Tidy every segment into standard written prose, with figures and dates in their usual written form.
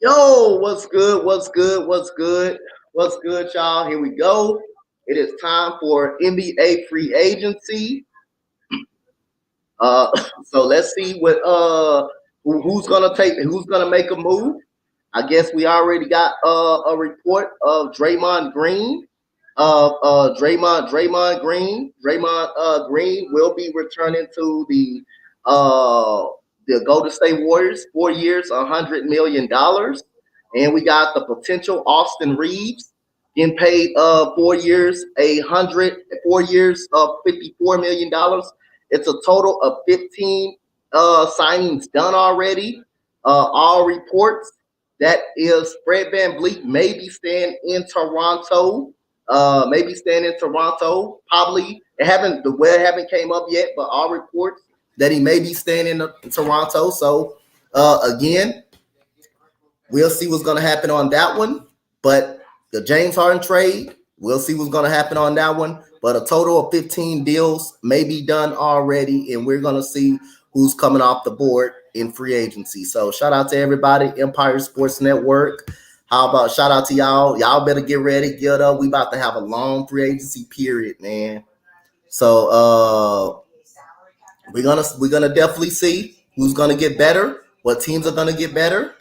Yo, what's good? What's good? What's good? What's good, y'all? Here we go. It is time for NBA free agency. Uh, so let's see who's gonna make a move. I guess we already got a report of Draymond Green. Draymond Green will be returning to the Golden State Warriors. 4 years, $100 million, and we got the potential Austin Reeves getting paid 4 years, 4 years of $54 million. It's a total of 15 signings done already. All reports that is Fred VanVleet may be staying in Toronto. Probably it haven't came up yet, but all reports that he may be staying in Toronto. So again, we'll see what's going to happen on that one. But the James Harden trade, we'll see what's going to happen on that one. But a total of 15 deals may be done already, and we're going to see who's coming off the board in free agency. So shout out to everybody, Empire Sports Network. How about shout out to y'all? Y'all better get ready, get up. We about to have a long free agency period, man. So we're gonna definitely see who's gonna get better, what teams are gonna get better.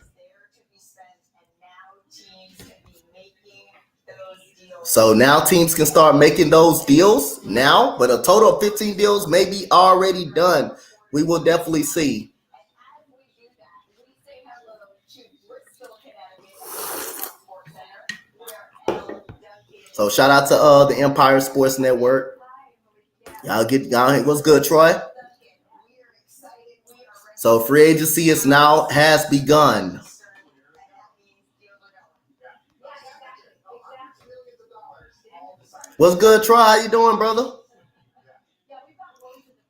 So now teams can start making those deals now, but a total of 15 deals may be already done. We will definitely see. So shout out to the Empire Sports Network. Y'all what's good, Troy? So free agency is now has begun. What's good, Troy? How you doing, brother?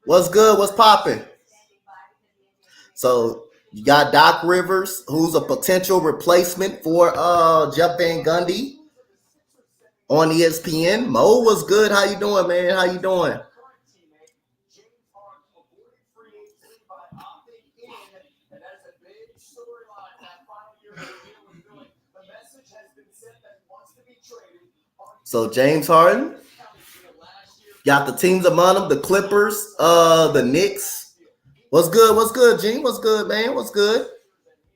What's good? What's popping? So you got Doc Rivers, who's a potential replacement for Jeff Van Gundy on ESPN. Mo was good. How you doing, man? How you doing? So James Harden got the teams among them: the Clippers, the Knicks. What's good? What's good, Gene? What's good, man? What's good?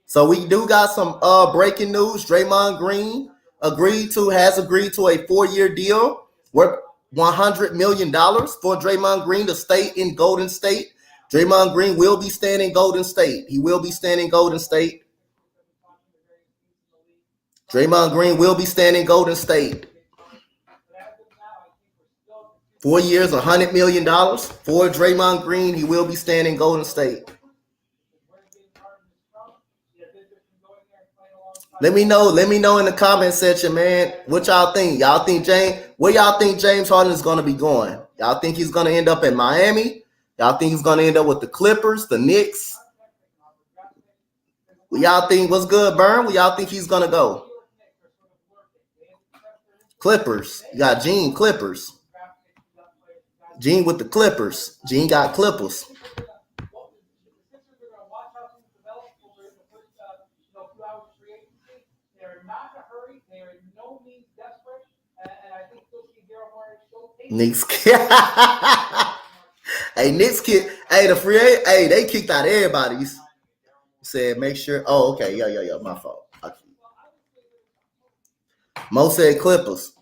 So we do got some breaking news. Draymond Green has agreed to a 4-year deal worth $100 million for Draymond Green to stay in Golden State. Draymond Green will be staying in Golden State. He will be staying in Golden State. Draymond Green will be staying in Golden State. 4 years, $100 million for Draymond Green. He will be staying in Golden State. Let me know. Let me know in the comment section, man. What y'all think? Where y'all think James Harden is going to be going? Y'all think he's going to end up in Miami? Y'all think he's going to end up with the Clippers, the Knicks? Where y'all think what's good, Burn? Where y'all think he's going to go? Clippers. You got Gene Clippers. Gene with the Clippers. Gene got Clippers. Knicks. Hey, Knicks kick. Hey, the free. Hey, they kicked out everybody's. Said make sure. Oh, okay. Yeah. My fault. Okay. Mo said Clippers.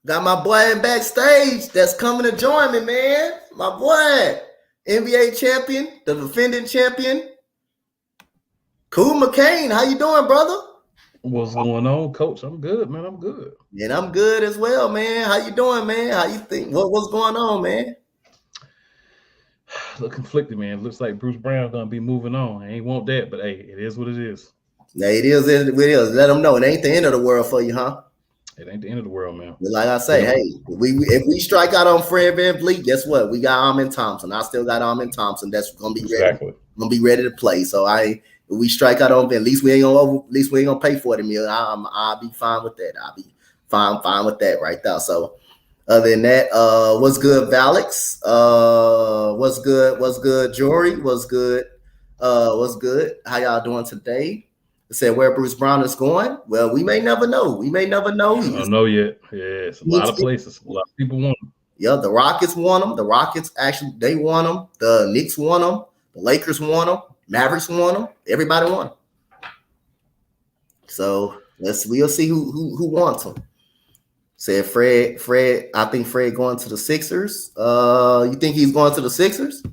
Got my boy in backstage that's coming to join me, man. My boy, NBA champion, the defending champion, Cool McCain. How you doing, brother? What's going on, Coach? I'm good, man. I'm good. And I'm good as well, man. How you doing, man? How you think? What's going on, man? Look conflicted, man. Looks like Bruce Brown's gonna be moving on. I ain't want that, but hey, it is what it is. Yeah, it is. It is. Let them know it ain't the end of the world for you, huh? It ain't the end of the world, man. But like I say, hey, if we strike out on Fred VanVleet, guess what? We got Armin Thompson. I still got Armin Thompson. That's gonna be ready. Exactly. Gonna be ready to play. So if we strike out on, at least we ain't gonna pay $40 million. I'll be fine with that. I'll be fine with that right there. So Other than that, what's good, Valix? What's good, Jory? What's good? How y'all doing today? It said where Bruce Brown is going. Well, we may never know. We may never know. I don't know yet. Yeah, it's a lot of places. A lot of people want him. Yeah, the Rockets want him. The Rockets actually they want him. The Knicks want him. The Lakers want him. Mavericks want him. Everybody want him. So we'll see who wants him. Said Fred. I think Fred going to the Sixers. You think he's going to the Sixers?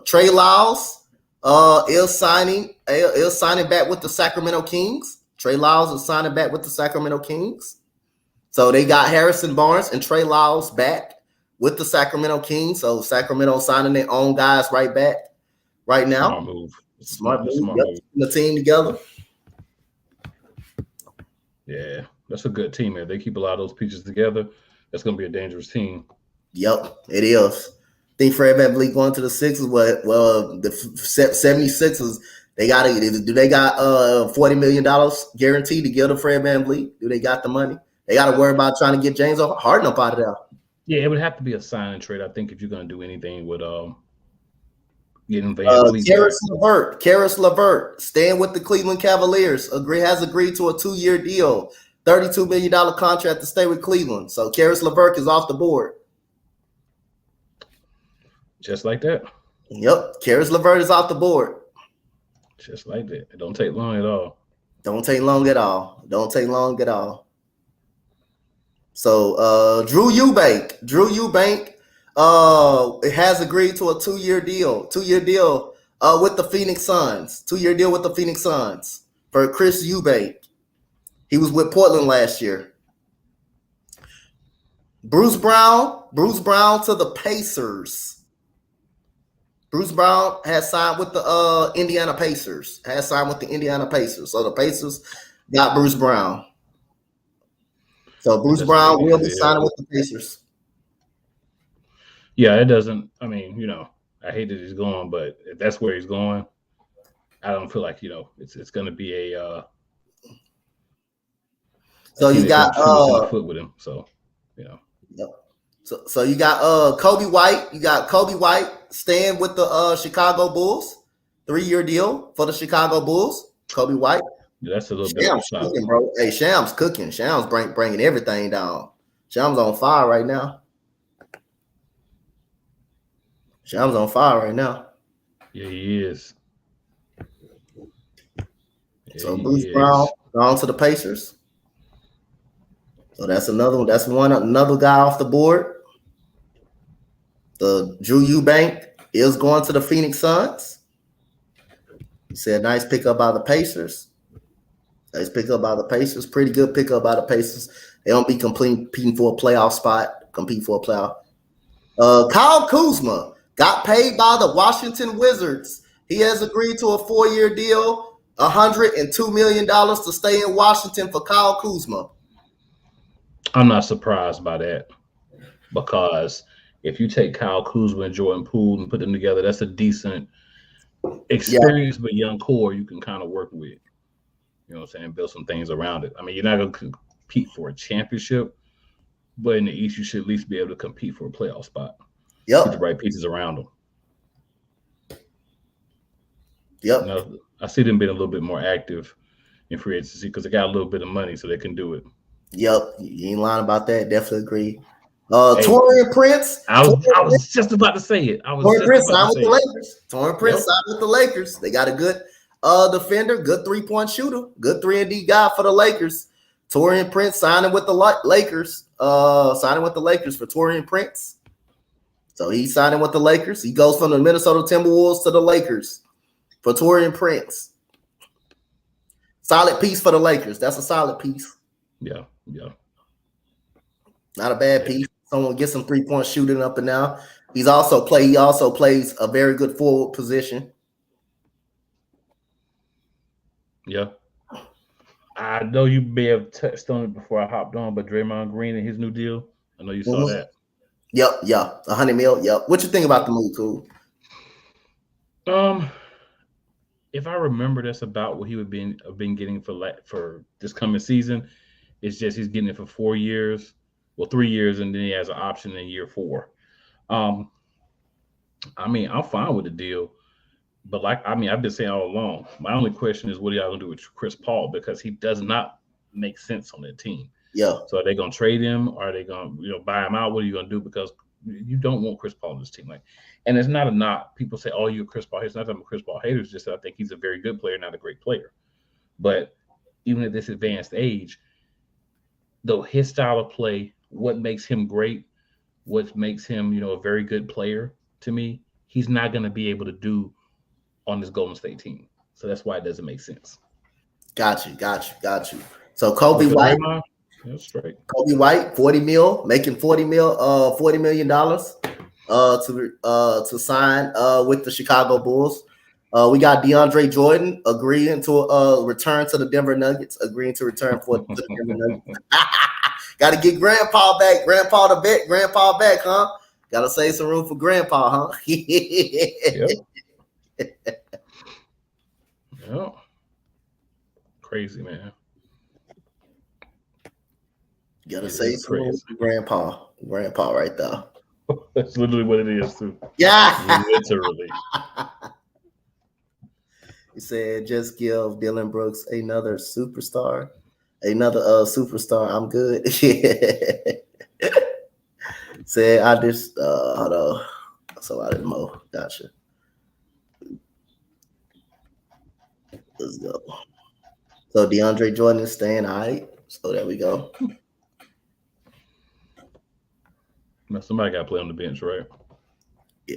Trey Lyles is signing back with the Sacramento Kings. Trey Lyles is signing back with the Sacramento Kings. So they got Harrison Barnes and Trey Lyles back with the Sacramento Kings. So Sacramento signing their own guys right back right now. Smart move. Smart move. The team together. Yeah, that's a good team. If they keep a lot of those pieces together, that's going to be a dangerous team. Yep, it is. I think Fred VanVleet going to the Sixers. Well, the 76ers, they got $40 million guaranteed to give to Fred VanVleet? Do they got the money? They got to worry about trying to get James Harden up out of there. Yeah, it would have to be a sign and trade. I think if you're going to do anything with getting VanVleet. Karis LeVert staying with the Cleveland Cavaliers. Has agreed to a 2-year deal, $32 million contract to stay with Cleveland. So Karis LeVert is off the board. Just like that. Yep, Karis LeVert is off the board. Just like that. It don't take long at all. Don't take long at all. So Drew Eubank has agreed to a 2-year deal with the Phoenix Suns. 2-year deal with the Phoenix Suns for Chris Eubank. He was with Portland last year. Bruce Brown to the Pacers. Bruce Brown has signed with the Indiana Pacers. So the Pacers got Bruce Brown. So Bruce Brown will be signing with the Pacers. Yeah, it doesn't. I mean, I hate that he's going, but if that's where he's going, I don't feel like it's going to be a. So you got foot with him. So, Yep. So you got Kobe White. You got Kobe White staying with the Chicago Bulls. 3-year deal for the Chicago Bulls. Kobe White. Yeah, that's a little bit cooking, bro. Hey, Shams cooking. Shams bringing everything down. Shams on fire right now. Yeah, he is. So Bruce Brown gone to the Pacers. So that's another one. That's another guy off the board. The Drew Eubank is going to the Phoenix Suns. He said, nice pickup by the Pacers. Pretty good pickup by the Pacers. They don't be competing for a playoff spot. Kyle Kuzma got paid by the Washington Wizards. He has agreed to a 4-year deal, $102 million to stay in Washington for Kyle Kuzma. I'm not surprised by that because if you take Kyle Kuzma and Jordan Poole and put them together, that's a decent experienced but young core you can kind of work with. You know what I'm saying? Build some things around it. I mean, you're not going to compete for a championship, but in the East, you should at least be able to compete for a playoff spot. Yep. Put the right pieces around them. Yep. I see them being a little bit more active in free agency because they got a little bit of money, so they can do it. Yep. You ain't lying about that. Definitely agree. Taurean Prince. I was just about to say it. Taurean Prince signed with the Lakers. Signed with the Lakers. They got a good defender, good 3-point shooter, good 3-and-D guy for the Lakers. Taurean Prince signing with the Lakers. Signing with the Lakers for Taurean Prince. So he's signing with the Lakers. He goes from the Minnesota Timberwolves to the Lakers for Taurean Prince. Solid piece for the Lakers. That's a solid piece. Yeah. Not a bad piece. Someone get some 3-point shooting up and down. He also plays a very good forward position. Yeah. I know you may have touched on it before I hopped on, but Draymond Green and his new deal. I know you saw that. Yep. $100 million. Yep. What you think about the move, Cool? If I remember, that's about what he would been getting for this coming season. It's just he's getting it for 4 years. Well, 3 years, and then he has an option in year 4. Um, I mean, I'm fine with the deal, but I've been saying all along. My only question is, what are y'all gonna do with Chris Paul, because he does not make sense on that team. Yeah. So are they gonna trade him? Or are they gonna buy him out? What are you gonna do? Because you don't want Chris Paul on this team. Like, and it's not a knock. People say, "Oh, you're a Chris Paul hater." It's not that I'm a Chris Paul hater. It's just that I think he's a very good player, not a great player. But even at this advanced age, though, his style of play, what makes him great, what makes him, a very good player to me, he's not going to be able to do on this Golden State team. So that's why it doesn't make sense. Got you. So Kobe White, that's straight. Kobe White, 40 mil, making $40 million to sign with the Chicago Bulls. We got DeAndre Jordan agreeing to return to the Denver Nuggets, agreeing to return to the Denver Nuggets. Got to get Grandpa back. Grandpa the vet. Grandpa back, huh? Got to save some room for Grandpa, huh? Yep. Yep. Crazy, man. Got to save some room for Grandpa. Grandpa right there. That's literally what it is, too. Yeah. Literally. He said, just give Dylan Brooks another superstar. Superstar. I'm good. Said, I just, hold on. That's a lot of more. Gotcha. Let's go. So DeAndre Jordan is staying. All right. So there we go. Now somebody got to play on the bench, right? Yeah.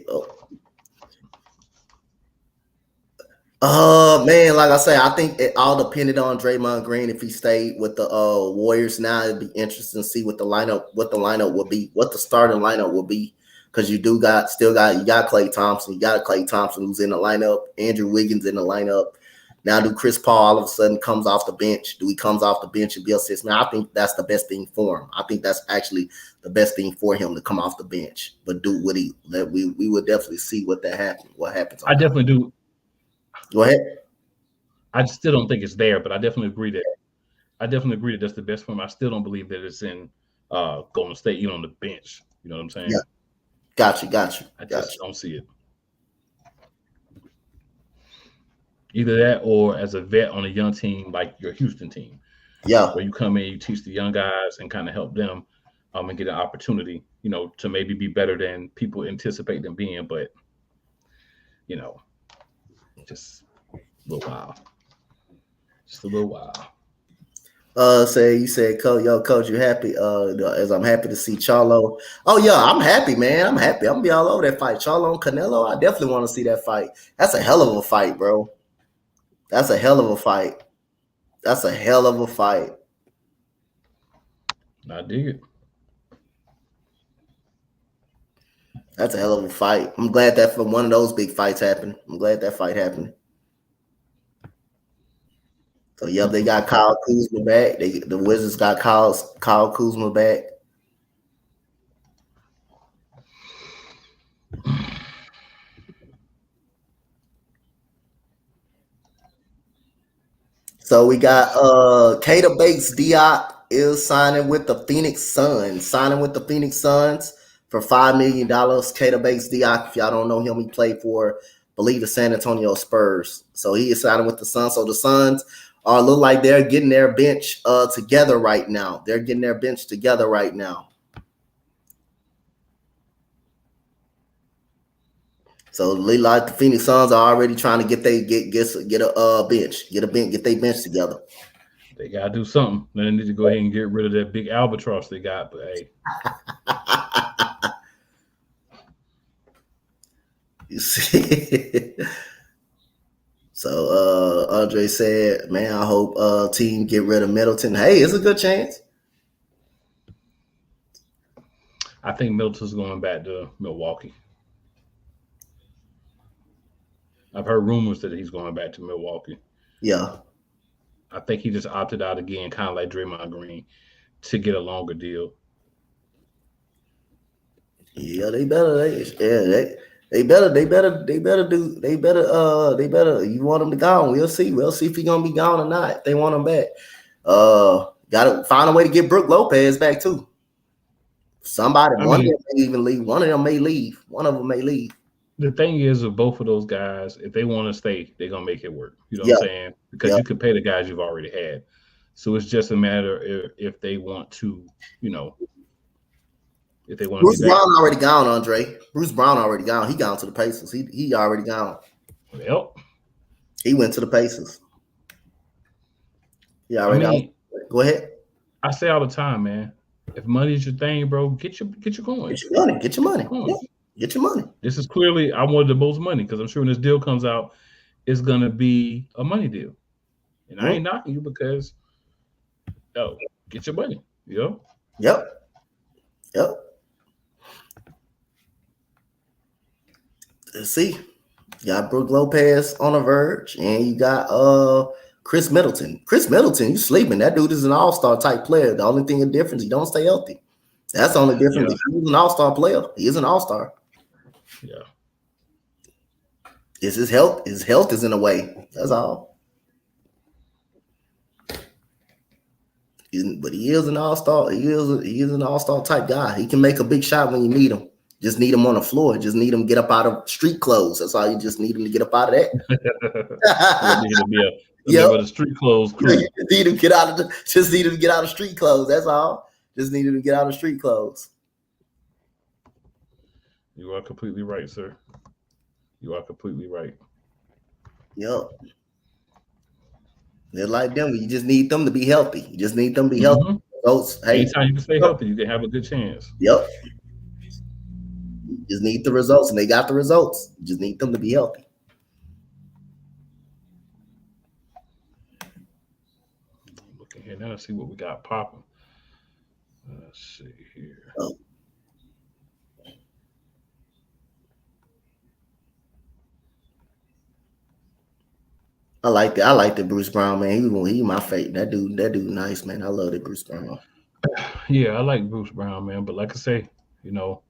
Man, like I say, I think it all depended on Draymond Green. If he stayed with the Warriors now, it'd be interesting to see what the lineup will be, what the starting lineup will be. Because you got Klay Thompson. You got Klay Thompson who's in the lineup, Andrew Wiggins in the lineup. Now, do Chris Paul all of a sudden comes off the bench? Do he comes off the bench and be assists? Man, I think that's the best thing for him. I think that's actually the best thing for him to come off the bench. But we would definitely see what happens. I definitely do. Go ahead. I still don't think it's there, but I definitely agree that that's the best for him. I still don't believe that it's in Golden State, even on the bench. You know what I'm saying? Yeah. Got you. I just don't see it. Either that or as a vet on a young team like your Houston team. Yeah. Where you come in, you teach the young guys and kind of help them and get an opportunity, to maybe be better than people anticipate them being. But, just a little while. Just a little while. You said, Coach, you happy? As I'm happy to see Charlo. Oh yeah, I'm happy, man. I'm happy. I'm gonna be all over that fight. Charlo and Canelo. I definitely want to see that fight. That's a hell of a fight, bro. That's a hell of a fight. I dig it. That's a hell of a fight. I'm glad that for one of those big fights happened. I'm glad that fight happened. So yeah, they got Kyle Kuzma back. The Wizards got Kyle Kuzma back. So we got Keita Bates-Diop is signing with the Phoenix Suns. For $5 million. Keita Bates-Diop, if y'all don't know him, he played for, I believe, the San Antonio Spurs. So he is signing with the Suns. So the Suns look like they're getting their bench together right now. So like the Phoenix Suns are already trying to get their bench together. They gotta do something. They need to go ahead and get rid of that big albatross they got. But hey, you see. So Andre said, "Man, I hope team get rid of Middleton." Hey, it's a good chance. I think Middleton's going back to Milwaukee. I've heard rumors that he's going back to Milwaukee. Yeah. I think he just opted out again, kind of like Draymond Green, to get a longer deal. Yeah, they better. You want him to go? We'll see if he's gonna be gone or not. If they want him back. Gotta find a way to get Brook Lopez back too. Somebody, I one of mean, them may even leave. One of them may leave. One of them may leave. the thing is, with both of those guys, if they want to stay, they're gonna make it work. You know what Yeah, I'm saying? Because yeah. you could pay the guys you've already had. So it's just a matter if they want to, you know, if they want to Bruce be back. Brown already gone, Andre. Bruce Brown already gone. He gone to the Pacers. He already gone. Well, He went to the Pacers. He I already out. mean, Go ahead. I say all the time, man. If money's your thing, bro, get your coin. Get your money. Get your money. Coin. Yeah, get your money. This is clearly I wanted the most money because I'm sure when this deal comes out, it's gonna be a money deal. And I ain't knocking you because get your money, you know? Yep. Yep. Let's see. You got Brook Lopez on the verge, and you got Chris Middleton. Chris Middleton, you sleeping. That dude is an all-star type player. The only thing the difference, he don't stay healthy. That's the only difference. Yeah. He's an all-star player. He is an all-star. Yeah. Is his health is in the way. That's all. But he is an all-star. He is an all-star type guy. He can make a big shot when you need him. Just need him on the floor. Just need him to get up out of street clothes. That's all you just need him to get up out of that. Need to be a street clothes crew. You just need him to get out of street clothes. That's all. Just need him to get out of street clothes. You are completely right, sir. You are completely right. Yep. They're like them. You just need them to be healthy. You just need them to be healthy. Hey, anytime you can stay healthy, you can have a good chance. Yep. You just need the results, and they got the results. You just need them to be healthy. Looking here now to see what we got popping. Let's see here. Oh. I like the Bruce Brown, man. He my favorite. That dude nice, man. I love that Bruce Brown. Yeah, I like Bruce Brown, man. But like I say, you know,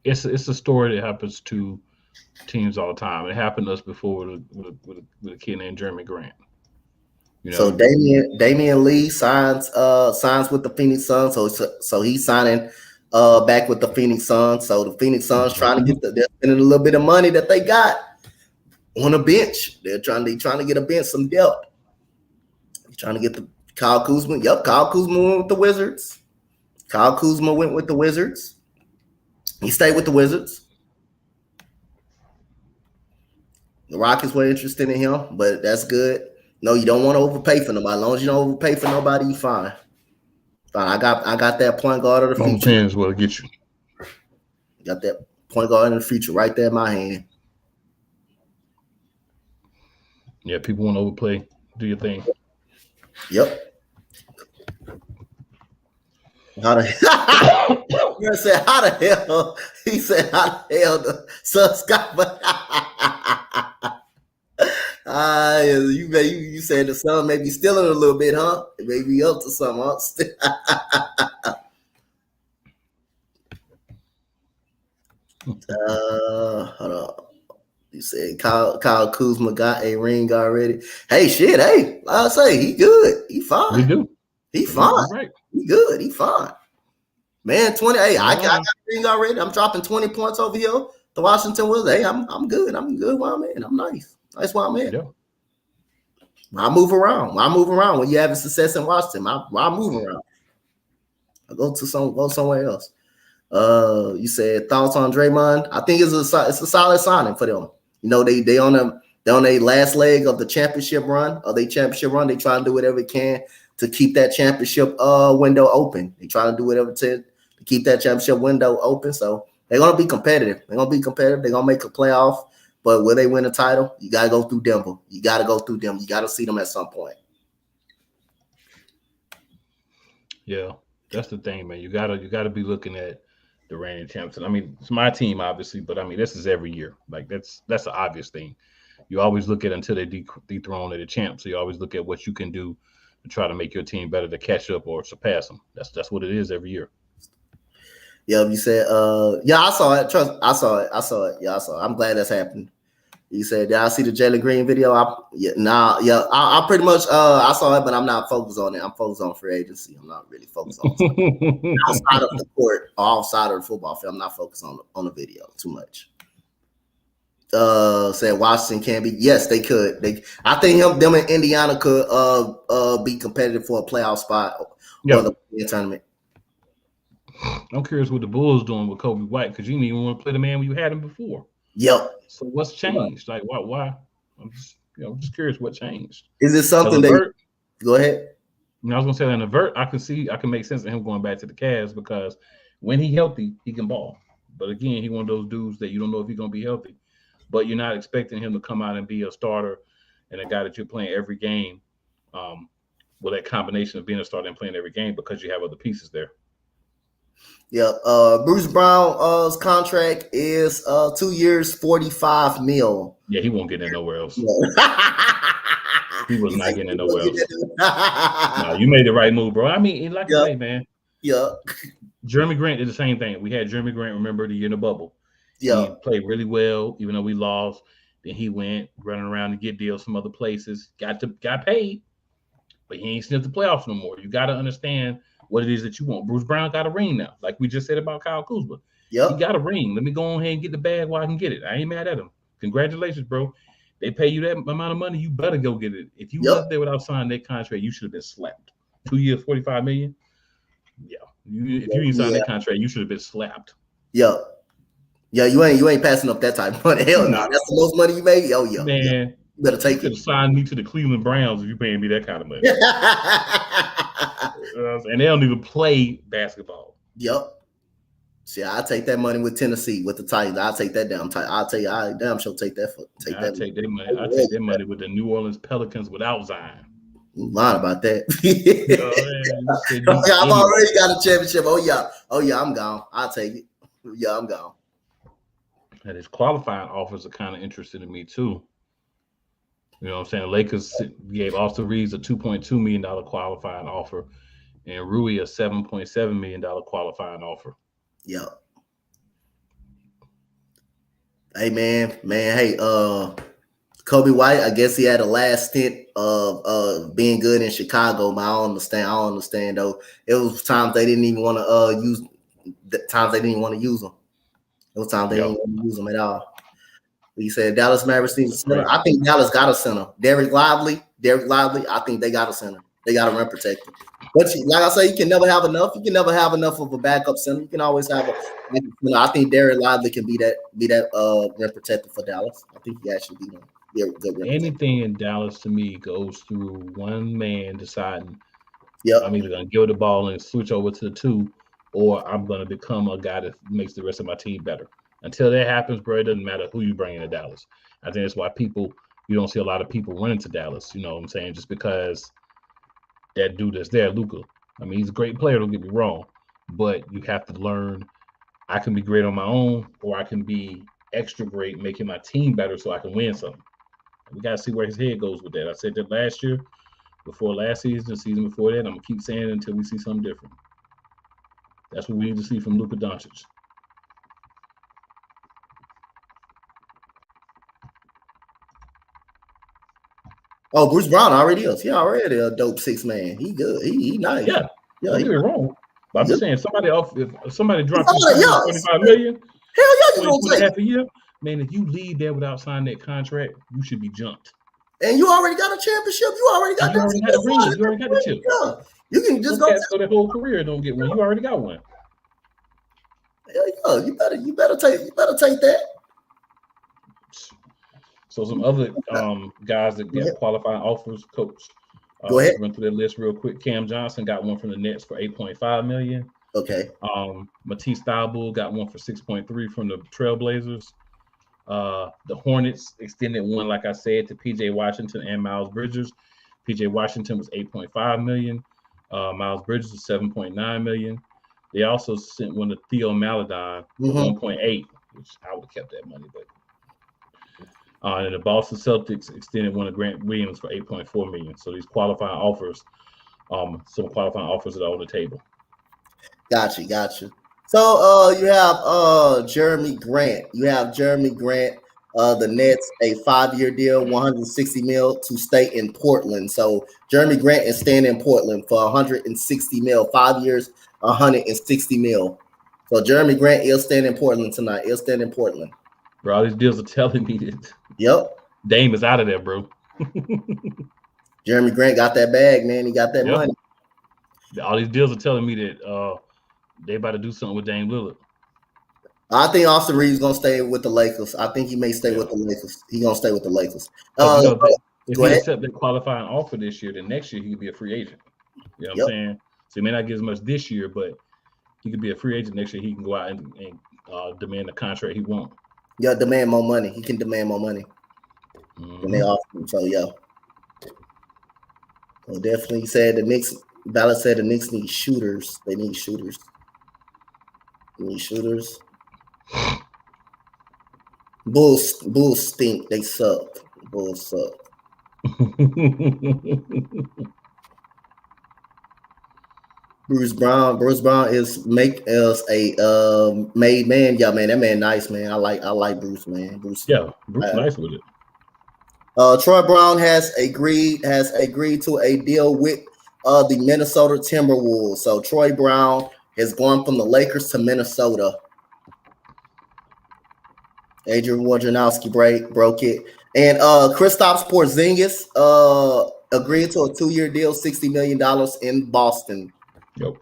it's a story that happens to teams all the time. It happened to us before with a kid named Jeremy Grant. You know? So Damian Lee signs with the Phoenix Suns. So he's signing back with the Phoenix Suns. So the Phoenix Suns trying to they're spending a little bit of money that they got on a bench. They're trying to get a bench, some depth. Trying to get the Kyle Kuzma. Yep, Kyle Kuzma went with the Wizards. Kyle Kuzma went with the Wizards. He stayed with the Wizards. The Rockets were interested in him, but that's good. No, you don't want to overpay for nobody. As long as you don't overpay for nobody, you fine. Fine. I got that point guard of the future. Fans will get you. Got that point guard in the future right there in my hand. Yeah, people want to overplay. Do your thing. Yep. How the hell? He said, how the hell the Suns got you said the Sun may be stealing a little bit, huh? It may be up to something, huh? Hold on. You said Kyle Kuzma got a ring already. Hey, shit. Hey, I say he good. He fine. We do. He fine. Right. He good. He fine. Man, 20. Hey, I got a ring already. I'm dropping 20 points over here. The Washington Wizards. Hey, I'm good. I'm good where I'm at. I'm nice. Nice where I'm at. Yeah. I move around. When you're having success in Washington, I move around. I go somewhere else. You said thoughts on Draymond? I think it's a solid signing for them. You know, they on a last leg of the championship run. They trying to do whatever they can to keep that championship window open. They trying to do whatever to keep that championship window open. So they're gonna be competitive. They're gonna make a playoff. But will they win a title? You gotta go through Denver. You gotta go through them. You gotta see them at some point. Yeah, that's the thing, man. You gotta be looking at the reigning champs. And I mean, it's my team, obviously, but I mean, this is every year. Like that's an obvious thing. You always look at until they dethrone the champ. So you always look at what you can do to try to make your team better to catch up or surpass them. That's what it is every year. Yeah, you said, yeah, I saw it. I saw it. Yeah, I saw it. I'm glad that's happened. You said, did I see the Jalen Green video? I pretty much I saw it, but I'm not focused on it. I'm focused on free agency. I'm not really focused on outside of the court or outside of the football field. I'm not focused on the video too much. Said Washington can be. Yes, they could. I think them and Indiana could be competitive for a playoff spot or the tournament. I'm curious what the Bulls doing with Kobe White, because you didn't even want to play the man when you had him before. Yep. So what's changed? Like why? I'm just curious what changed. Is it something that? Go ahead. I was gonna say in Levert, I can make sense of him going back to the Cavs because when he's healthy, he can ball. But again, he's one of those dudes that you don't know if he's gonna be healthy. But you're not expecting him to come out and be a starter and a guy that you're playing every game. With that combination of being a starter and playing every game because you have other pieces there. Yeah, Bruce Brown's contract is 2 years, $45 million. Yeah, he won't get in nowhere else. He was not getting in nowhere else. No, you made the right move, bro. I mean, like I say, man. Yeah. Jeremy Grant did the same thing. We had Jeremy Grant, remember, the year in the bubble. Yeah. He played really well, even though we lost. Then he went running around to get deals from other places. Got paid, but he ain't sniffed the playoffs no more. You got to understand what it is that you want. Bruce Brown got a ring now, like we just said about Kyle Kuzma. Yeah, he got a ring. Let me go on ahead and get the bag while I can get it. I ain't mad at him. Congratulations, bro. They pay you that amount of money, you better go get it. If you left there without signing that contract, you should have been slapped. 2 years, $45 million. Yeah, if you didn't sign that contract, you should have been slapped. Yeah, you ain't passing up that type of money. Hell no, that's the most money you made. Oh yeah, man. Yeah. You better take it. Sign me to the Cleveland Browns if you're paying me that kind of money. And they don't even play basketball. Yep. See, I take that money with Tennessee, with the Titans. I'll take that down. I'll tell you, I damn sure take that. I take that money. I take that money with the New Orleans Pelicans without Zion. I'm lying about that. I've already got a championship. Oh yeah, I'm gone. I'll take it. Yeah, I'm gone. And his qualifying offers are kind of interesting to me too. You know what I'm saying? The Lakers gave Austin Reeves a $2.2 million qualifying offer and Rui a $7.7 million qualifying offer. Yeah. Hey, man. Hey, Kobe White, I guess he had a last stint of being good in Chicago, but I don't understand though. It was times they didn't even want to use him. It was times they didn't want to use him at all. He said Dallas Mavericks need a center. I think Dallas got a center. Derek Lively. I think they got a center. They got a rim protector. But like I say, you can never have enough. You can never have enough of a backup center. You can always have I think Derek Lively can be that rim protector for Dallas. I think he actually be a good rim Anything in Dallas to me goes through one man deciding, I'm either gonna give the ball and switch over to the two, or I'm gonna become a guy that makes the rest of my team better. Until that happens, bro, it doesn't matter who you bring into Dallas. I think that's why you don't see a lot of people running to Dallas, you know what I'm saying? Just because that dude that's there, Luka. I mean, he's a great player, don't get me wrong, but you have to learn I can be great on my own, or I can be extra great, making my team better so I can win something. We got to see where his head goes with that. I said that last year, before last season, the season before that. I'm going to keep saying it until we see something different. That's what we need to see from Luka Doncic. Oh, Bruce Brown already is. He already a dope six man. He good. He nice. Yeah. Don't get me wrong. But I'm just saying, if somebody dropped $25 million, hell yeah, you gonna take half a year. Man, if you leave there without signing that contract, you should be jumped. And you already got a championship. You already got a ring. You already got the chip. Yeah. You can just go so their whole career don't get one. You already got one. Hell yeah, you better take that. So some other guys that get qualifying offers, coach. Go ahead. Run through that list real quick. Cam Johnson got one from the Nets for $8.5 million. Okay. Matisse Thybulle got one for $6.3 from the Trailblazers. The Hornets extended one, like I said, to PJ Washington and Miles Bridges. PJ Washington was $8.5 million. Miles Bridges was $7.9 million. They also sent one to Theo Maledon for $1.8, which I would have kept that money, but. And the Boston Celtics extended one to Grant Williams for $8.4 million. So these qualifying offers, some qualifying offers are on the table. Gotcha. So you have Jeremy Grant. the Nets a 5-year deal, 160 mil to stay in Portland. So Jeremy Grant is staying in Portland for 160 mil, 5 years, 160 mil. So Jeremy Grant is staying in Portland tonight. He'll stand in Portland. Bro, all these deals are telling me that Yep. Dame is out of there, bro. Jeremy Grant got that bag, man. He got that money. All these deals are telling me that they about to do something with Dame Lillard. I think Austin Reeves gonna stay with the Lakers. I think he may stay with the Lakers. He gonna stay with the Lakers. If he accept that qualifying offer this year, then next year he could be a free agent. You know what I'm saying? So he may not get as much this year, but he could be a free agent next year. He can go out and demand the contract he wants. Yeah, demand more money. He can demand more money when they offer him. So yeah. So definitely said the Knicks. Ballard said the Knicks need shooters. They need shooters. They need shooters. Bulls stink. They suck. Bulls suck. Bruce Brown is a made man. Yeah, man, that man nice, man. I like Bruce, man. Bruce nice with it. Troy Brown has agreed to a deal with the Minnesota Timberwolves. So Troy Brown has gone from the Lakers to Minnesota. Adrian Wojnarowski broke it. And Kristaps Porzingis agreed to a 2-year deal, $60 million in Boston. Yep.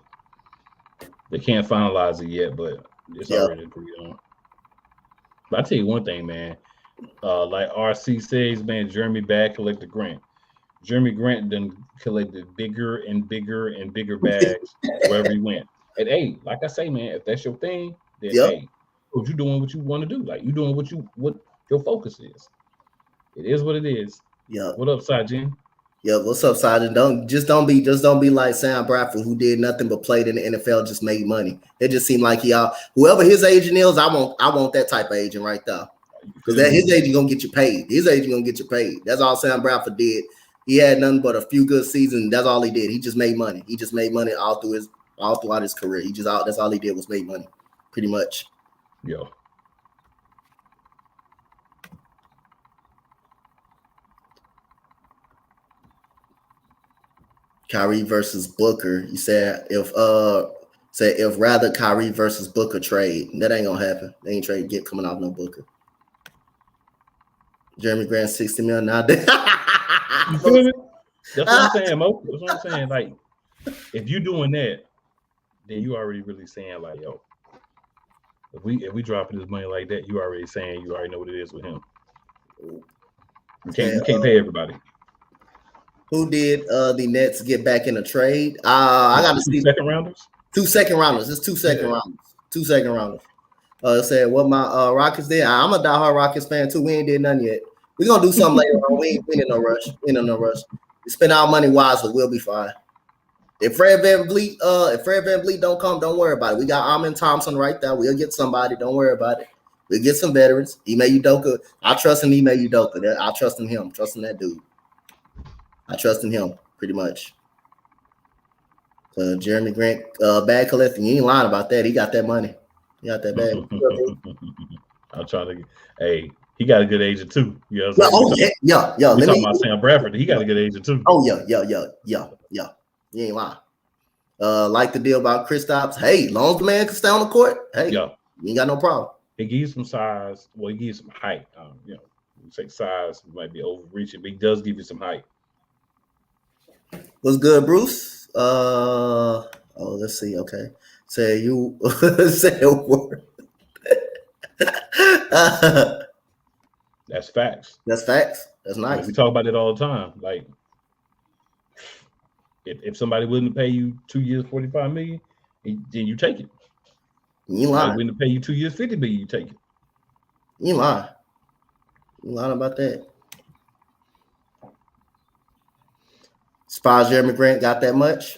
They can't finalize it yet, but it's already agreed on. But I tell you one thing, man. Like RC says, man, Jeremy bag collected Grant. Jeremy Grant then collected bigger and bigger and bigger bags wherever he went. And hey, like I say, man, if that's your thing, then hey, you doing what you want to do. Like you doing what your focus is. It is what it is. Yeah. What up, Sajin? Yeah, what's up, Sergeant? Don't be like Sam Bradford, who did nothing but played in the NFL, just made money. It just seemed like whoever his agent is, I want that type of agent right there. Because his agent gonna get you paid. His agent gonna get you paid. That's all Sam Bradford did. He had nothing but a few good seasons. That's all he did. He just made money. He just made money all throughout his career. That's all he did was make money, pretty much. Yeah. Kyrie versus Booker. You said if rather Kyrie versus Booker trade. That ain't gonna happen. They ain't trade coming off no Booker. Jeremy Grant $60 million nowadays. You feel me? That's what I'm saying, Mo. That's what I'm saying. Like, if you doing that, then you already really saying like, yo, if we dropping this money like that, you already saying you already know what it is with him. You can't pay everybody. Who did the Nets get back in a trade? I got to see second rounders. 2 second rounders. It's 2 second rounders. 2 second rounders. It said what my Rockets did. I'm a diehard Rockets fan too. We ain't did nothing yet. We're gonna do something later on. We ain't in no rush. We ain't in no rush. We spend our money wisely. We'll be fine. If Fred VanVleet don't come, don't worry about it. We got Amen Thompson right there. We'll get somebody. Don't worry about it. We'll get some veterans. Ime Udoka. I trust in Ime Udoka. I trust in him. Trust in that dude. I trust in him pretty much. Jeremy Grant, bag collecting. You ain't lying about that. He got that money. He got that bag. I'm trying to. Hey, he got a good agent too. You know what I'm yeah. We talking about Sam Bradford. He got a good agent too. Oh yeah. You ain't lying. Like the deal about Kristaps. Hey, long as the man can stay on the court. Hey, you ain't got no problem. He gives some size. Well, he gives some height. You say size might be overreaching, but he does give you some height. What's good, Bruce? Let's see. Okay. Say you say a word. That's facts. That's facts. That's nice. We talk about it all the time. Like, if somebody willing to pay you 2 years, $45 million, then you take it. You lying? Willing to pay you 2 years, $50 million, you take it. You lying? You lying about that? Surprised Jeremy Grant got that much?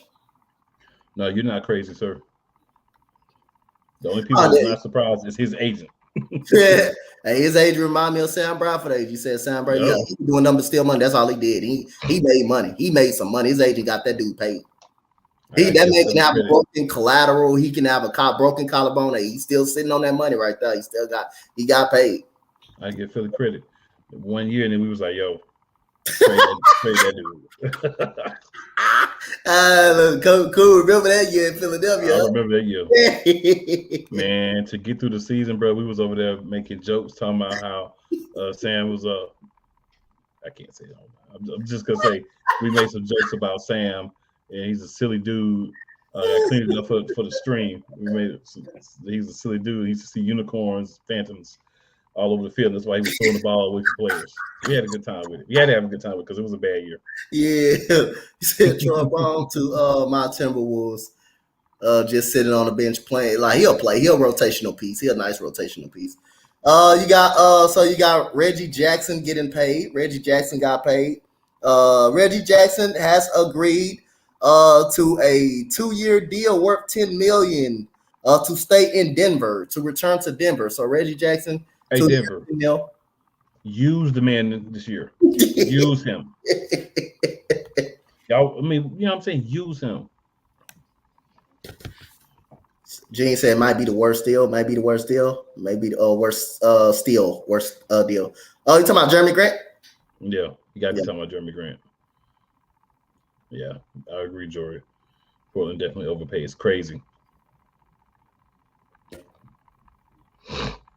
No, you're not crazy, sir. The only people that's not surprised is his agent. Yeah. Hey, his agent remind me of Sam Bradford age. You said Sam Bradford, he doing number steal money. That's all he did. He made money. He made some money. His agent got that dude paid. That man can have a broken collateral. He can have a broken collarbone. He's still sitting on that money right there. He got paid. I give Philly credit. 1 year, and then we was like, yo, trade that dude. Look, cool. Remember that year in I Philadelphia? remember that year. Man, to get through the season, bro, we was over there making jokes, talking about how Sam was I can't say it. I'm just gonna say we made some jokes about Sam, and he's a silly dude. I cleaned it up for the stream. He's a silly dude. He used to see unicorns, phantoms all over the field. That's why he was throwing the ball away from players. We had a good time with it. We had to have a good time with it because it was a bad year. Yeah, he said Troy Brown to my Timberwolves. Just sitting on the bench playing. Like he'll play. He'll rotational piece. He'll nice rotational piece. You got Reggie Jackson getting paid. Reggie Jackson got paid. Reggie Jackson has agreed to a 2-year deal worth $10 million to stay in Denver, to return to Denver. So Reggie Jackson, hey Denver, use the man this year. Use him. Y'all, I mean, you know what I'm saying? Use him. Gene said it might be the worst deal. Maybe the worst deal. Maybe the worst deal. Oh, you talking about Jeremy Grant? Yeah, you got to be talking about Jeremy Grant. Yeah, I agree, Jory. Portland definitely overpaid. It's crazy.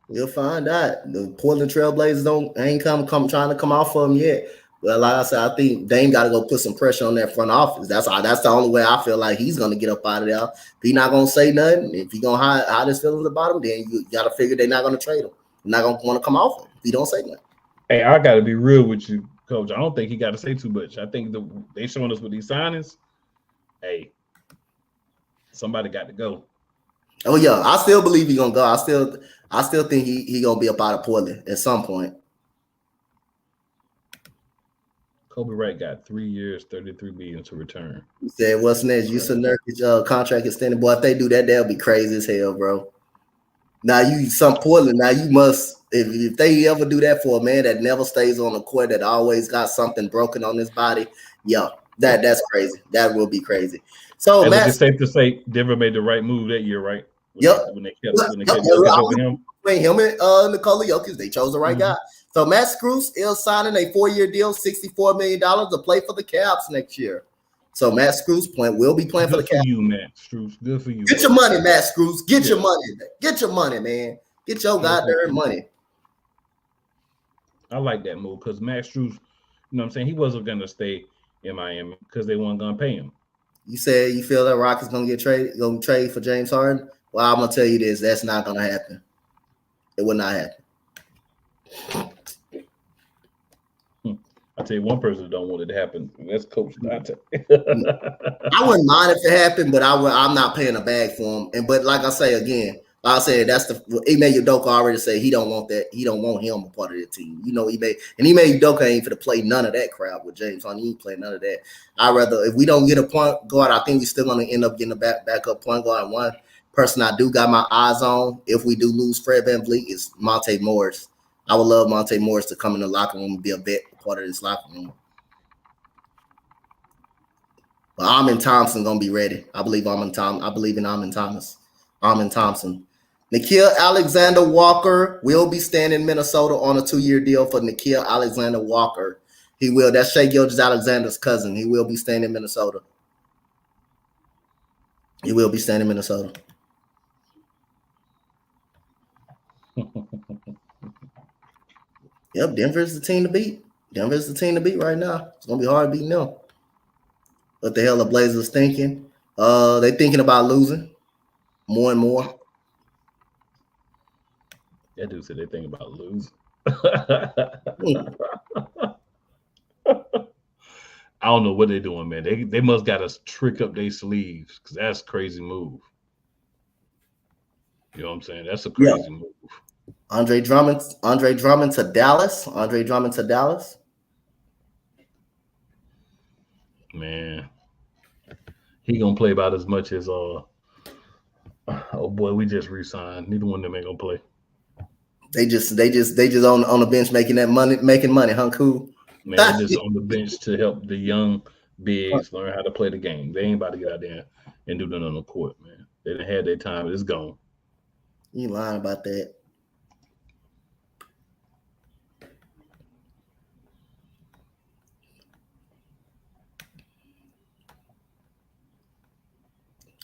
You'll find out. The Portland Trailblazers ain't trying to come off of them yet. But like I said, I think Dame got to go put some pressure on that front office. That's the only way I feel like he's gonna get up out of there. If he's not gonna say nothing, if he gonna hide his feelings about him, then you got to figure they're not gonna trade him. They're not gonna want to come off him if he don't say nothing. Hey, I got to be real with you, Coach. I don't think he got to say too much. I think they showing us with these signings. Hey, somebody got to go. Oh yeah, I still believe he's gonna go. I still think he gonna be up out of Portland at some point. Kobe Wright got 3 years, $33 million to return. He said, "What's next? Jusuf Nurkic contract extended. Boy, if they do that, they'll be crazy as hell, bro. Now Portland. Now you must. If they ever do that for a man that never stays on the court, that always got something broken on his body, yeah, that's crazy. That will be crazy. So, Matt, it's safe to say Denver made the right move that year, right? When they kept over him. Between him and Nikola Jokic, they chose the right guy. So Matt Strus is signing a 4-year deal, $64 million to play for the Caps next year. So Matt Strus will be playing for the Caps. Good for you, Matt Strus. Good for you. Get your money, Matt Strus. Get your money. Get your money, man. Get your goddamn money. I like that move because Matt Strus, you know what I'm saying? He wasn't going to stay in Miami because they weren't going to pay him. You said you feel that Rockets going to trade for James Harden? Well, I'm going to tell you this. That's not going to happen. It will not happen. I'll tell you one person that don't want it to happen. That's Coach Dante. I wouldn't mind if it happened, but I'm not paying a bag for him. But like I say again, like I said, that's Ime Udoka already said he don't want that. He don't want him a part of the team. You know, Ime Udoka ain't for to play none of that crap with James Harden. He ain't playing none of that. I'd rather, if we don't get a point guard, I think we're still going to end up getting a backup point guard. One person I do got my eyes on, if we do lose Fred VanVleet, is Monte Morris. I would love Monte Morris to come in the locker room and be a part of this locker room. But Amin Thompson gonna be ready. I believe in Amin Thomas. Amin Thompson. Nickeil Alexander-Walker will be staying in Minnesota on a 2-year deal for Nickeil Alexander-Walker. He will. That's Shai Gilgeous-Alexander's cousin. He will be staying in Minnesota. Yep, Denver's the team to beat. Right now. It's gonna be hard to beat them. What the hell the Blazers thinking? They thinking about losing more and more. That dude said they thinking about losing. I don't know what they're doing, man. They must got us trick up their sleeves because that's a crazy move. You know what I'm saying? That's a crazy move. Andre Drummond to Dallas. Man, he gonna play about as much as oh boy, we just re-signed. Neither one of them ain't gonna play. They just on the bench making money, huh? Cool. Man, they're just on the bench to help the young bigs learn how to play the game. They ain't about to get out there and do nothing on the court, man. They done had their time. It's gone. You lying about that?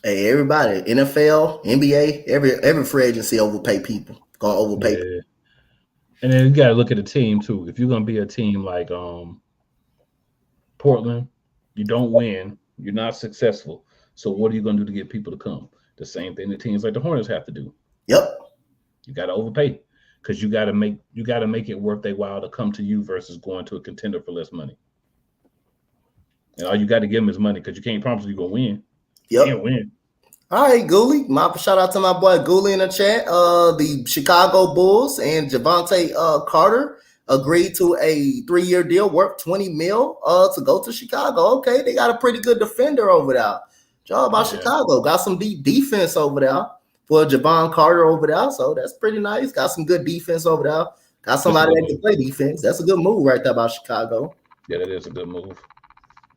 Hey, everybody, NFL, NBA, every free agency overpay people. Gonna overpay people. Yeah. And then you got to look at the team too. If you're gonna be a team like Portland, you don't win, you're not successful. So what are you gonna do to get people to come? The same thing that teams like the Hornets have to do. Yep. You got to overpay because you got to make it worth their while to come to you versus going to a contender for less money. And all you got to give them is money because you can't promise you're gonna win. You Yep. can't win. All right, Gooley. Shout out to my boy Gooley in the chat. The Chicago Bulls and Javante Carter agreed to a 3-year deal worth $20 million to go to Chicago. Okay, they got a pretty good defender over there. Job about Chicago. Got some deep defense over there for Javon Carter over there. So that's pretty nice. Got some good defense over there. Got somebody that can play defense. That's a good move right there about Chicago. Yeah, that is a good move.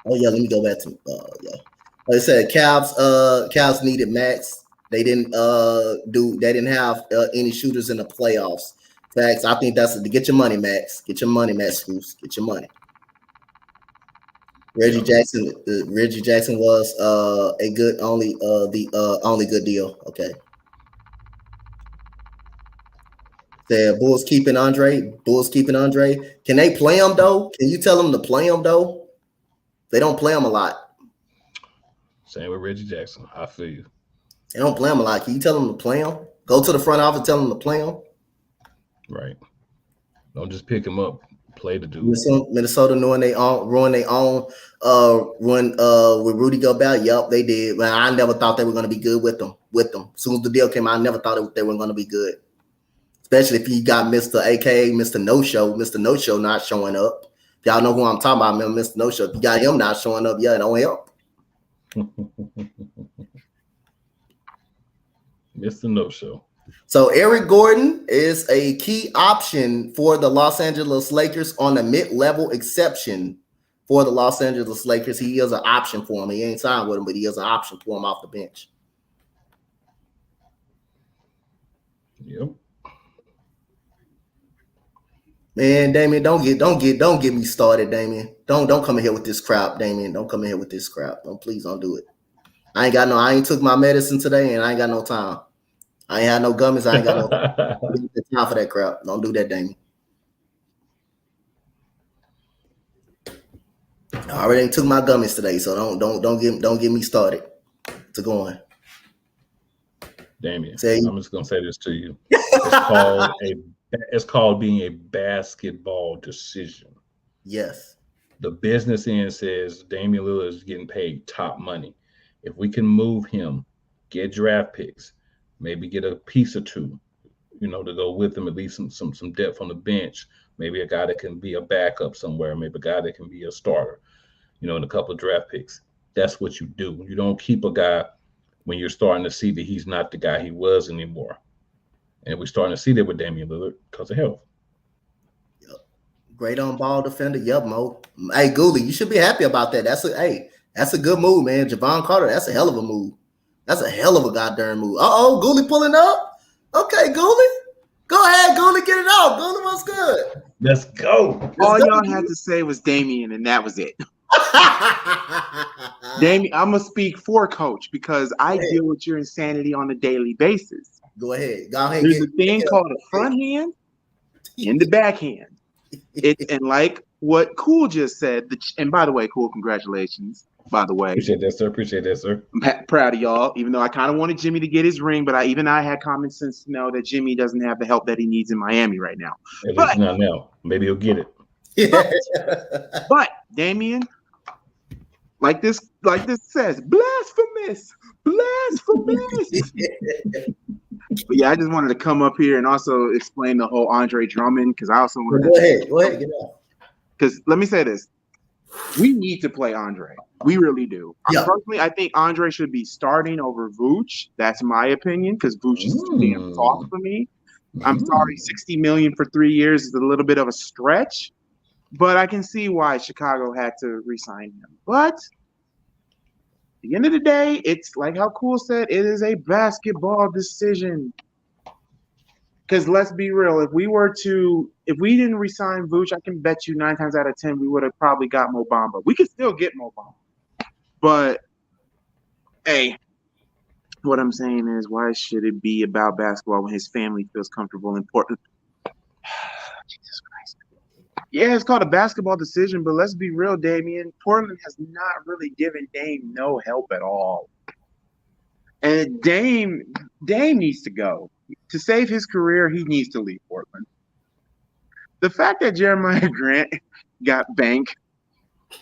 Oh yeah, let me go back to yeah. Like I said, Cavs needed Max. They didn't have any shooters in the playoffs. Facts. I think that's to get your money, Max. Get your money, Max Scoops. Get your money. Reggie Jackson was a good only good deal. Okay. The Bulls keeping Andre. Can they play him though? Can you tell them to play him though? They don't play him a lot. Same with Reggie Jackson. I feel you. They don't play him a lot. Can you tell them to play him? Go to the front office, tell them to play him. Right. Don't just pick him up. Play the dude. Minnesota ruin their own run with Rudy Gobert. Yep, they did. But I never thought they were going to be good with them. As soon as the deal came out, I never thought they were going to be good. Especially if you got Mr. AKA Mr. No Show, not showing up. Y'all know who I'm talking about, man. Mr. No Show. If you got him not showing up, yeah, it don't help. Mr. No Show. So Eric Gordon is a key option for the Los Angeles Lakers on the mid-level exception for the Los Angeles Lakers. He is an option for him. He ain't signed with him, but he is an option for him off the bench. Yep. Man, Damien, don't get me started, Damien. Don't come in here with this crap, Damien. Don't come in here with this crap. Please don't do it. I ain't took my medicine today, and I ain't got no time. I ain't had no gummies. I ain't got no time for that crap. Don't do that, Damien. I already took my gummies today, so don't get me started to going. Damien, I'm just gonna say this to you. It's called being a basketball decision. Yes. The business end says Damian Lillard is getting paid top money. If we can move him, get draft picks, maybe get a piece or two, to go with him, at least some depth on the bench, maybe a guy that can be a backup somewhere, maybe a guy that can be a starter, in a couple of draft picks. That's what you do. You don't keep a guy when you're starting to see that he's not the guy he was anymore. And we're starting to see that with Damian Lillard because of health. Yep. Great on ball defender. Yep, Mo. Hey, Gooley, you should be happy about that. That's a good move, man. Javon Carter, that's a hell of a move. That's a hell of a goddamn move. Gooley pulling up. Okay, Gooley. Go ahead, Gooley, get it out. Gooley, what's good? Let's go. All y'all had to say was Damian, and that was it. Damian, I'm gonna speak for Coach because I deal with your insanity on a daily basis. Go ahead. There's a thing called a front hand and the backhand. And like what Cool just said, and by the way, Cool, congratulations. By the way, appreciate that, sir. I'm proud of y'all. Even though I kind of wanted Jimmy to get his ring, but I had common sense to know that Jimmy doesn't have the help that he needs in Miami right now. At least not now. Maybe he'll get it. But Damian, like this says, blasphemous. But yeah, I just wanted to come up here and also explain the whole Andre Drummond because I also wanted to go ahead, get out. Because let me say this. We need to play Andre. We really do. Yeah. Personally, I think Andre should be starting over Vooch. That's my opinion because Vooch is too damn soft for me. I'm sorry, $60 million for 3 years is a little bit of a stretch, but I can see why Chicago had to re-sign him. But at the end of the day, it's like how Cool said, it is a basketball decision. Because let's be real, if we didn't resign Vooch, I can bet you 9 times out of 10 we would have probably got Mo Bamba. We could still get Mo Bamba. But hey, What I'm saying is, why should it be about basketball when his family feels comfortable in Portland? Jesus Christ. Yeah, it's called a basketball decision, but let's be real, Damian. Portland has not really given Dame no help at all. And Dame needs to go. To save his career, he needs to leave Portland. The fact that Jeremiah Grant got banked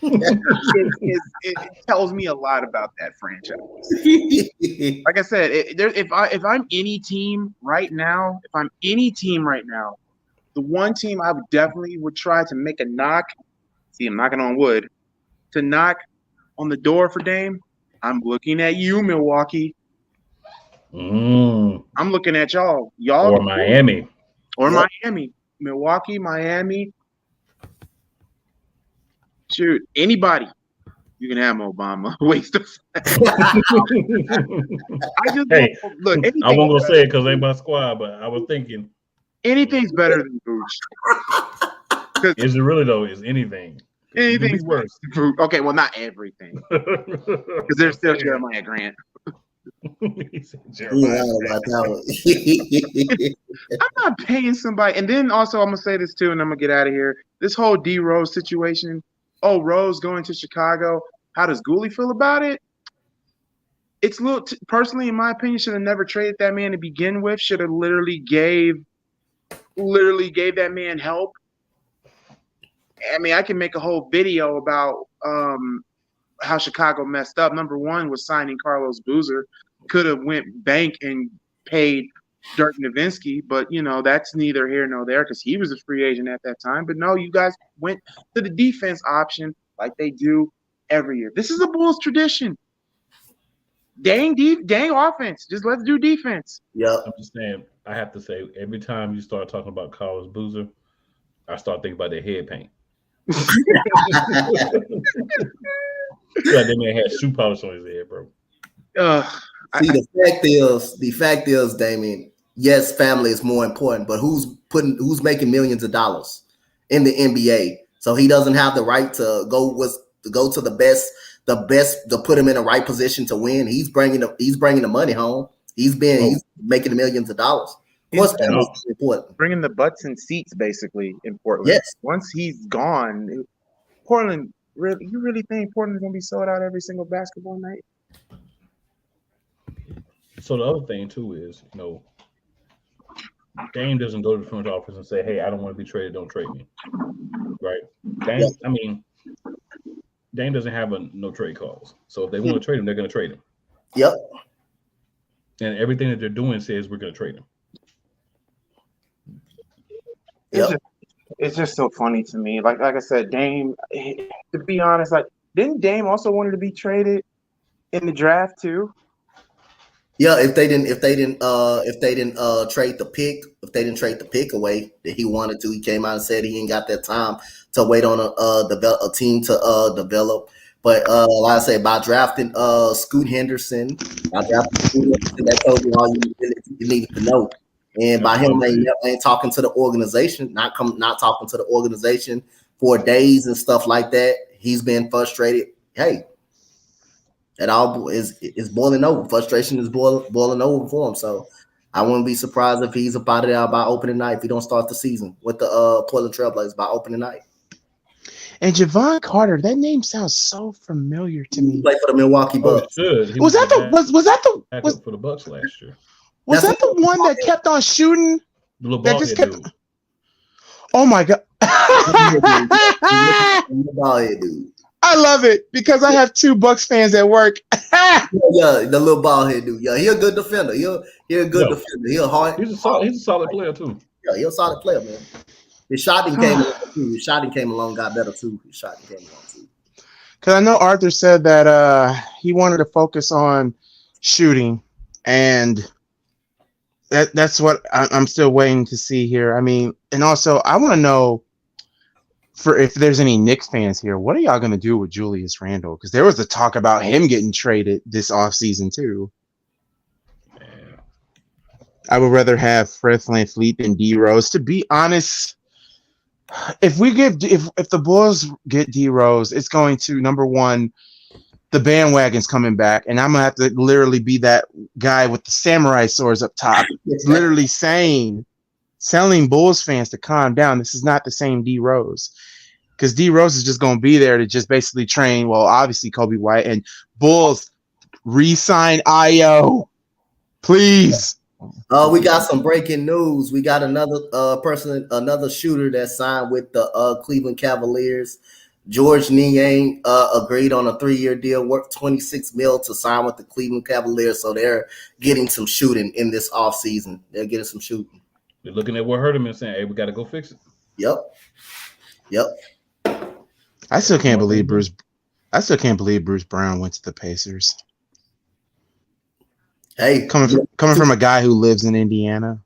it tells me a lot about that franchise. Like I said, if I'm any team right now, the one team I would try to make a knock. See, I'm knocking on wood to knock on the door for Dame. I'm looking at you, Milwaukee. I'm looking at y'all. Or Miami. Miami. Milwaukee, Miami. Shoot, anybody. You can have Obama. Waste of look. I won't go say it because they my squad, but I was thinking anything's better than Vooch. Is it really though? Is anything? Anything's worse. Okay, well, not everything, because there's still Jeremiah Grant. I'm not paying somebody. And then also, I'm gonna say this too, and I'm gonna get out of here. This whole D Rose situation. Oh, Rose going to Chicago. How does Gooley feel about it? It's a little personally, in my opinion, should have never traded that man to begin with. Should have literally gave that man help. I mean, I can make a whole video about how Chicago messed up. Number one was signing Carlos Boozer. Could have went bank and paid Dirk Nowitzki, but that's neither here nor there because he was a free agent at that time. But no, you guys went to the defense option like they do every year. This is a Bulls tradition. Dang offense. Just let's do defense. Yeah. I'm just saying, I have to say, every time you start talking about Carlos Boozer, I start thinking about their head paint. Like they may have shoe polish on his head, bro. The fact is, Damian, yes, family is more important, but who's making millions of dollars in the NBA? So he doesn't have the right to go to the best to put him in the right position to win. He's bringing the money home. He's making millions of dollars. What's important? Bringing the butts and seats basically in Portland. Yes. Once he's gone, Portland. Really, you really think Portland's gonna be sold out every single basketball night? So the other thing too is, Dame doesn't go to the front office and say, "Hey, I don't want to be traded. Don't trade me." Right? Dame doesn't have no trade clause. So if they want to trade him, they're going to trade him. Yep. And everything that they're doing says we're going to trade him. Yep. It's just so funny to me. Like I said, Dame. To be honest, didn't Dame also wanted to be traded in the draft too? Yeah, if they didn't trade the pick away that he wanted to, he came out and said he ain't got that time to wait on a team to develop. But like I say, by drafting Scoot Henderson, that told you all you needed to know. And by him ain't talking to the organization, not talking to the organization for days and stuff like that. He's been frustrated. Hey. It all is boiling over. Frustration is boiling over for him. So I wouldn't be surprised if he's about it out by opening night if he don't start the season with the Portland Trailblazers by opening night. And Javon Carter, that name sounds so familiar to me. He played for the Milwaukee Bucks. Was that for the Bucks last year? Was that the one that kept on shooting? The little ball head dude. Oh my God. Dude. I love it because I have 2 Bucks fans at work. Yeah, the little ball head dude. Yeah, he's a good defender. He's a good defender. He's a solid player too. Yeah, he's a solid player, man. His shotting came along too. His shotting came along, got better too. His shotting came along too. Because I know Arthur said that he wanted to focus on shooting, and that's what I'm still waiting to see here. I mean, and also I want to know. If there's any Knicks fans here, what are y'all going to do with Julius Randle? Because there was a talk about him getting traded this offseason too. Yeah. I would rather have Fred VanVleet than D Rose. To be honest, if the Bulls get D Rose, it's going to, number one, the bandwagon's coming back, and I'm gonna have to literally be that guy with the samurai swords up top, literally telling Bulls fans to calm down. This is not the same D Rose, because D Rose is just gonna be there to just basically train. Well, obviously Kobe White and Bulls re-sign Io, please. We got some breaking news. We got another another shooter that signed with the Cleveland Cavaliers. George Niang agreed on a 3-year deal, worth $26 million to sign with the Cleveland Cavaliers. So they're getting some shooting in this offseason. They're getting some shooting. They're looking at what hurt him and saying, "Hey, we got to go fix it." Yep. I still can't believe Bruce Brown went to the Pacers. Hey, coming from a guy who lives in Indiana.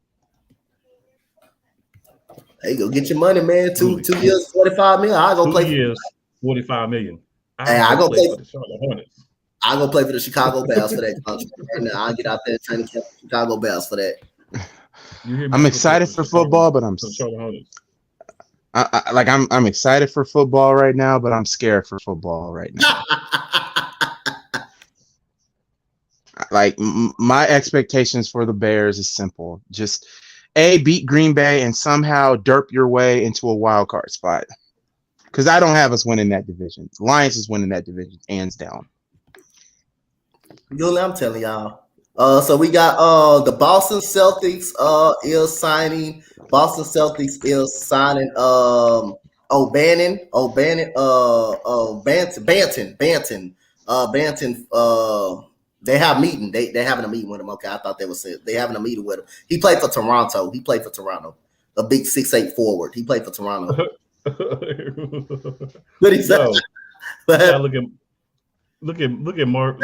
Hey, go get your money, man. 2 years, $45 million. I'll go play. 2 years, $45 million. Hey, I go play for the Charlotte Hornets. I go play for the Chicago Bears for that contract. Right now, I'll get out there and train the Chicago Bears for that. I'm excited for football, but I'm excited for football right now, but I'm scared for football right now. Like my expectations for the Bears is simple: just beat Green Bay and somehow derp your way into a wild card spot. Because I don't have us winning that division. The Lions is winning that division hands down. I'm telling y'all. So we got the Boston Celtics is signing. Boston Celtics is signing Banton. They have a meeting. They having a meeting with him. Okay, I thought they having a meeting with him. He played for Toronto. A big 6'8" forward. He played for Toronto. What he said? Yeah, look at Mark. Look at Mo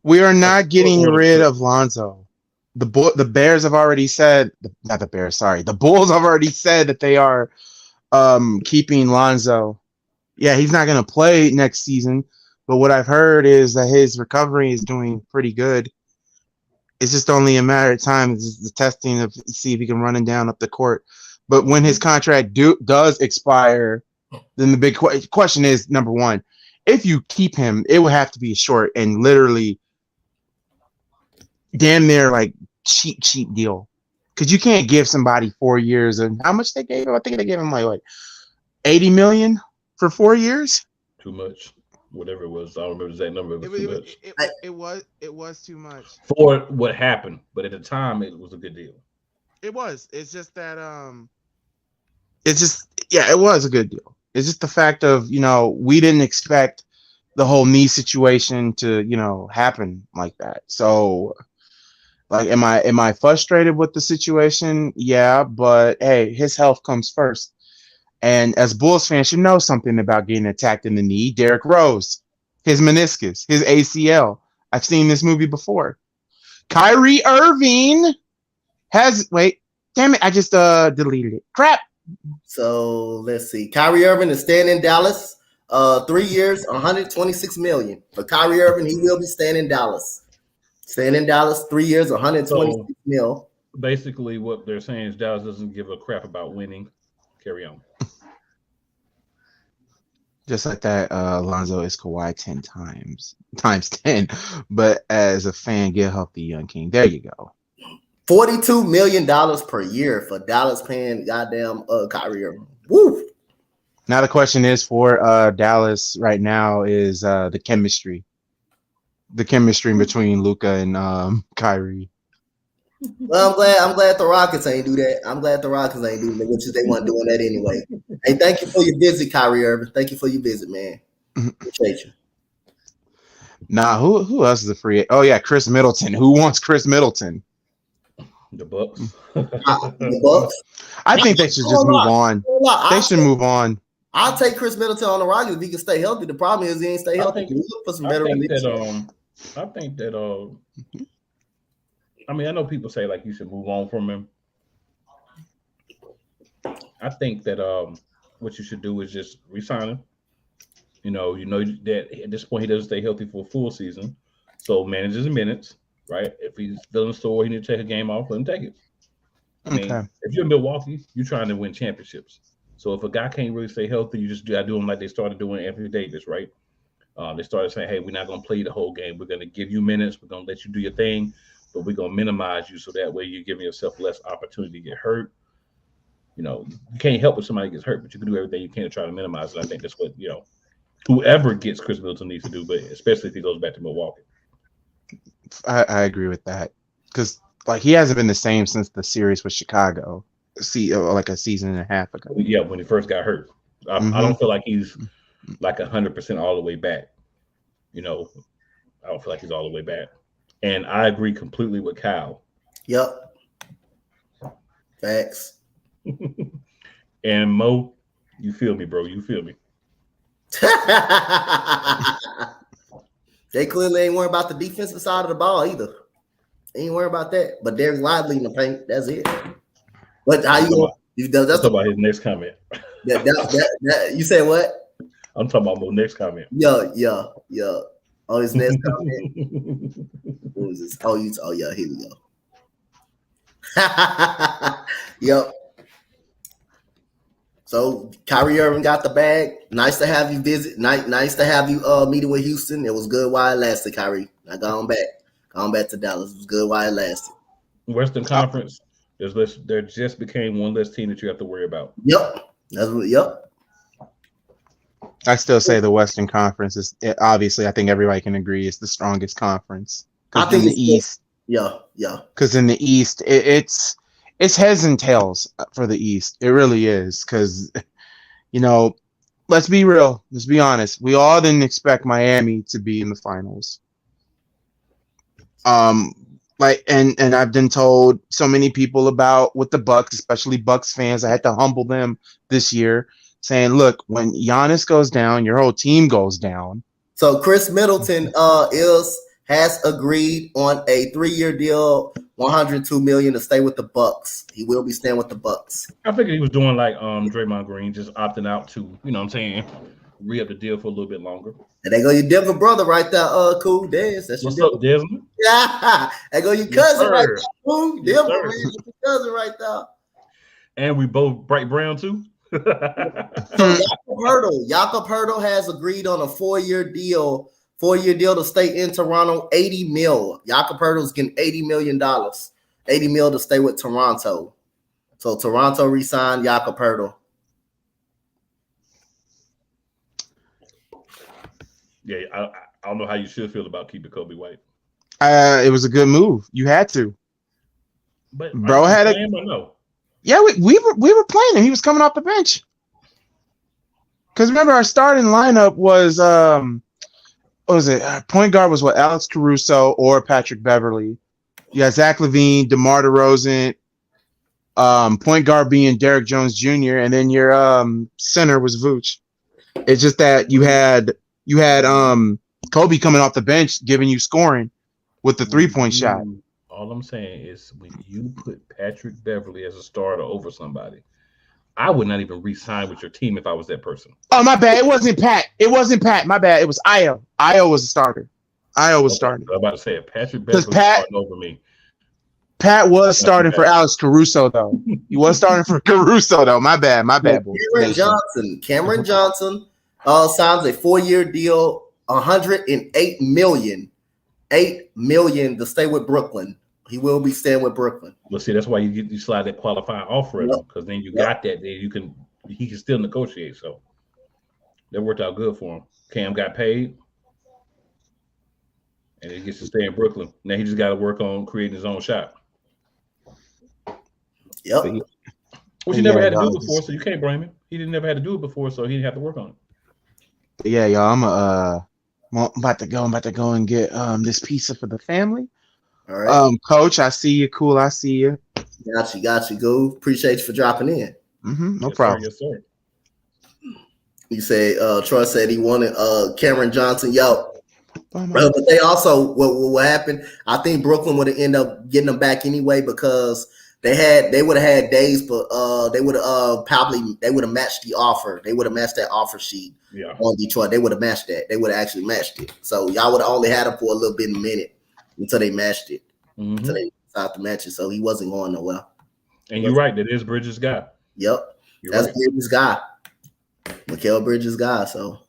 We are not getting rid of Lonzo. The Bears have already said, not the Bears, sorry. The Bulls have already said that they are keeping Lonzo. Yeah, he's not going to play next season, but what I've heard is that his recovery is doing pretty good. It's just only a matter of time. It's the testing of see if he can run him down up the court. But when his contract does expire, then the big question is, number one, if you keep him, it would have to be short and literally damn near like cheap deal. Because you can't give somebody 4 years. And how much they gave him? I think they gave him like $80 million for 4 years. Too much. Whatever it was, I don't remember the exact number. It was too much. It was too much for what happened, but at the time it was a good deal. It was. It's just that it was a good deal. It's just the fact of we didn't expect the whole knee situation to happen like that. So, like, am I frustrated with the situation? Yeah, but hey, his health comes first. And as Bulls fans, you know something about getting attacked in the knee. Derrick Rose, his meniscus, his ACL. I've seen this movie before. Kyrie Irving damn it, I just deleted it. Crap. So let's see. Kyrie Irving is staying in Dallas. 3 years, $126 million. For Kyrie Irving, he will be staying in Dallas. 3 years, $126 million. Basically, what they're saying is Dallas doesn't give a crap about winning. Carry on. Just like that, Lonzo is Kawhi 10 times 10. But as a fan, get healthy, young king. There you go. $42 million per year for Dallas paying goddamn Kyrie Irving. Woo! Now the question is for Dallas right now is the chemistry between Luka and Kyrie. Well, I'm glad the Rockets ain't do that. I'm glad the Rockets ain't doing that, which is they weren't doing that anyway. Hey, thank you for your visit, Kyrie Irving. Thank you for your visit, man. Appreciate you. Nah, who else is a free? Oh yeah, Chris Middleton. Who wants Chris Middleton? The Bucks. The Bucks. I think they should just move on. They should move on. I'll take Chris Middleton on the Rockets if he can stay healthy. The problem is he ain't stay healthy. Look for some better I mean, I know people say like you should move on from him. I think that what you should do is just resign him. You know that at this point he doesn't stay healthy for a full season, so manage his minutes. Right? If he's feeling sore, he need to take a game off. Let him take it. I mean, if you're in Milwaukee, you're trying to win championships. So if a guy can't really stay healthy, you just gotta do them like they started doing Anthony Davis, right? They started saying, "Hey, we're not gonna play the whole game. We're gonna give you minutes. We're gonna let you do your thing, but we're gonna minimize you so that way you're giving yourself less opportunity to get hurt." You can't help if somebody gets hurt, but you can do everything you can to try to minimize it. I think that's what whoever gets Chris Middleton needs to do, but especially if he goes back to Milwaukee. I agree with that because like he hasn't been the same since the series with Chicago. Like a season and a half ago. Yeah, when he first got hurt, I don't feel like he's like 100% all the way back. I don't feel like he's all the way back. And I agree completely with Kyle. Yep. Facts. And Mo, you feel me, bro. You feel me. They clearly ain't worried about the defensive side of the ball either. They ain't worried about that. But Derek Lively in the paint, that's it. But how you going? That's about his next comment. You said what? I'm talking about Mo's next comment. Yeah. Oh, his next comment. What was this? Oh, yeah, here we go. Yep. So Kyrie Irving got the bag. Nice to have you visit. Nice to have you meeting with Houston. It was good while it lasted, Kyrie. I gone back to Dallas. It was good while it lasted. Western Conference. There just became one less team that you have to worry about. Yep. Yep. I still say the Western Conference is obviously. I think everybody can agree it's the strongest conference. I think in the East. Yeah. Because in the East, it's heads and tails for the East. It really is. Because let's be real. Let's be honest. We all didn't expect Miami to be in the finals. And I've been told so many people about with the Bucks, especially Bucks fans. I had to humble them this year, saying, "Look, when Giannis goes down, your whole team goes down." So Chris Middleton has agreed on a 3-year deal, $102 million to stay with the Bucks. He will be staying with the Bucks. I figured he was doing like Draymond Green, just opting out to, re-up the deal for a little bit longer. And there go your Denver brother right there, cool Des. That's What's your up, Desmond? Yeah, there go your cousin right there, cool. Yes, Denver, man, your cousin right there. And we both bright brown too. So Jakob Hurtle has agreed on a 4-year deal. 4-year deal to stay in Toronto, $80 million. Jakob Hurtle's getting $80 million. $80 million to stay with Toronto. So Toronto re-signed Jakob Hurtle. Yeah, I don't know how you should feel about keeping Kobe White. It was a good move. You had to. But bro had a no. Yeah, we were playing him. He was coming off the bench. Because remember, our starting lineup was what was it? Point guard was Alex Caruso or Patrick Beverly. You got Zach LaVine, DeMar DeRozan. Point guard being Derek Jones Jr. And then your center was Vooch. It's just that you had Kobe coming off the bench giving you scoring with the 3-point shot. All I'm saying is when you put Patrick Beverly as a starter over somebody, I would not even re-sign with your team if I was that person. Oh, my bad. It wasn't Pat. My bad. It was Io. Io was the starter. Io was starting. I was about to say if Patrick Beverly was starting over me. Pat was starting for Alex Caruso, though. He was starting for Caruso, though. My bad. Cameron Johnson signs a 4-year deal, $108 million. $8 million to stay with Brooklyn. He will be staying with Brooklyn. Well, see, that's why you slide that qualifying offer in because then you got that. Then he can still negotiate. So that worked out good for him. Cam got paid, and he gets to stay in Brooklyn. Now he just got to work on creating his own shot. Yep. Which he never had to do before, so you can't blame him. He didn't never had to do it before, so he didn't have to work on it. Yeah, y'all. I'm about to go and get this pizza for the family. All right. Coach, I see you. Cool, I see you. Got you. Go. Appreciate you for dropping in. No problem. Yes, sir. You say Troy said he wanted Cameron Johnson. Yo. But they also what happened? I think Brooklyn would have ended up getting them back anyway because they would have had days, but they would have matched the offer. They would have matched that offer sheet on Detroit. They would have matched that. They would have actually matched it. So y'all would have only had him for a little bit in a minute until they matched it. Mm-hmm. Until they decided to match it. So he wasn't going nowhere. And you're right. That is Bridges' guy. Yep. That's right. Bridges' guy. Mikal Bridges' guy. So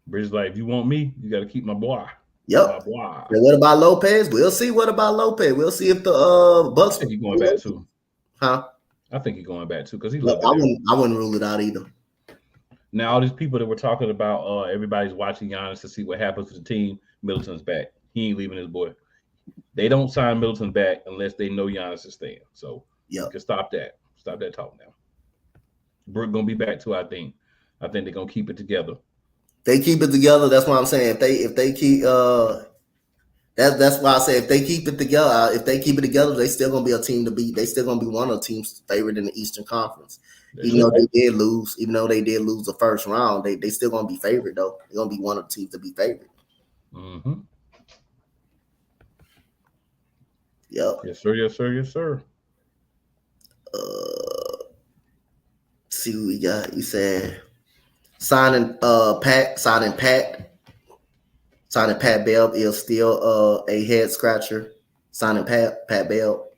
Bridges like, if you want me, you got to keep my boy. yep. My boy. And what about Lopez? We'll see. What about Lopez? We'll see if the Bucks. I think he's going back too. Huh? I think he's going back too because he No, loved it. I wouldn't rule it out either. Now all these people that were talking about, everybody's watching Giannis to see what happens to the team. Middleton's back. He ain't leaving his boy. They don't sign Middleton back unless they know Giannis is staying. So you can stop that. Stop that talk now. Brook gonna be back too. I think they're gonna keep it together. They keep it together. That's what I'm saying. If they keep that's why I say if they keep it together, they still gonna be a team to beat. They still gonna be one of the teams favored in the Eastern Conference. Even though they did lose the first round, they still gonna be favored though. They're gonna be one of the teams to be favored. Mm-hmm. Yep. Yes, sir. Yes, sir. Yes, sir. See what we got. You said signing Pat Bell is still a head scratcher. Signing Pat Bell.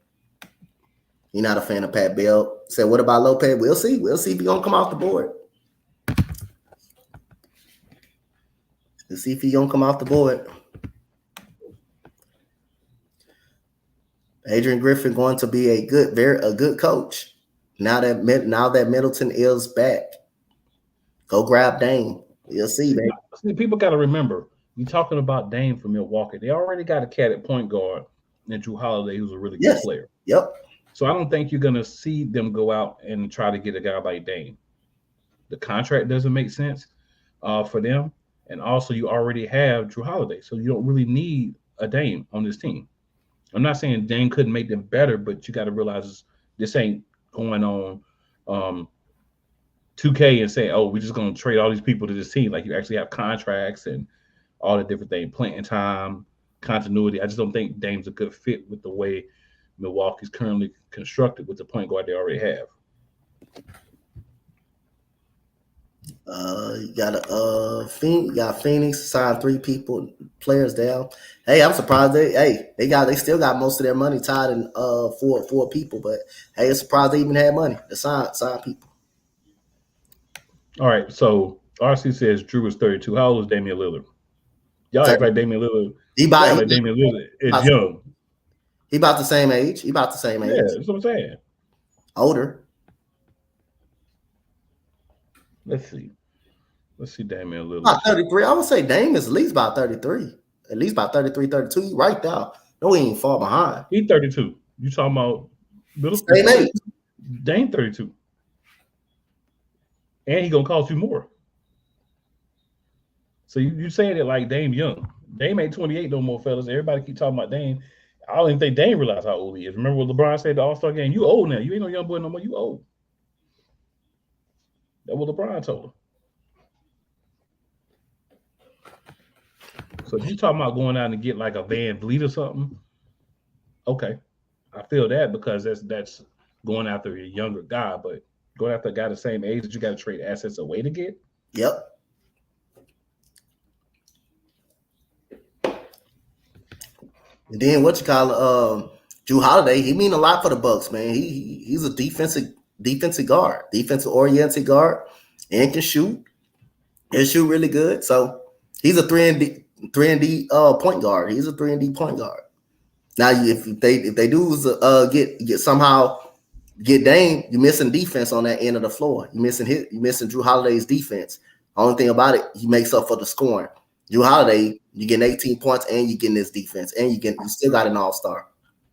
You're not a fan of Pat Bell. Said, what about Lopez? We'll see. We'll see if he's gonna come off the board. We'll see if he's gonna come off the board. Adrian Griffin going to be a good coach. Now that Middleton is back. Go grab Dame. You'll see, man. See, people got to remember, you're talking about Dame from Milwaukee. They already got a cat at point guard and Drew Holiday, who's a really good player. Yep. So I don't think you're going to see them go out and try to get a guy like Dame. The contract doesn't make sense for them. And also, you already have Drew Holiday. So you don't really need a Dame on this team. I'm not saying Dame couldn't make them better, but you got to realize this ain't going on 2K and say, oh, we're just going to trade all these people to this team. Like, you actually have contracts and all the different things, playing time, continuity. I just don't think Dame's a good fit with the way Milwaukee's currently constructed with the point guard they already have. You got Phoenix signed 3 players down. Hey, I'm surprised they still got most of their money tied in 4 people, but hey, it's surprised they even had money to sign people. All right, so RC says Drew is 32. How old is Damian Lillard? Y'all act like Damian Lillard. Damian Lillard is young. He about the same age. Yeah, that's what I'm saying. Older. Let's see Damian Lillard. About 33. I would say Dame is at least about 33. At least about 33, 32. He right there. No, he ain't far behind. He's 32. You talking about Middleton? Same age. Dame 32. And he gonna cost you more. So you saying it like Dame young. Dame ain't 28 no more, fellas. Everybody keep talking about Dame. I don't even think Dame realize how old he is. Remember what LeBron said at the All-Star game? You old now. You ain't no young boy no more. You old. That's what LeBron told him. So if you talking about going out and get like a Van Vliet or something, okay. I feel that because that's going after a younger guy, but going after a guy the same age that you got to trade assets away to get? Yep. And then Drew Holiday, he mean a lot for the Bucks, man. He's a defensive guard, defensive oriented guard, and can shoot. And shoot really good. So he's a 3-and-D point guard. He's a 3-and-D point guard. Now, if they do get Dame, you're missing defense on that end of the floor. You're missing Drew Holiday's defense. Only thing about it, he makes up for the scoring. Drew Holiday, you getting 18 points and you getting this defense, and you still got an all-star.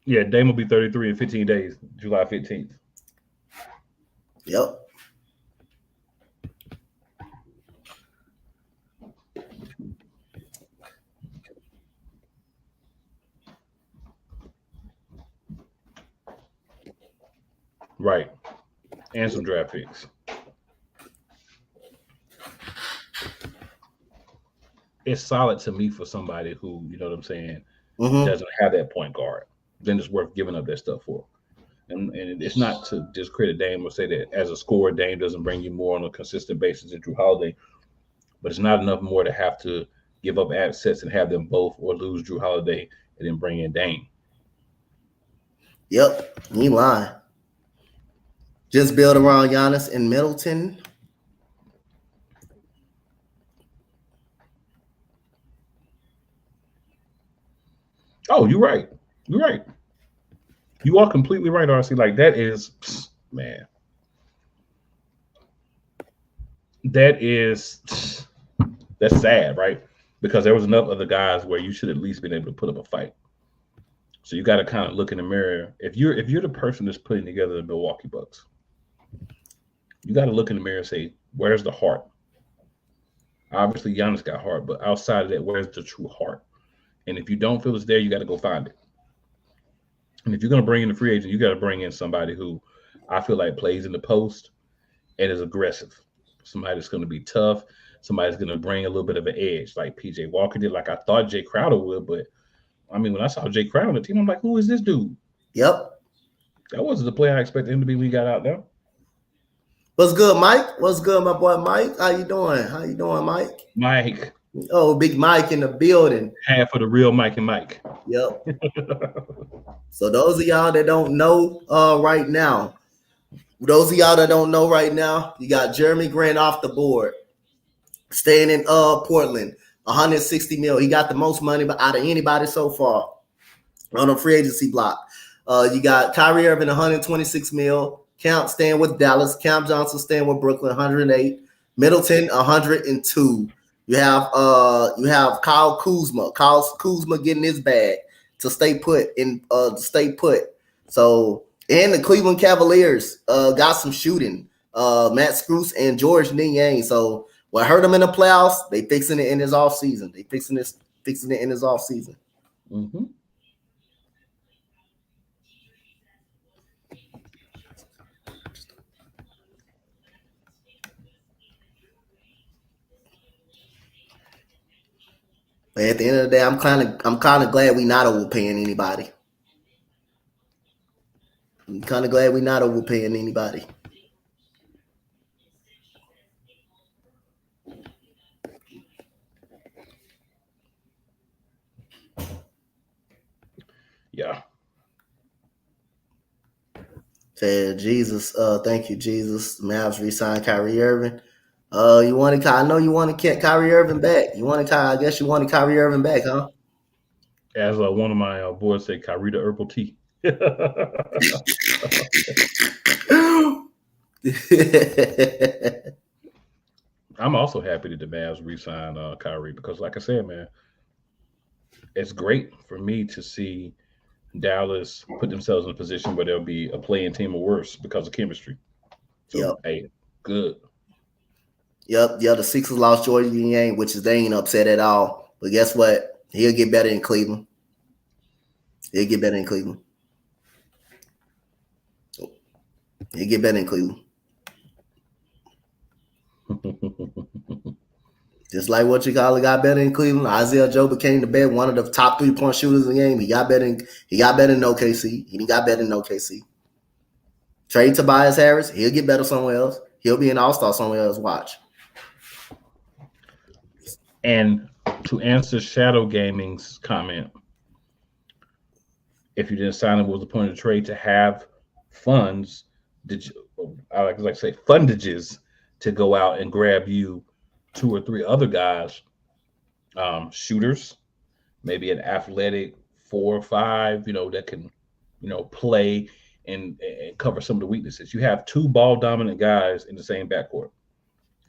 Yeah, Dame will be 33 in 15 days, July 15th. Yep. Right. And some draft picks. It's solid to me for somebody who, you know what I'm saying, doesn't have that point guard. Then it's worth giving up that stuff for. And it's not to discredit Dame or say that as a scorer, Dame doesn't bring you more on a consistent basis than Drew Holiday. But it's not enough more to have to give up assets and have them both or lose Drew Holiday and then bring in Dame. Yep. You ain't lying. Just build around Giannis and Middleton. Oh, you're right. You're right. You are completely right, RC. Like that is, man. That's sad, right? Because there was enough other guys where you should at least been able to put up a fight. So you got to kind of look in the mirror. If you're the person that's putting together the Milwaukee Bucks, you got to look in the mirror and say, where's the heart? Obviously, Giannis got heart, but outside of that, where's the true heart? And if you don't feel it's there, you got to go find it. And if you're going to bring in the free agent, you got to bring in somebody who I feel like plays in the post and is aggressive. Somebody that's going to be tough. Somebody's going to bring a little bit of an edge, like PJ Walker did, like I thought Jay Crowder would. But I mean, when I saw Jay Crowder on the team, I'm like, who is this dude? Yep. That wasn't the player I expected him to be when he got out there. What's good, Mike? What's good, my boy Mike? How you doing? How you doing, Mike? Mike. Oh, big Mike in the building. Half of the real Mike and Mike. Yep. So those of y'all that don't know right now, you got Jeremy Grant off the board, staying in Portland, 160 mil. He got the most money out of anybody so far on a free agency block. You got Kyrie Irving, 126 mil. Camp staying with Dallas. Cam Johnson staying with Brooklyn, 108. Middleton, 102. You have Kyle Kuzma. Kyle Kuzma getting his bag to stay put. So, and the Cleveland Cavaliers got some shooting. Matt Strus and George Niang. So what hurt them in the playoffs, they fixing it in his offseason. They fixing it in his offseason. Mm-hmm. But at the end of the day, I'm kind of glad we're not overpaying anybody. I'm kind of glad we're not overpaying anybody. Yeah. Said Jesus, thank you, Jesus. Mavs re-signed Kyrie Irving. I know you wanted Kyrie Irving back. I guess you wanted Kyrie Irving back, huh? As one of my boys said, Kyrie the Herbal Tea. I'm also happy that the Mavs re-signed Kyrie because, like I said, man, it's great for me to see Dallas put themselves in a position where they'll be a playing team or worse because of chemistry. So, Yep. Hey, good. Yep. Yeah, the Sixers lost George Niang, which is they ain't upset at all. But guess what? He'll get better in Cleveland. He'll get better in Cleveland. Just like what you call it got better in Cleveland. Isaiah Joe became one of the top 3-point shooters in the game. He got better in OKC. He got better in OKC. Trade Tobias Harris, he'll get better somewhere else. He'll be an all-star somewhere else. Watch. And to answer Shadow Gaming's comment, if you didn't sign him, what was the point of the trade? To have funds, I like to say fundages to go out and grab you 2 or 3 other guys, shooters, maybe an athletic 4 or 5, that can, play and cover some of the weaknesses. You have 2 ball dominant guys in the same backcourt,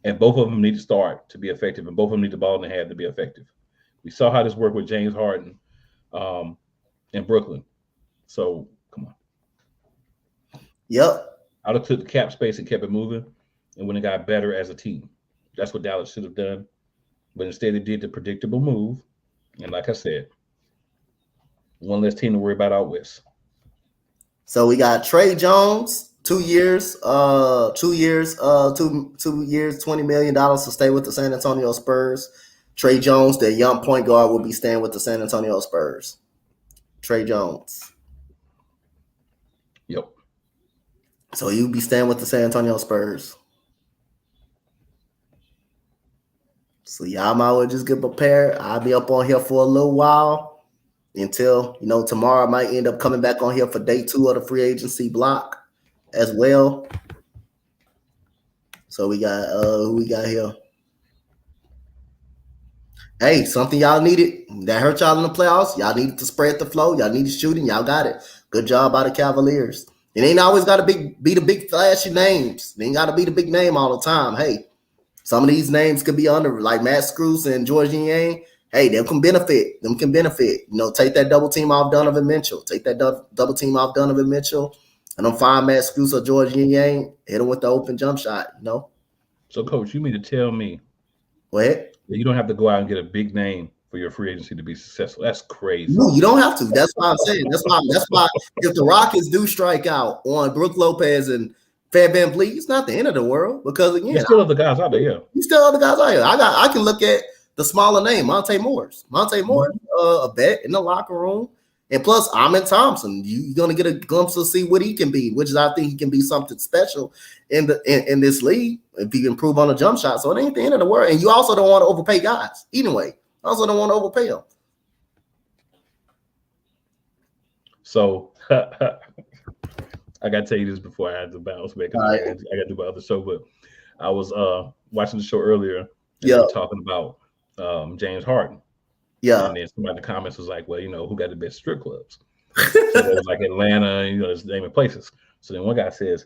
and both of them need to start to be effective, and both of them need the ball in the hand to be effective. We saw how this worked with James Harden in Brooklyn. So come on. Yep. I'd have took the cap space and kept it moving, and when it got better as a team. That's what Dallas should have done. But instead, they did the predictable move. And like I said, one less team to worry about out west. So we got Trey Jones, 2 years, $20 million to stay with the San Antonio Spurs. Trey Jones, the young point guard, will be staying with the San Antonio Spurs. Trey Jones. Yep. So you'll be staying with the San Antonio Spurs. So y'all might well just get prepared. I'll be up on here for a little while until, tomorrow I might end up coming back on here for day 2 of the free agency block. as well. So we got who we got here. Hey, something y'all needed that hurt y'all in the playoffs. Y'all needed to spread the flow. Y'all needed shooting. Y'all got it. Good job by the Cavaliers. It ain't always got to be the big flashy names. It ain't got to be the big name all the time. Hey, some of these names could be under, like Matt Screws and George Yang. Hey, them can benefit. You know, take that double team off Donovan Mitchell. Take that double team off Donovan Mitchell. And I'm fine, Matt Screws or George Yang. Hit him with the open jump shot, you know. So, Coach, you mean to tell me What? that you don't have to go out and get a big name for your free agency to be successful? That's crazy. No, you don't have to. That's what I'm saying. That's why if the Rockets do strike out on Brook Lopez and Fat VanVleet, it's not the end of the world because again, There's still other guys out there. Yeah, you still other guys out here. I can look at the smaller name, Monte Morris. A vet in the locker room, and plus Amin Thompson. You're gonna get a glimpse to see what he can be, which is I think he can be something special in this league if he can improve on the jump shot. So it ain't the end of the world, and you also don't want to overpay guys. Anyway, also don't want to overpay them. So I gotta tell you this before I had to bounce back. Right. I gotta do my other show, but I was watching the show earlier. And Yeah, they were talking about James Harden. yeah. And then somebody in the comments was like, well, you know, who got the best strip clubs? So it was like Atlanta, you know, it's naming places. So then one guy says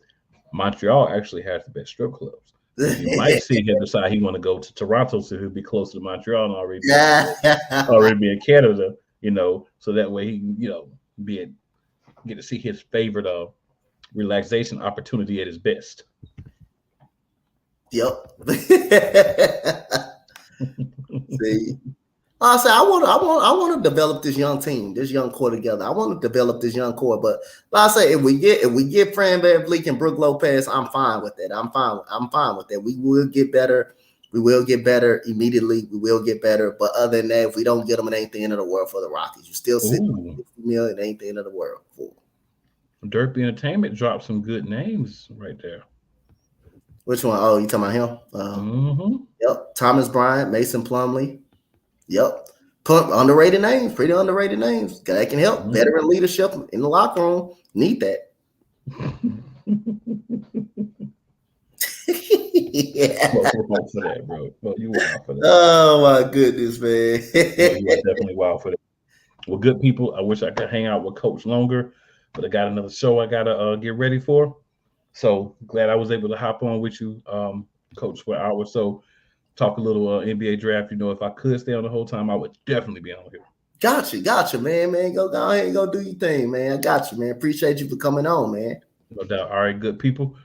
Montreal actually has the best strip clubs. You might see him decide he want to go to Toronto so he'll be closer to Montreal and already be in Canada, you know, so that way he can, you know, get to see his favorite relaxation opportunity at his best. Yep. See, I say I want to develop this young team, this young core together. I want to develop this young core, but like I say, if we get Fran VanVleet and Brook Lopez, I'm fine with that. I'm fine with that. We will get better. We will get better immediately. We will get better. But other than that, if we don't get them, it ain't the end of the world for the Rockets. You still sitting on 50 million. It ain't the end of the world. Derpy Entertainment dropped some good names right there. Which one? Oh, you talking about him? Yep. Thomas Bryant, Mason Plumlee. Yep. Underrated names, pretty underrated names. That can help. Veteran leadership in the locker room. Need that. Yeah. Well, for that, bro. Well, you wild for that. Oh my goodness, man. You are definitely wild for that. Well, good people. I wish I could hang out with Coach longer, but I got another show I gotta get ready for. So glad I was able to hop on with you, Coach, for an hour or so. Talk a little NBA draft. You know, if I could stay on the whole time, I would definitely be on here. Gotcha, man. Go ahead and go do your thing, man. I got you, man. Appreciate you for coming on, man. No doubt. All right, good people.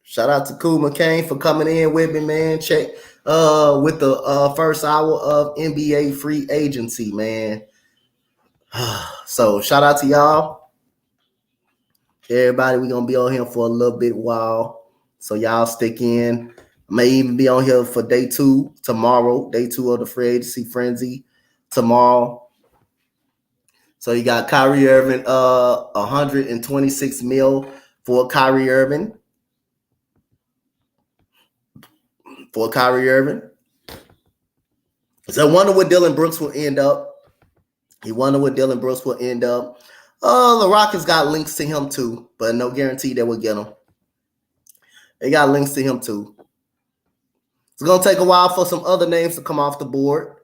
Shout out to Cool McCain for coming in with me, man. Check with the first hour of NBA free agency, man. So shout out to y'all. Everybody, we're gonna be on here for a little bit while. So y'all stick in. May even be on here for day 2 tomorrow, day 2 of the free agency frenzy tomorrow. So you got Kyrie Irving, 126 mil for Kyrie Irving. So I wonder what Dylan Brooks will end up. The Rockets got links to him too, but no guarantee they will get him. They got links to him too. It's gonna take a while for some other names to come off the board.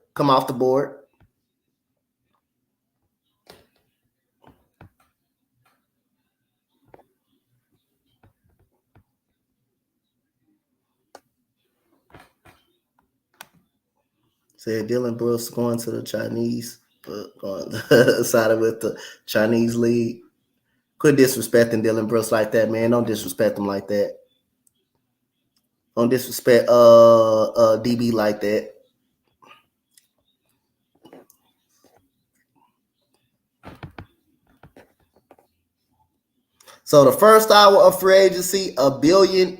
Said Dylan Brooks going to the Chinese, sided with the Chinese league. Quit disrespecting Dylan Brooks like that, man. Don't disrespect him like that. Don't disrespect DB like that. So the first hour of free agency, $1 billion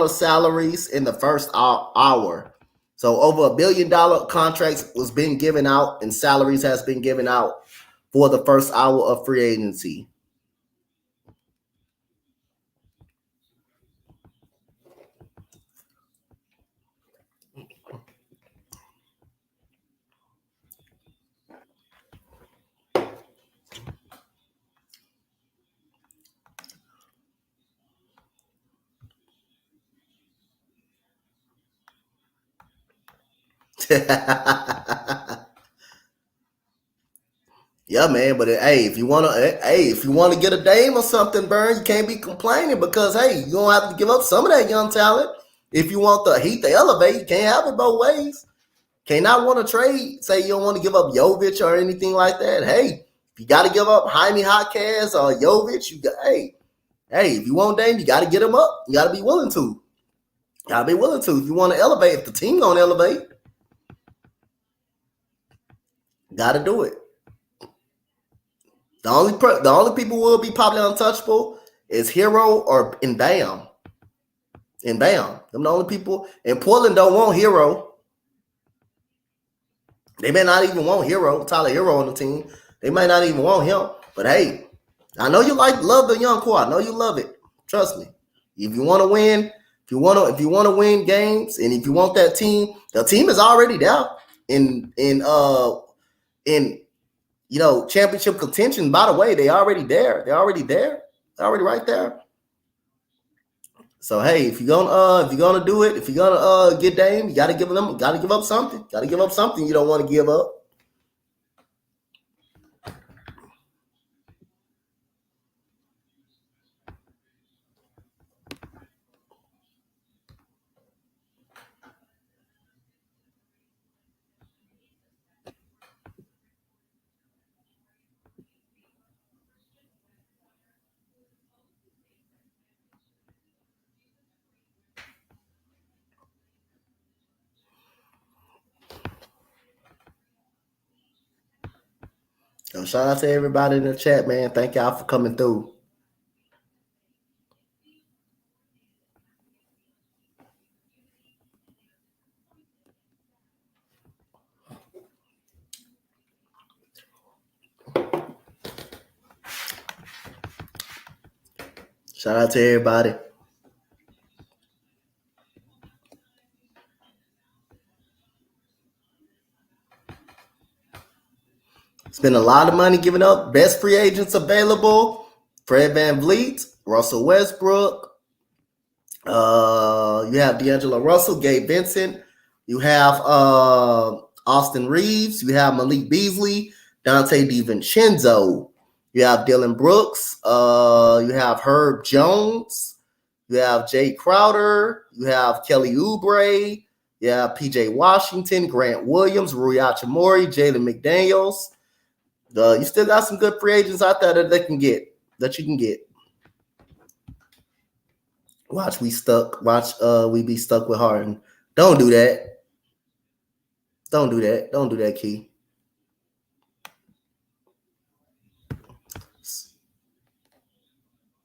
salaries in the first hour. So over $1 billion contracts was being given out and salaries has been given out for the first hour of free agency. Yeah, man. But hey, if you wanna get a Dame or something, Burn, you can't be complaining because hey, you gonna have to give up some of that young talent. If you want the Heat to elevate, you can't have it both ways. Cannot want to trade. Say you don't want to give up Jovic or anything like that. Hey, if you got to give up Jaime Jaquez or Jovic, you got hey, if you want Dame, you got to get him up. You got to be willing to. You got to be willing to. If you want to elevate, if the team gonna elevate, got to do it. The only people who will be probably untouchable is Hero or in Bam. In Bam, them the only people. And Portland don't want Hero. They may not even want Tyler Hero on the team. They might not even want him. But hey, I know you love the young core. I know you love it. Trust me. If you want to win, if you want to win games, and if you want that team, the team is already there in championship contention. By the way, they already there. They're already there. They're already right there. So hey, if you're gonna do it, if you're gonna get Dame, you gotta give up something. Gotta give up something you don't want to give up. So shout out to everybody in the chat, man. Thank y'all for coming through. Shout out to everybody. Spend a lot of money giving up. Best free agents available: Fred VanVleet, Russell Westbrook. You have D'Angelo Russell, Gabe Vincent. You have Austin Reeves. You have Malik Beasley, Dante DiVincenzo. You have Dylan Brooks. You have Herb Jones. You have Jay Crowder. You have Kelly Oubre. You have PJ Washington, Grant Williams, Rui Hachimura, Jalen McDaniels. You still got some good free agents out there that you can get. Watch we be stuck with Harden. Don't do that. Don't do that. Don't do that, Key.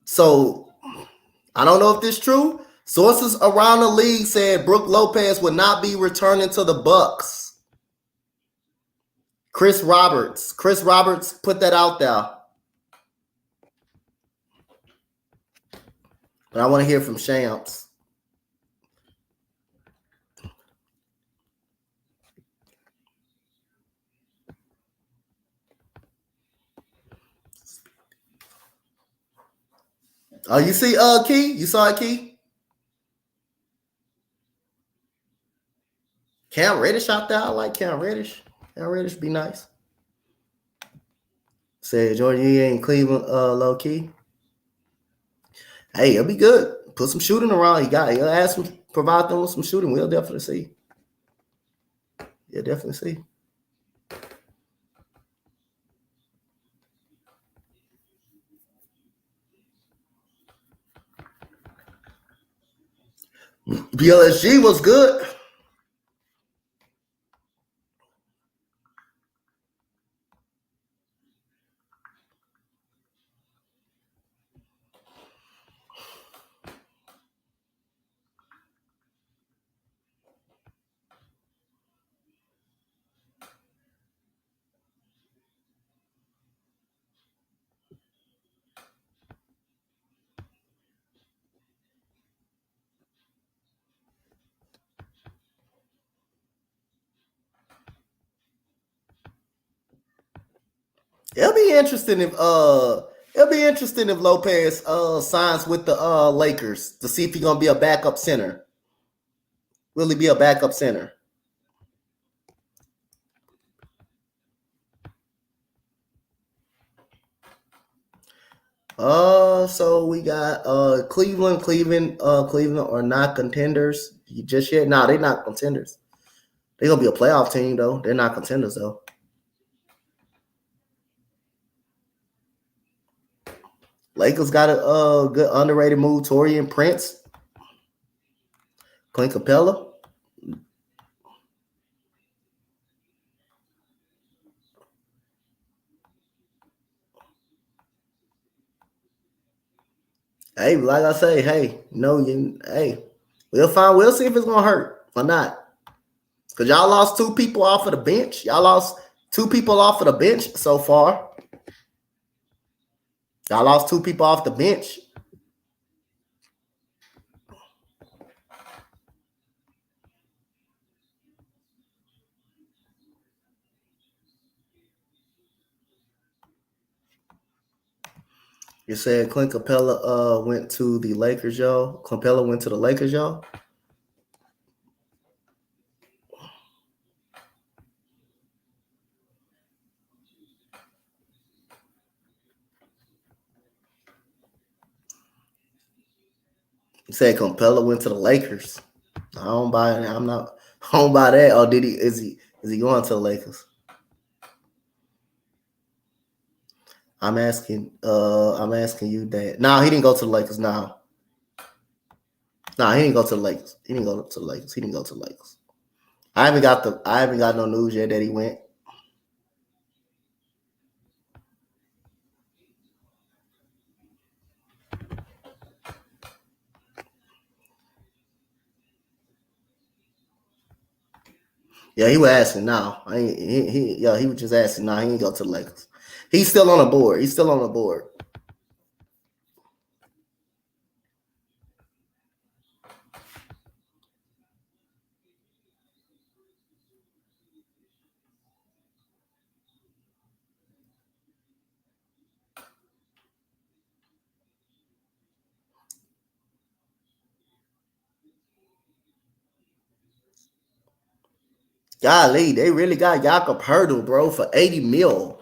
So I don't know if this is true. Sources around the league said Brook Lopez would not be returning to the Bucks. Chris Roberts put that out there. But I want to hear from Shams. Oh, you see Key? You saw it, Key? Cam Reddish out there. I like Cam Reddish. Cam Reddish be nice. Said Jordan, you ain't Cleveland low key. Hey, it'll be good. Put some shooting around. He'll ask him, provide them with some shooting. We'll definitely see. Yeah, definitely see. BLSG was good. It'll be interesting if Lopez signs with the Lakers to see if he's gonna be a backup center. Will he be a backup center? So we got Cleveland are not contenders just yet. Nah, they're not contenders. They're gonna be a playoff team though. They're not contenders though. Lakers got a good underrated move. Torian Prince, Clint Capella. Hey, like I say, hey, we'll see if it's gonna hurt or not. Cause y'all lost two people off of the bench. Y'all lost two people off of the bench so far. Y'all lost two people off the bench. You said Clint Capella went to the Lakers, y'all. Capella went to the Lakers, y'all. You said Capella went to the Lakers. I don't buy it. I don't buy that. Or is he going to the Lakers? I'm asking you that. No, he didn't go to the Lakers. No, he didn't go to the Lakers. He didn't go to the Lakers. I haven't got no news yet that he went. Yeah, he was asking now. He was just asking now. He ain't go to the Lakers. He's still on the board. Golly, they really got Jakob Hurdle, bro, for 80 mil.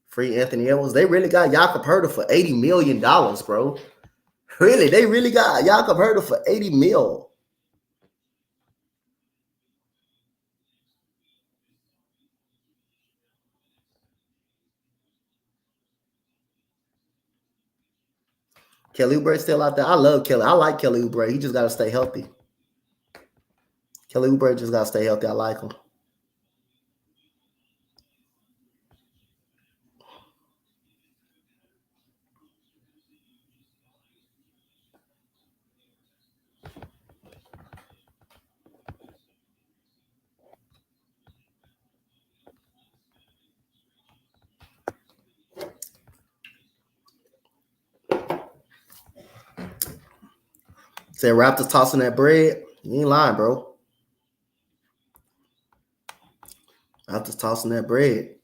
Free Anthony Edwards. They really got Jakob Hurdle for $80 million, bro. Really, they really got Jakob Hurdle for 80 mil. Kelly Oubre still out there. I love Kelly. I like Kelly Oubre. He just got to stay healthy. Kelly Oubre just got to stay healthy. I like him. Said Raptors tossing that bread. You ain't lying, bro. Raptors tossing that bread.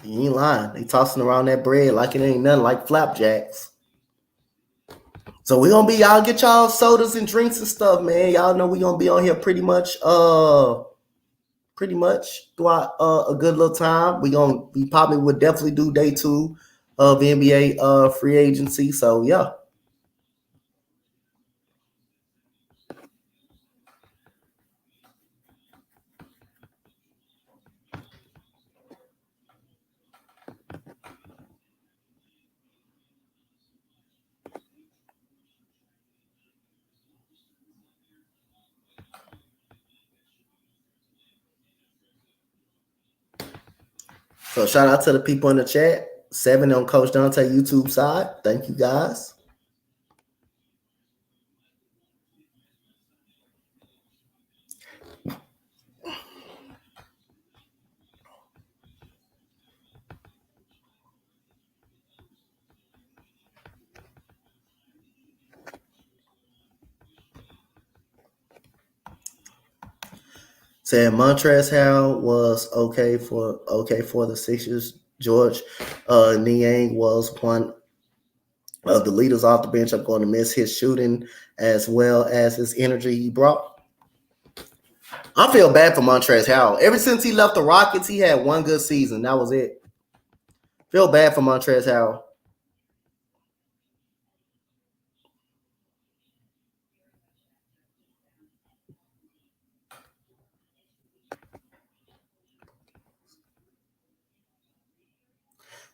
You ain't lying. They tossing around that bread like it ain't nothing like flapjacks. So we gonna be y'all get y'all sodas and drinks and stuff, man. Y'all know we gonna be on here pretty much throughout a good little time. We probably would definitely do day 2 of NBA free agency. So yeah. So shout out to the people in the chat. 7 on Coach Dante YouTube side. Thank you guys. Saying Montrezl Harrell was okay for the Sixers. George Niang was one of the leaders off the bench. I'm going to miss his shooting as well as his energy he brought. I feel bad for Montrezl Harrell. Ever since he left the Rockets, he had one good season. That was it. Feel bad for Montrezl Harrell.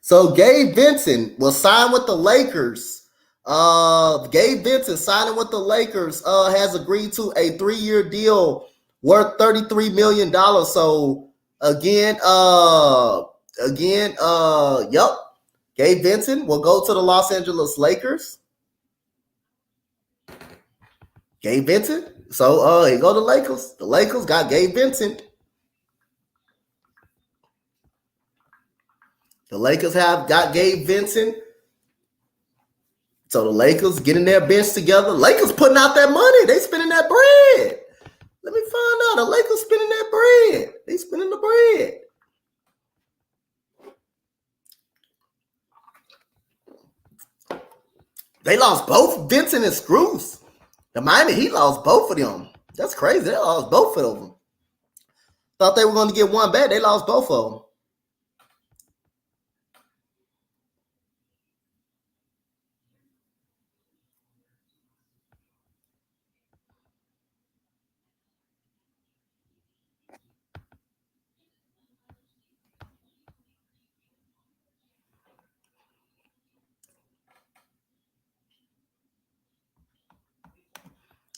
So Gabe Vincent will sign with the Lakers. Gabe Vincent signing with the Lakers has agreed to a 3-year deal worth $33 million. So yep. Gabe Vincent will go to the Los Angeles Lakers. Gabe Vincent. So he go to Lakers. The Lakers got Gabe Vincent. The Lakers have got Gabe Vincent. So the Lakers getting their bench together. Lakers putting out that money. They spending that bread. Let me find out. The Lakers spending that bread. They spending the bread. They lost both Vincent and Screws. The Miami Heat lost both of them. That's crazy. They lost both of them. Thought they were going to get one back. They lost both of them.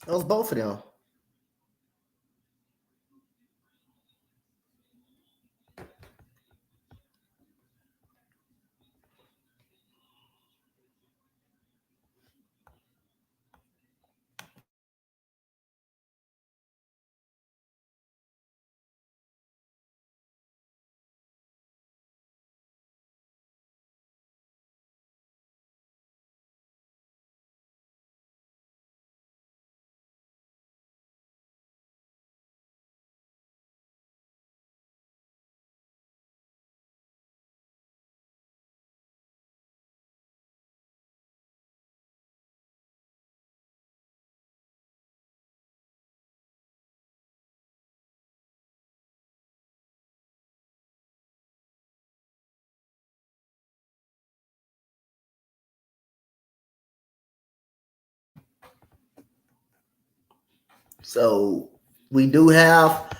That was both of them. So we do have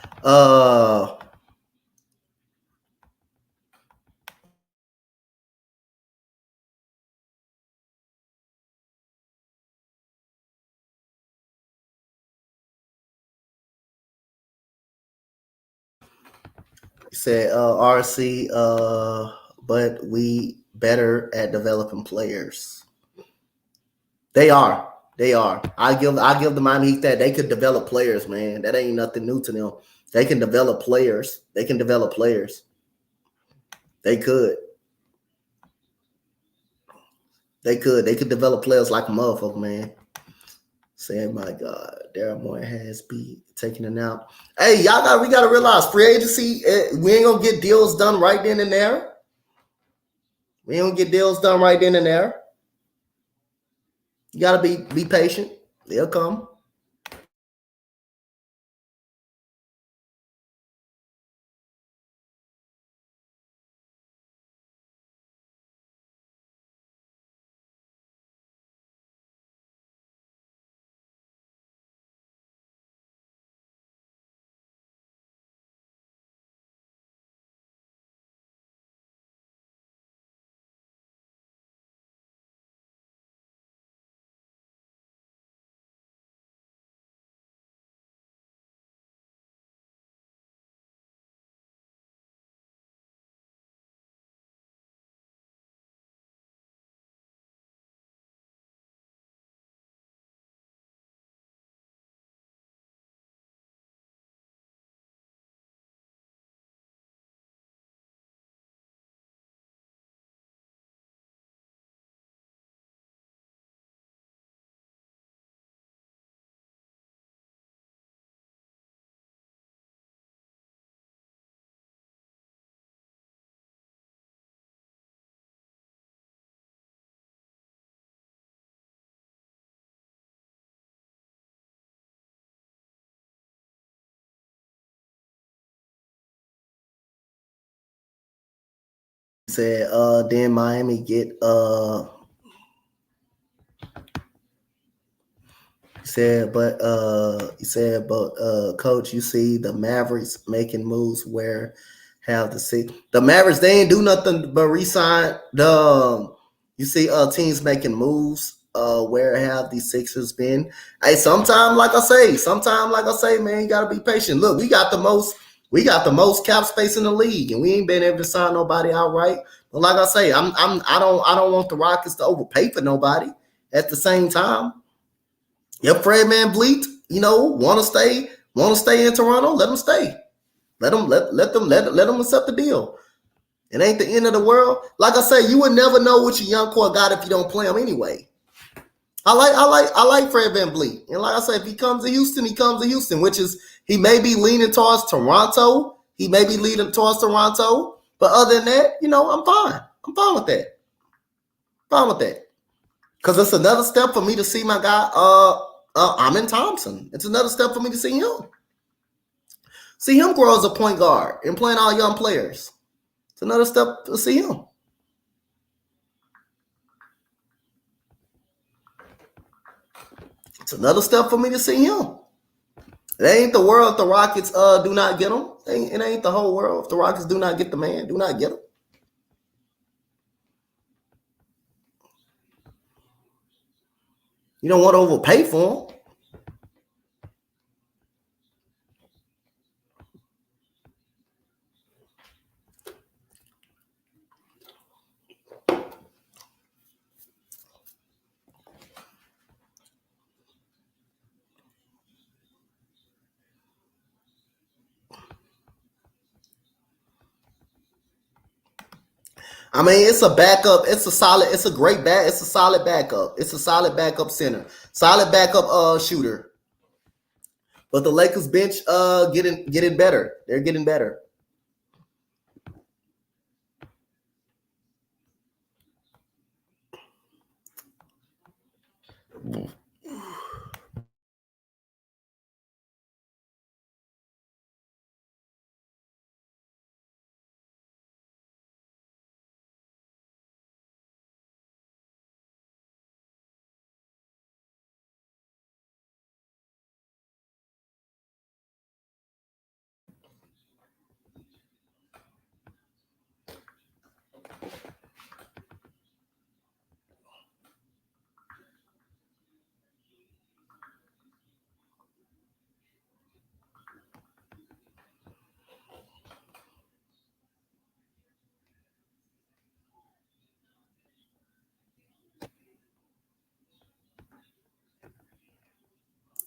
said RC but we better at developing players. They are. They are. I give the Miami Heat that they could develop players, man. That ain't nothing new to them. They can develop players. They can develop players. They could. They could. They could develop players like a motherfucker, man. Saying, my God, Daryl Morey has be taking it out. Hey, we gotta realize free agency, we ain't gonna get deals done right then and there. We ain't gonna get deals done right then and there. You gotta be patient. They'll come. said, then Miami get he said, but coach, you see the Mavericks making moves where have the Mavericks, they ain't do nothing but resign the you see teams making moves where have these Sixers been. Hey, sometimes like I say, man, you gotta be patient. Look, we got the most cap space in the league, and we ain't been able to sign nobody outright. But like I say, I don't want the Rockets to overpay for nobody at the same time. If Fred VanVleet, want to stay in Toronto, let him stay. Let them accept the deal. It ain't the end of the world. Like I say, you would never know what your young core got if you don't play him anyway. I like Fred VanVleet, and like I said, if he comes to Houston, he comes to Houston, which is he may be leaning towards Toronto. But other than that, I'm fine. I'm fine with that. Because it's another step for me to see my guy, Amen Thompson. It's another step for me to see him. See him grow as a point guard and playing all young players. It's another step to see him. It's another step for me to see him. It ain't the world if the Rockets do not get him. It ain't the whole world if the Rockets do not get the man, do not get him. You don't want to overpay for him. I mean, it's a backup. It's a solid backup. It's a solid backup center. Solid backup shooter. But the Lakers bench getting better. They're getting better.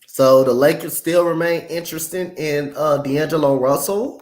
So the Lakers still remain interested in D'Angelo Russell.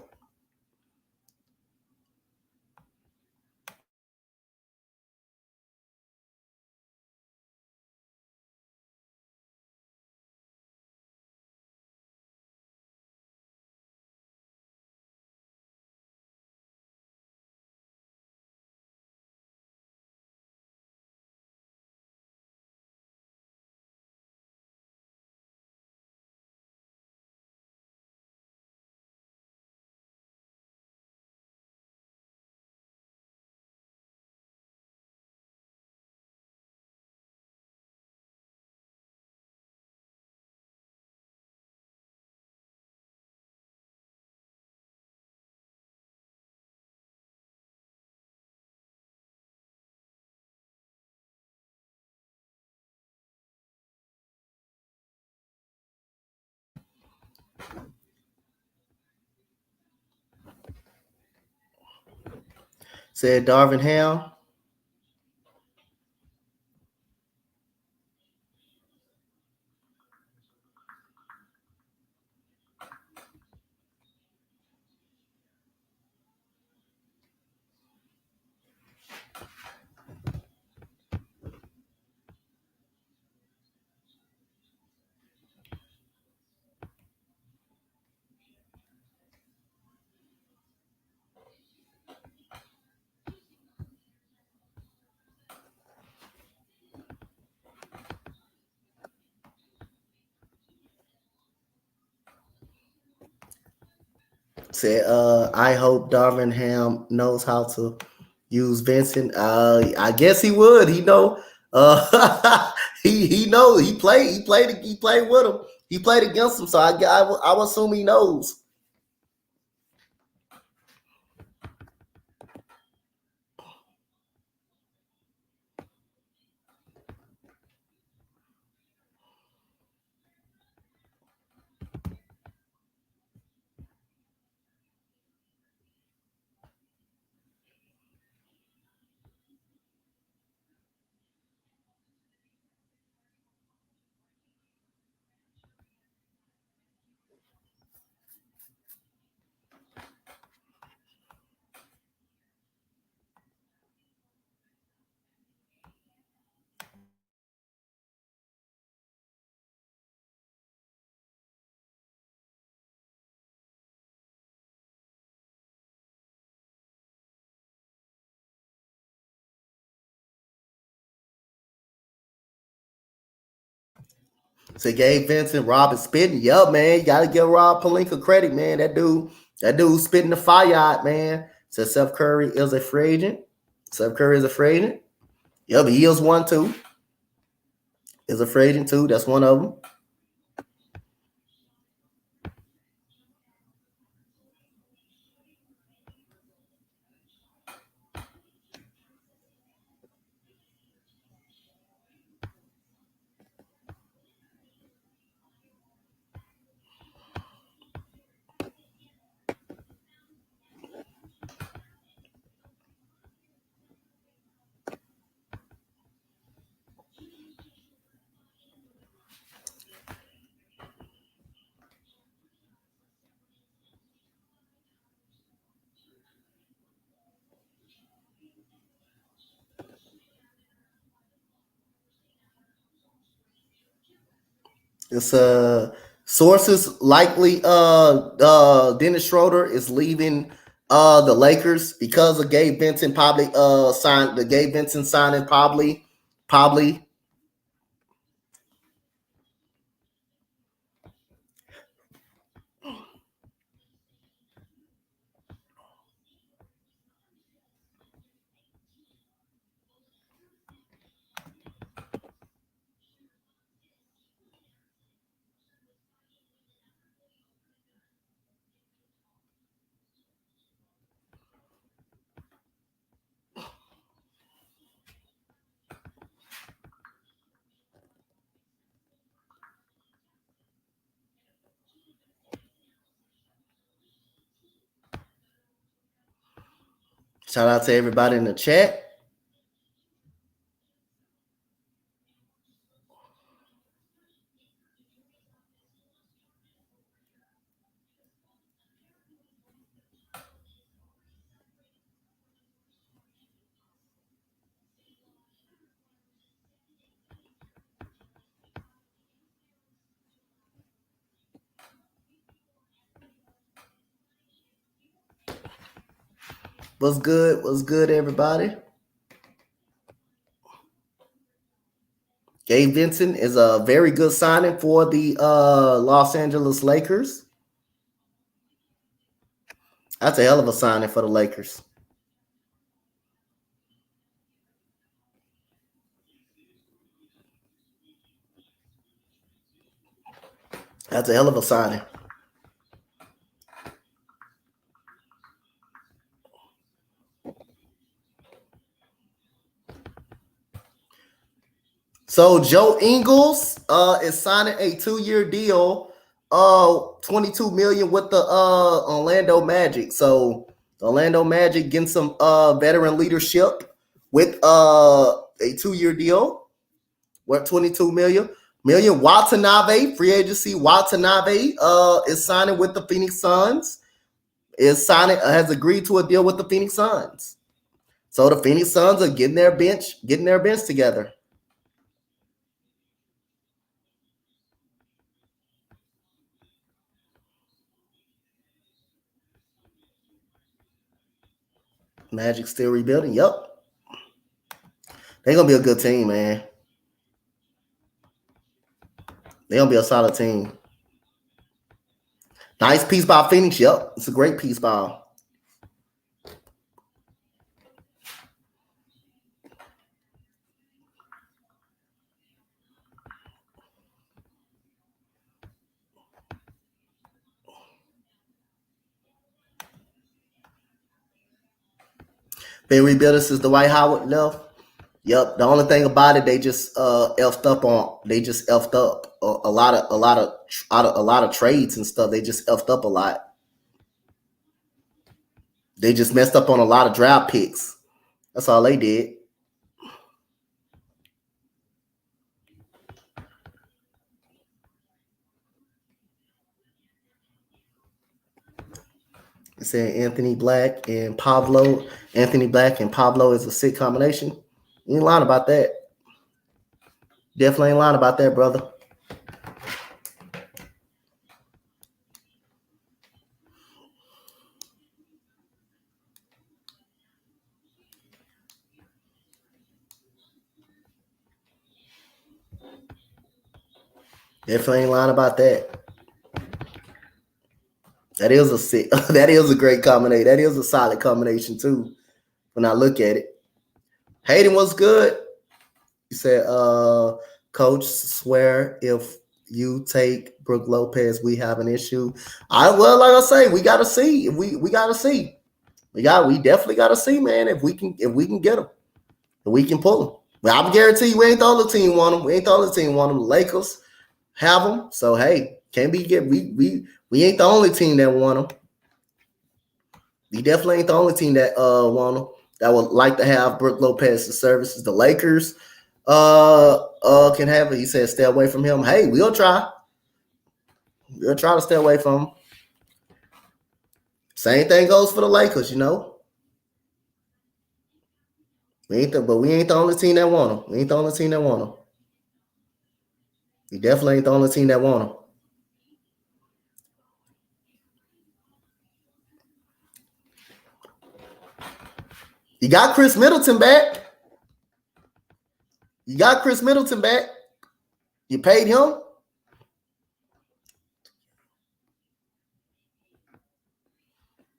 Said Darvin Ham. Said, I hope Darvin Ham knows how to use Vincent. I guess he would. He know. He know. He played with him. He played against him. So I would assume he knows. So Gabe Vincent, Rob is spitting. Yup, man. You gotta give Rob Pelinka credit, man. That dude spitting the fire out, man. So Seth Curry is a free agent. Seth Curry is a free agent. Yup, he is one too. Is a free agent too. That's one of them. It's sources likely Dennis Schroeder is leaving the Lakers because of Gabe Vincent probably signed the Gabe Vincent signing probably. Shout out to everybody in the chat. What's good? What's good, everybody? Gabe Vincent is a very good signing for the Los Angeles Lakers. That's a hell of a signing for the Lakers. That's a hell of a signing. So Joe Ingles is signing a 2-year deal, $22 million with the Orlando Magic. So Orlando Magic getting some veteran leadership with a 2-year deal worth $22 million. Watanabe, free agency. Watanabe is signing with the Phoenix Suns. Has agreed to a deal with the Phoenix Suns. So the Phoenix Suns are getting their bench together. Magic still rebuilding. Yep. They're going to be a good team, man. They're going to be a solid team. Nice piece by Phoenix. Yep. It's a great piece by been rebuilding since Dwight Howard left. Yep. The only thing about it, they just effed up a lot of trades and stuff. They just effed up a lot. They just messed up on a lot of draft picks. That's all they did. It said Anthony Black and Pablo. Anthony Black and Pablo is a sick combination. You ain't lying about that. Definitely ain't lying about that, brother. Definitely ain't lying about that. That is a sick. That is a great combination. That is a solid combination too. When I look at it, Hayden was good. He said, "Coach, swear if you take Brook Lopez, we have an issue." Like I say, we gotta see. We gotta see. We definitely gotta see, man. If we can get him, if we can pull him. Well, I guarantee you, we ain't the only team want him. We ain't the only team want him. The Lakers have him. So hey, can't be get we ain't the only team that want him. We definitely ain't the only team that want him. That would like to have Brook Lopez's services. The Lakers can have it. He said stay away from him. Hey, we'll try. We'll try to stay away from him. Same thing goes for the Lakers, you know. We ain't the only team that want him. We ain't the only team that want him. We definitely ain't the only team that want him. You got Chris Middleton back. You got Chris Middleton back. You paid him.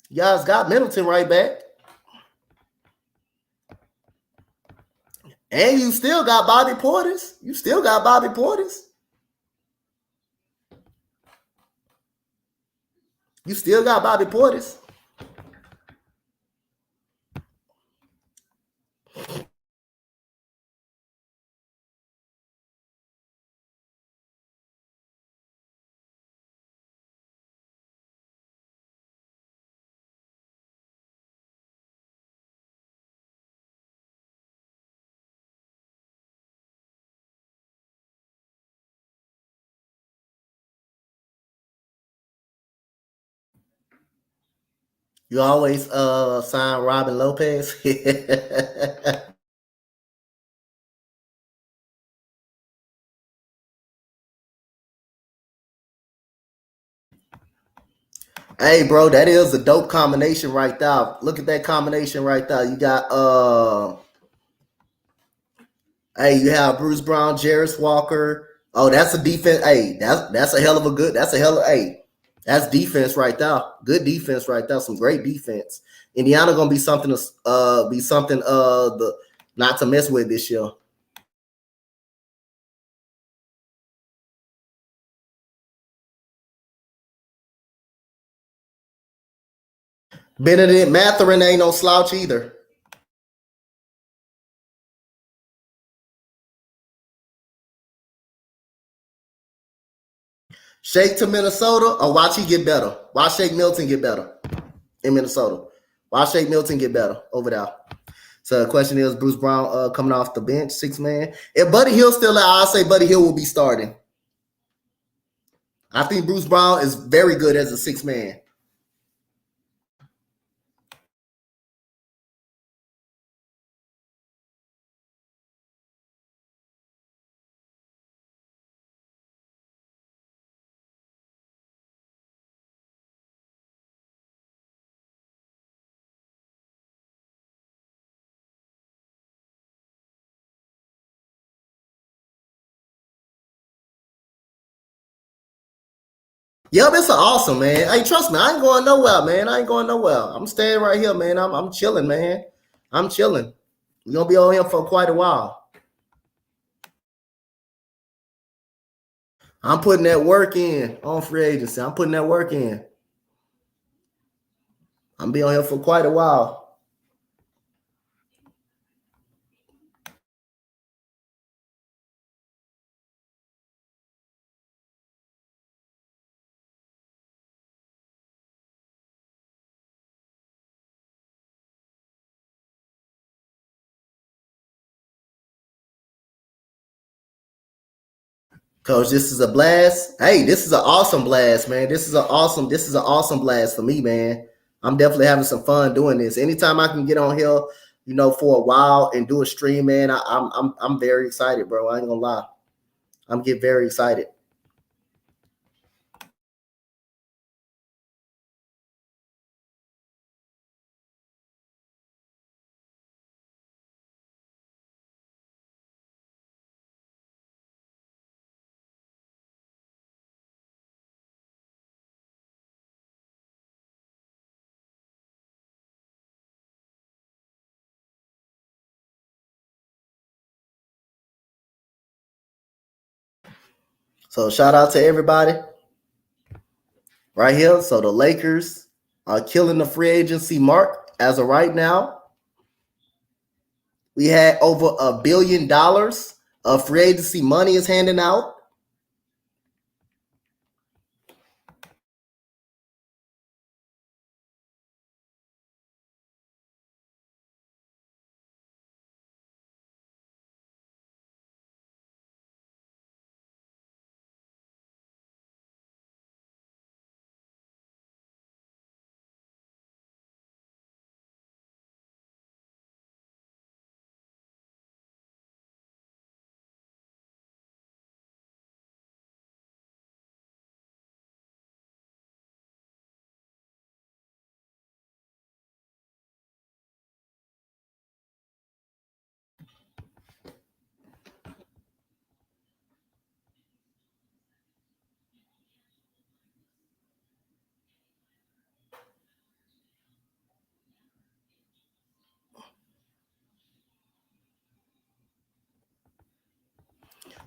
You guys got Middleton right back. And you still got Bobby Portis. You still got Bobby Portis. You still got Bobby Portis. You always sign Robin Lopez. Hey, bro, that is a dope combination right there. Look at that combination right there. You got you have Bruce Brown, Jarris Walker. Oh, that's a defense. Hey, that's a hell of a good. That's defense right there. Good defense right there. Some great defense. Indiana gonna be something the not to mess with this year. Benedict Mathurin ain't no slouch either. Shake to Minnesota or watch he get better. Watch Shake Milton get better in Minnesota. Watch Shake Milton get better over there. So the question is, Bruce Brown coming off the bench, 6-man. If Buddy Hill still out, I'll say Buddy Hill will be starting. I think Bruce Brown is very good as a 6-man. Yep, it's awesome, man. Hey, trust me, I ain't going nowhere, man. I ain't going nowhere. I'm staying right here, man. I'm chilling, man. I'm chilling. We're gonna be on here for quite a while. I'm putting that work in on free agency. I'm putting that work in. I'm be on here for quite a while. Coach, this is a blast. Hey, this is an awesome blast, man. This is an awesome blast for me, man. I'm definitely having some fun doing this. Anytime I can get on here, for a while and do a stream, man, I'm very excited, bro. I ain't gonna lie. I'm getting very excited. So shout out to everybody right here. So the Lakers are killing the free agency mark as of right now. We had over $1 billion of free agency money is handing out.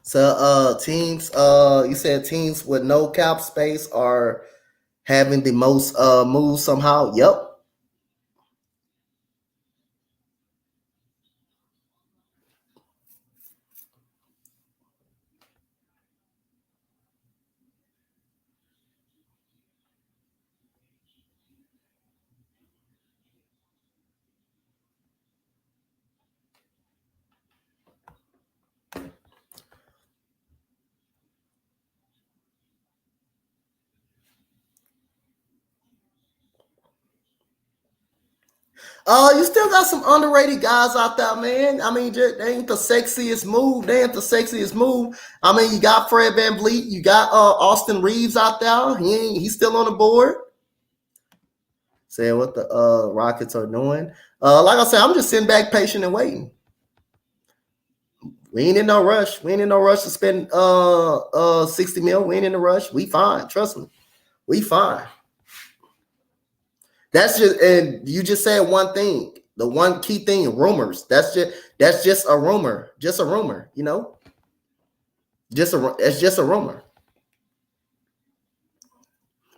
So teams, you said teams with no cap space are having the most moves somehow. Yep. You still got some underrated guys out there, man. I mean, they ain't the sexiest move. I mean, you got Fred VanVleet, you got Austin Reeves out there. He's still on the board. Saying what the Rockets are doing. Like I said, I'm just sitting back, patient and waiting. We ain't in no rush. We ain't in no rush to spend 60 mil. We ain't in a rush. We fine. Trust me. We fine. That's just, and you just said one thing. The one key thing, rumors. That's just a rumor. Just a rumor, It's just a rumor.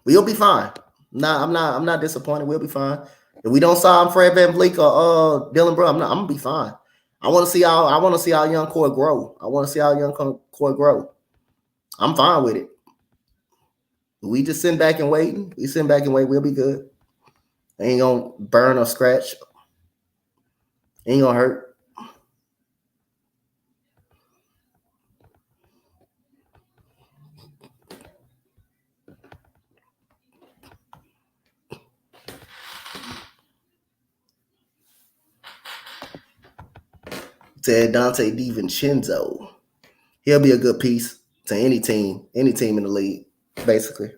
We'll be fine. Nah, I'm not disappointed. We'll be fine. If we don't sign Fred VanVleet or Dylan Brooks, I'm gonna be fine. I want to see our young core grow. I'm fine with it. We just sitting back and waiting. We'll be good. Ain't gonna burn or scratch. Ain't gonna hurt. Said Dante DiVincenzo. He'll be a good piece to any team in the league, basically.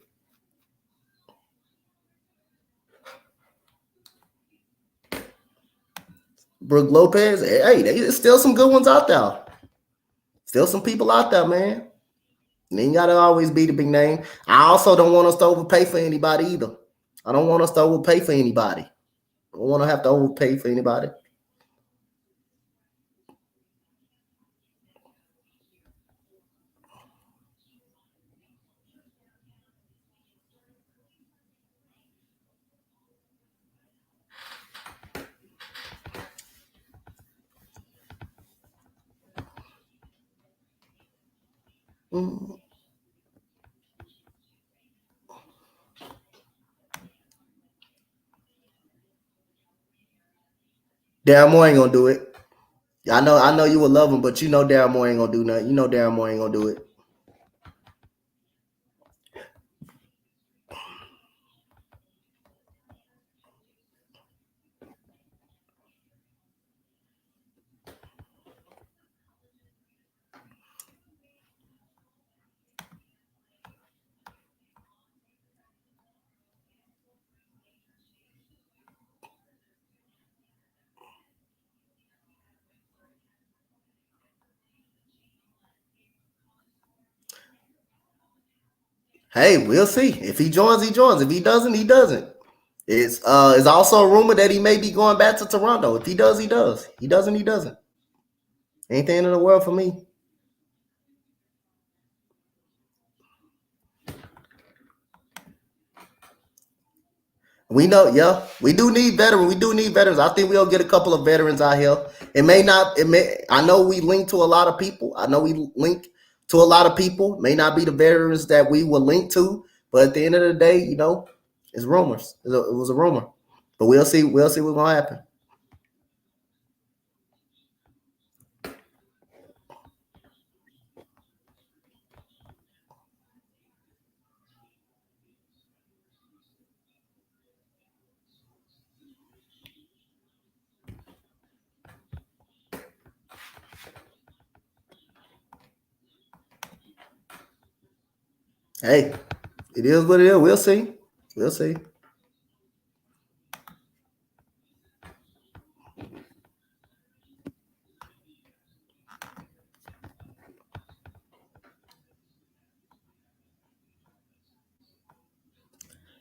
Brook Lopez, hey, there's still some good ones out there. Still some people out there, man. And you gotta always be the big name. I also don't want us to overpay for anybody either. I don't want us to overpay for anybody. I don't want to have to overpay for anybody. Mm-hmm. Daryl Moore ain't gonna do it. I know you will love him, but Daryl Moore ain't gonna do nothing. Daryl Moore ain't gonna do it. Hey, we'll see. If he joins, he joins. If he doesn't, he doesn't. It's also a rumor that he may be going back to Toronto. If he does, he does. He doesn't, he doesn't. Ain't the end of the world for me. We know, yeah, we do need veterans. We do need veterans. I think we'll get a couple of veterans out here. I know we link to a lot of people. It may not be the veterans that we will link to, but at the end of the day, it's rumors. It was a rumor. But we'll see what's gonna happen. Hey, it is what it is. We'll see. We'll see.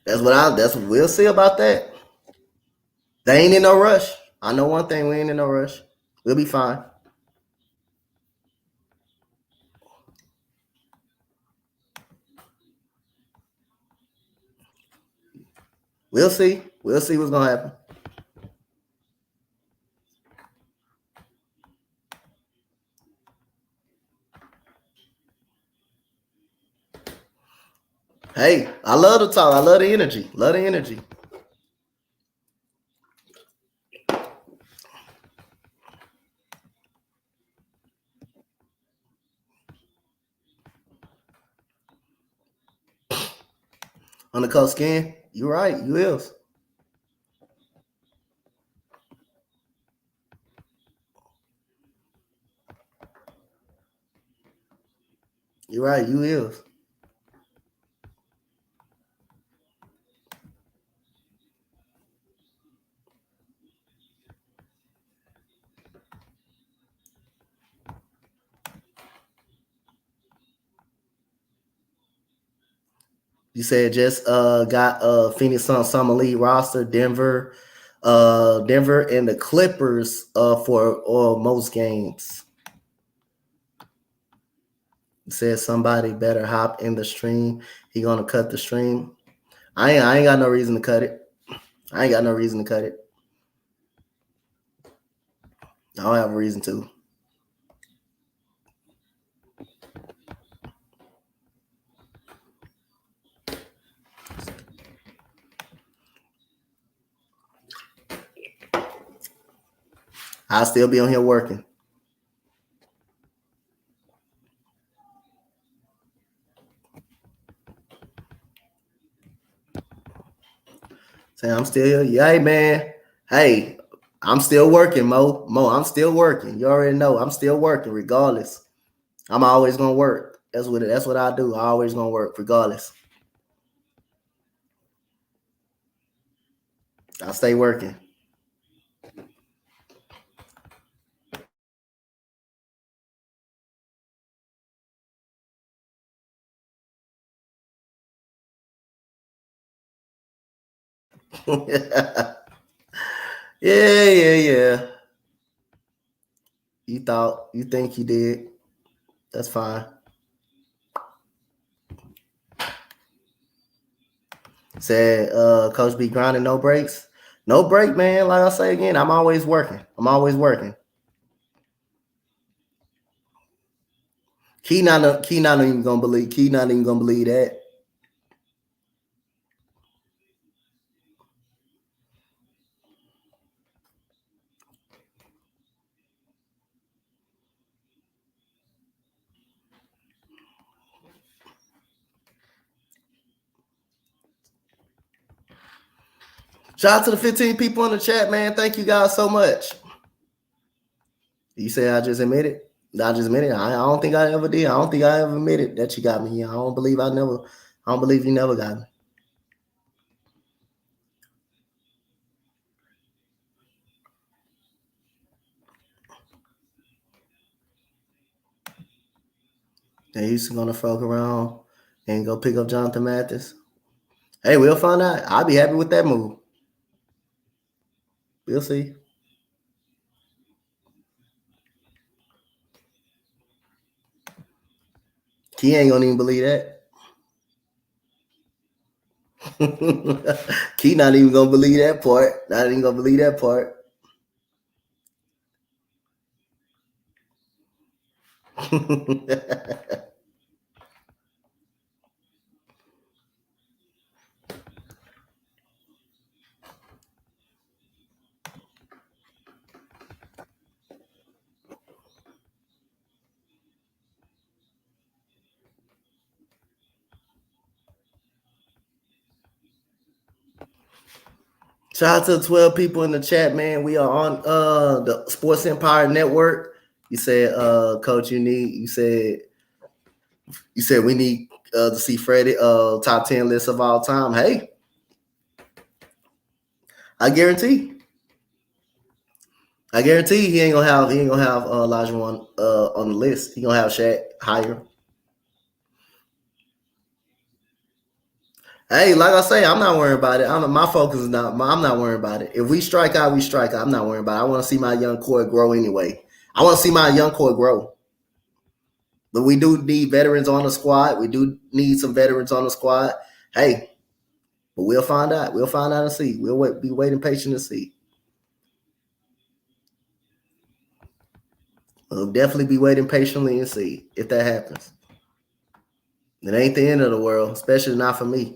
We'll see about that. They ain't in no rush. I know one thing, we ain't in no rush. We'll be fine. We'll see. We'll see what's gonna happen. Hey, I love the talk. I love the energy. Love the energy. On the coast skin, you're right. You is. You're right. You is. You said just got Phoenix Suns summer league roster, Denver and the Clippers for most games. Said somebody better hop in the stream. He gonna cut the stream. I ain't got no reason to cut it. I ain't got no reason to cut it. I don't have a reason to. I'll still be on here working. Say I'm still here. Yeah, hey man. Hey, I'm still working, Mo. I'm still working. You already know I'm still working, regardless. I'm always gonna work. That's what I do. I always gonna work, regardless. I stay working. Yeah. You think you did. That's fine. Said Coach B grinding, no breaks. No break, man. Like I say again, I'm always working. Key not even gonna believe that. Shout out to the 15 people in the chat, man. Thank you guys so much. You say I just admitted? I don't think I ever did. I don't think I ever admitted that you got me. I don't believe you never got me. They used to gonna fuck around And go pick up Jonathan Mathis. Hey, we'll find out. I'll be happy with that move. We'll see. He ain't gonna even believe that. Key not even gonna believe that part. Not even gonna believe that part. Shout out to the 12 people in the chat, man. We are on the Sports Empire Network. You said, Coach, you said we need to see Freddie top 10 list of all time. Hey, I guarantee he ain't gonna have Olajuwon on the list. He gonna have Shaq higher. Hey, like I say, I'm not worried about it. My focus is not. I'm not worried about it. If we strike out, we strike out. I'm not worried about it. I want to see my young core grow anyway. I want to see my young core grow. But we do need veterans on the squad. We do need some veterans on the squad. Hey, but we'll find out. We'll find out and see. We'll be waiting patient to see. We'll definitely be waiting patiently and see if that happens. It ain't the end of the world, especially not for me.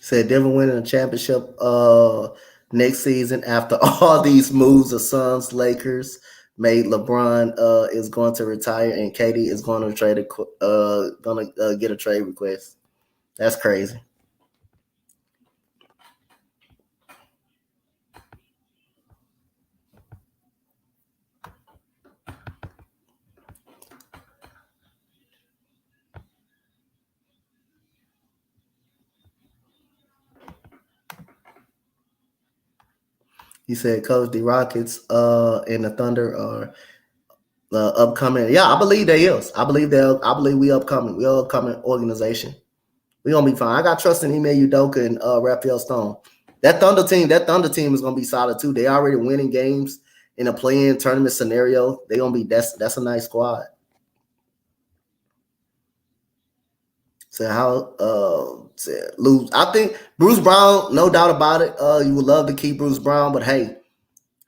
Said Denver winning a championship next season after all these moves. The Suns, Lakers made LeBron is going to retire and KD is going to get a trade request. That's crazy. He said, Coach, the Rockets and the Thunder are upcoming. Yeah, I believe they is. I believe we upcoming. We are upcoming organization. We gonna be fine. I got trust in Ime Udoka and Raphael Stone. That Thunder team is gonna be solid too. They already winning games in a play-in tournament scenario. They gonna be that's a nice squad. So how lose? I think Bruce Brown, no doubt about it. You would love to keep Bruce Brown, but hey,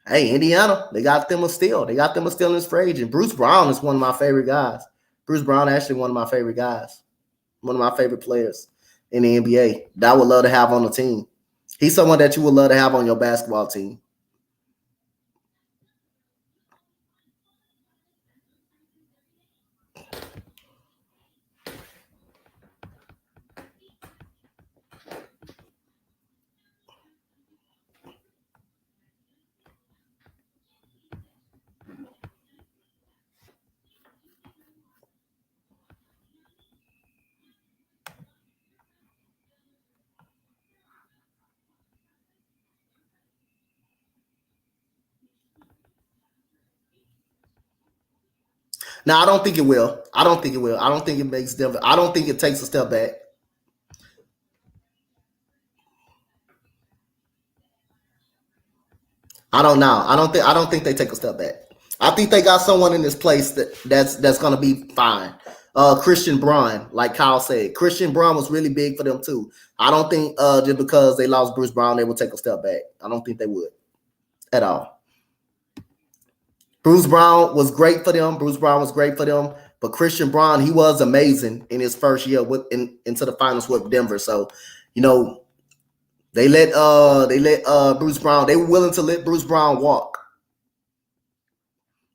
Indiana, they got them a steal. They got them a steal in this free agent. Bruce Brown is one of my favorite guys. Bruce Brown actually one of my favorite guys, one of my favorite players in the NBA that I would love to have on the team. He's someone that you would love to have on your basketball team. Now, I don't think it will. I don't think it makes Denver. I don't think it takes a step back. I don't know. I don't think they take a step back. I think they got someone in this place that's gonna be fine. Christian Braun, like Kyle said, Christian Braun was really big for them too. I don't think just because they lost Bruce Brown, they will take a step back. I don't think they would at all. Bruce Brown was great for them. But Christian Braun, he was amazing in his first year into the finals with Denver. So, they let Bruce Brown. They were willing to let Bruce Brown walk.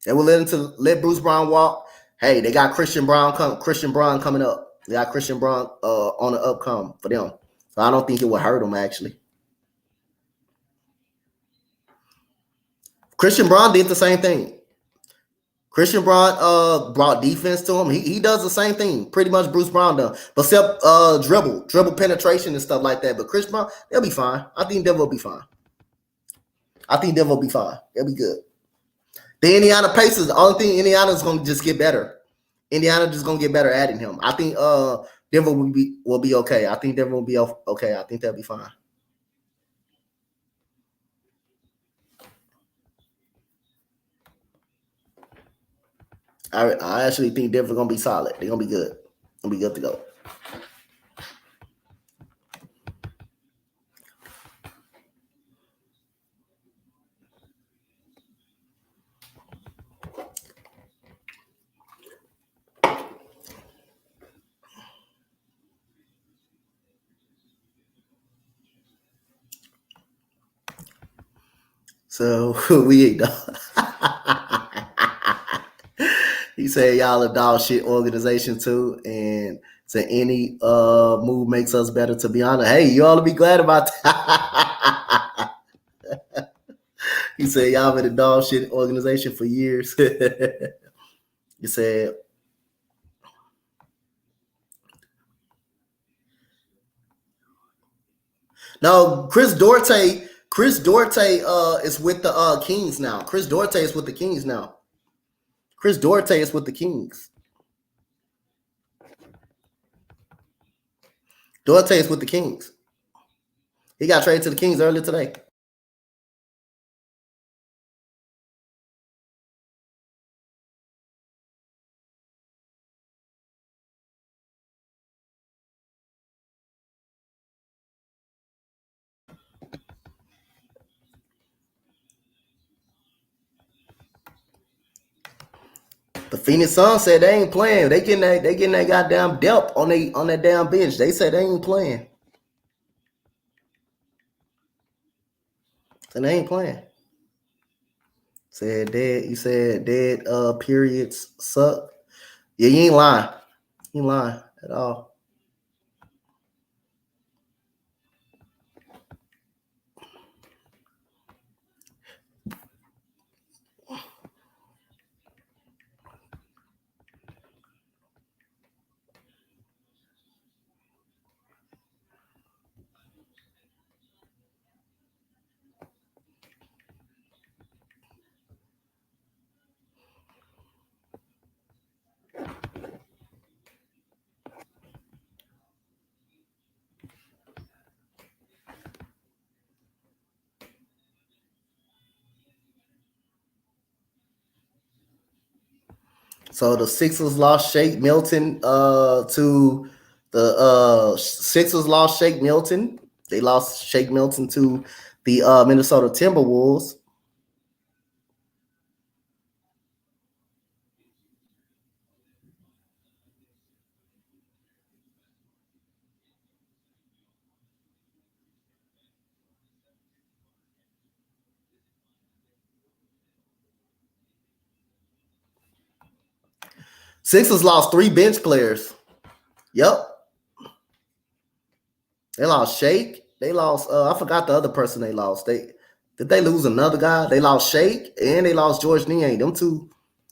They were willing to let Bruce Brown walk. Hey, they got Christian Braun coming up. They got Christian Braun on the upcome for them. So I don't think it would hurt them actually. Christian Braun did the same thing. Christian brought defense to him. He does the same thing, pretty much Bruce Brown does, but except dribble penetration and stuff like that. But Chris Brown, they'll be fine. I think Denver will be fine. They'll be good. The Indiana Pacers, the only thing Indiana's gonna just get better. Indiana just gonna get better adding him. I think Denver will be okay. I think Denver will be okay. I think they'll be fine. I actually think Denver's gonna be solid. They're gonna be good. Gonna be good to go. So we ain't done. He said y'all a dog shit organization too, and said any move makes us better. To be honest, hey, you ought to be glad about that. He said y'all been a dog shit organization for years. He said, no, Chris Duarte is with the Kings now. Chris Duarte is with the Kings. Duarte is with the Kings. He got traded to the Kings earlier today. The Phoenix Suns said they ain't playing. They getting that goddamn depth on that damn bench. They said they ain't playing. And they ain't playing. Said dead. You said dead periods suck. Yeah, you ain't lying. You ain't lying at all. So the Sixers lost Shake Milton to the Sixers lost Shake Milton. They lost Shake Milton to the Minnesota Timberwolves. Sixers lost 3 bench players. Yep. They lost Shake. They lost I forgot the other person they lost. Did they lose another guy? They lost Shake and they lost George Niang. Them two.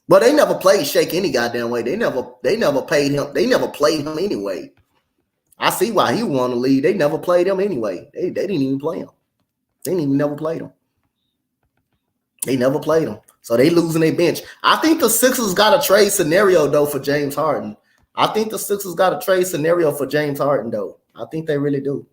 But they never played Shake any goddamn way. They never paid him. They never played him anyway. I see why he wanted to leave. They never played him anyway. They didn't even play him. They didn't even never played him. They never played him. So they losing their bench. I think the Sixers got a trade scenario though for James Harden. I think the Sixers got a trade scenario for James Harden though. I think they really do.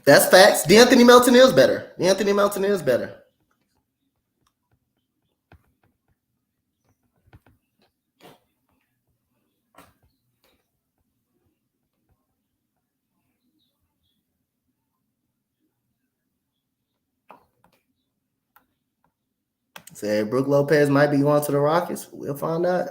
That's facts. D'Anthony Melton is better. Say Brook Lopez might be going to the Rockets. We'll find out.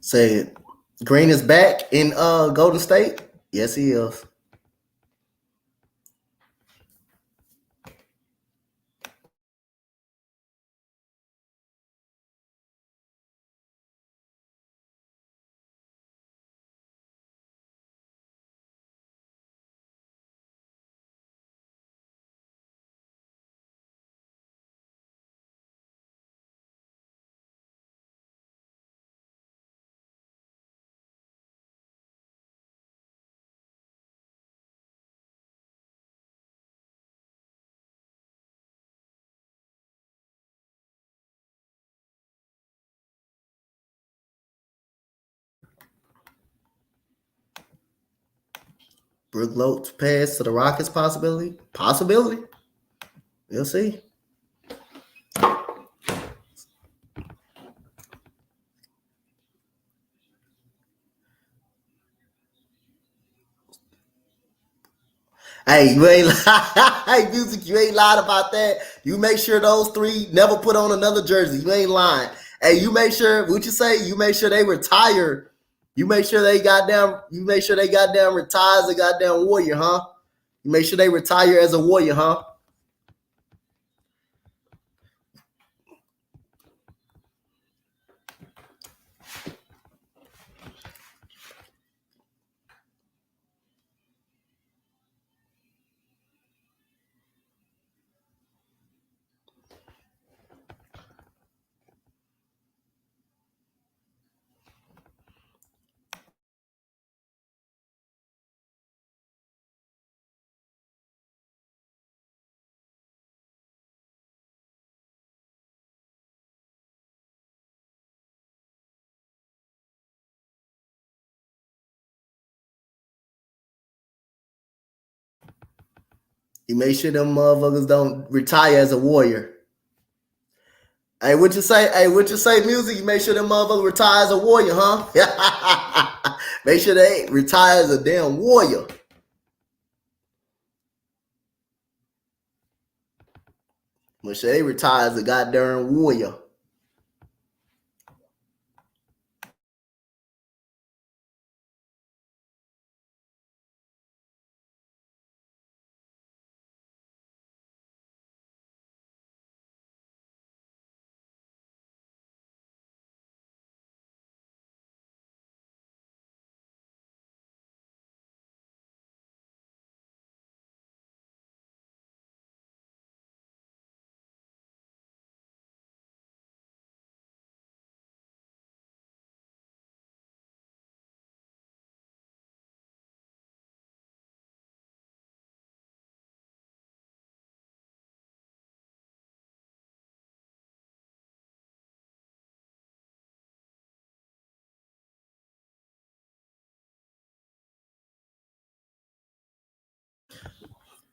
Say Green is back in Golden State. Yes, he is. Brook Lopez to the Rockets possibility? Possibility. We'll see. Hey, you ain't hey, music, you ain't lied about that. You make sure those three never put on another jersey. You ain't lying. Hey, you make sure what you say, you make sure they retire. You make sure they goddamn retire as a goddamn warrior, huh? You make sure they retire as a warrior, huh? You make sure them motherfuckers don't retire as a warrior. Hey, what you say? Hey, what you say, music? You make sure them motherfuckers retire as a warrior, huh? Make sure they retire as a damn warrior. Make sure they retire as a goddamn warrior.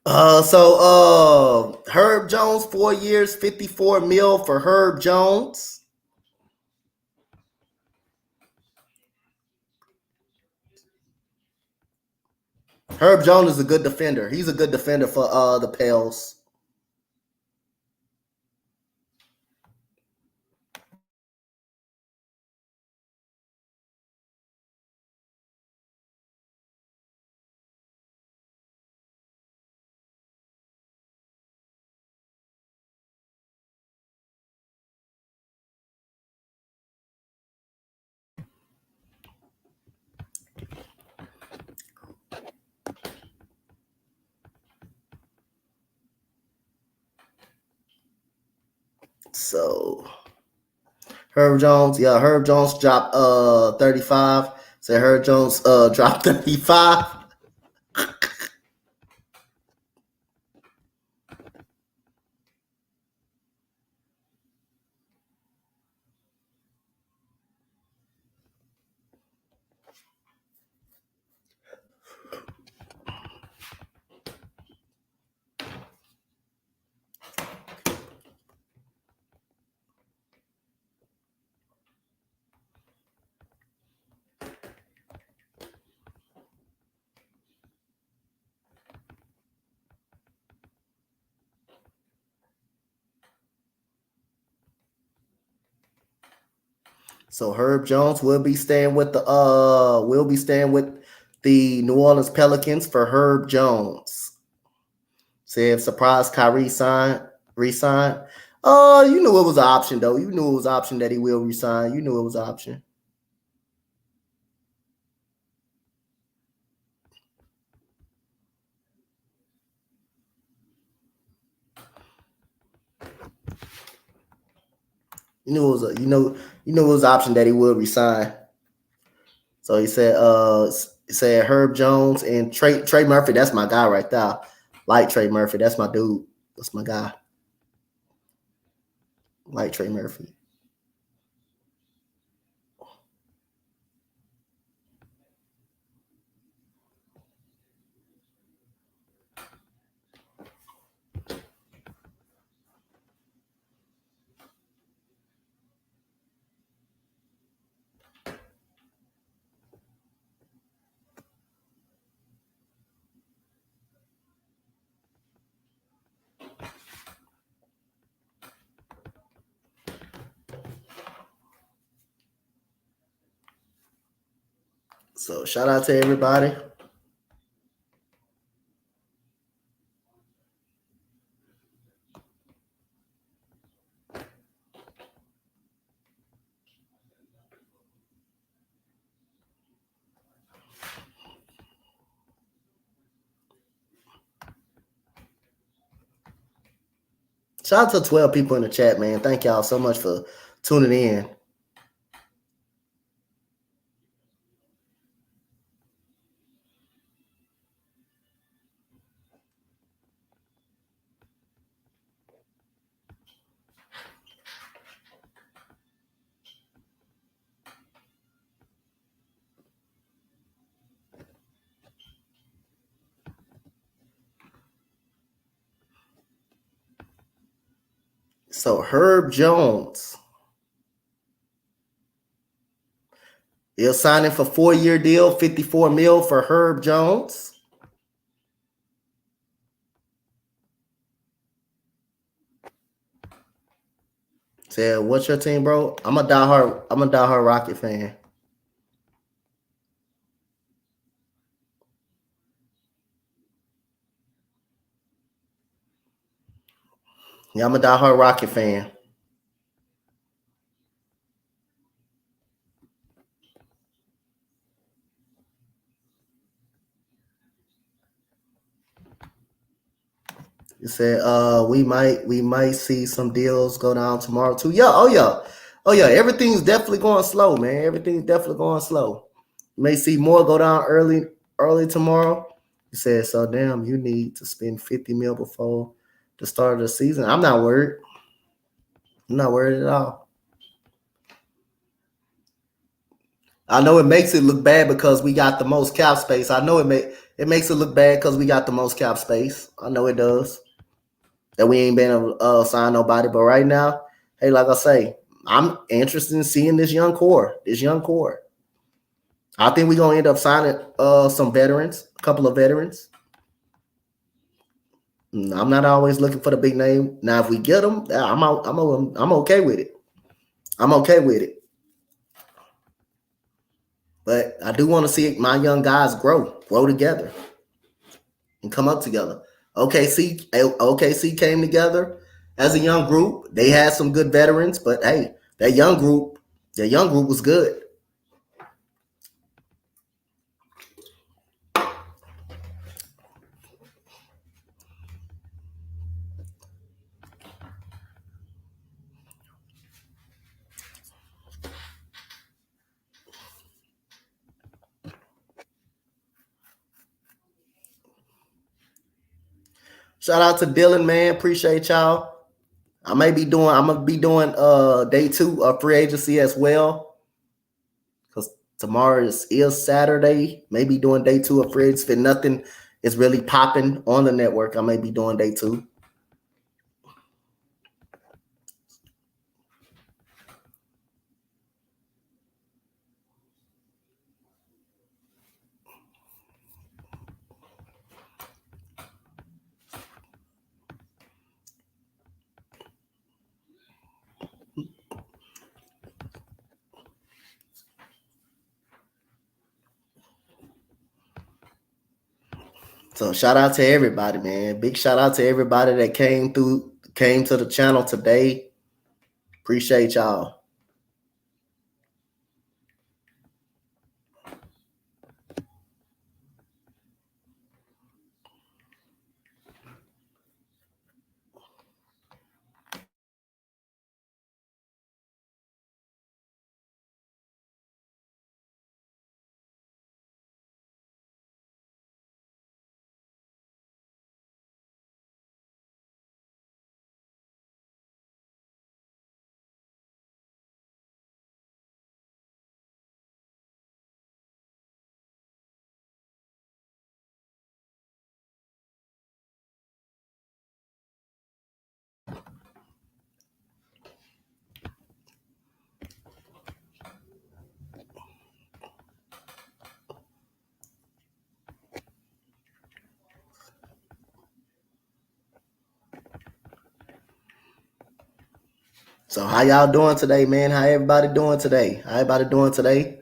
Herb Jones, 4 years, 54 mil for Herb Jones. Herb Jones is a good defender. He's a good defender for the Pels. So Herb Jones dropped 35. So Herb Jones dropped 35. So Herb Jones will be staying with the New Orleans Pelicans for Herb Jones. Said surprise Kyrie resign. You knew it was an option though. You knew it was an option that he will resign. You knew it was an option. You knew it was it was an option that he would resign. So he said Herb Jones and Trey Murphy. That's my guy right there. Like Trey Murphy. That's my dude. That's my guy. Like Trey Murphy. So shout out to everybody. Shout out to 12 people in the chat, man. Thank y'all so much for tuning in. So Herb Jones is signing for 4-year deal, $54 million for Herb Jones. Said, what's your team, bro? I'm a diehard Rocket fan. Yeah, I'm a diehard Rocket fan. You said we might see some deals go down tomorrow too. Yeah, oh yeah. Everything's definitely going slow, man. Everything's definitely going slow. You may see more go down early tomorrow. You said, so damn, you need to spend 50 mil before the start of the season. I'm not worried. I'm not worried at all. I know it makes it look bad because we got the most cap space. I know it makes it look bad because we got the most cap space. I know it does. That we ain't been able to sign nobody. But right now, hey, like I say, I'm interested in seeing this young core. I think we're gonna end up signing some veterans, a couple of veterans. I'm not always looking for the big name. Now, if we get them, I'm okay with it. I'm okay with it. But I do want to see my young guys grow together, and come up together. OKC came together as a young group. They had some good veterans, but hey, that young group was good. Shout out to Dylan, man. Appreciate y'all. I'm gonna be doing day 2 of free agency as well. Because tomorrow is Saturday. Maybe doing day 2 of free agency. If nothing is really popping on the network, I may be doing day 2. So shout out to everybody, man. Big shout out to everybody that came to the channel today. Appreciate y'all. So how y'all doing today, man? How everybody doing today? How everybody doing today?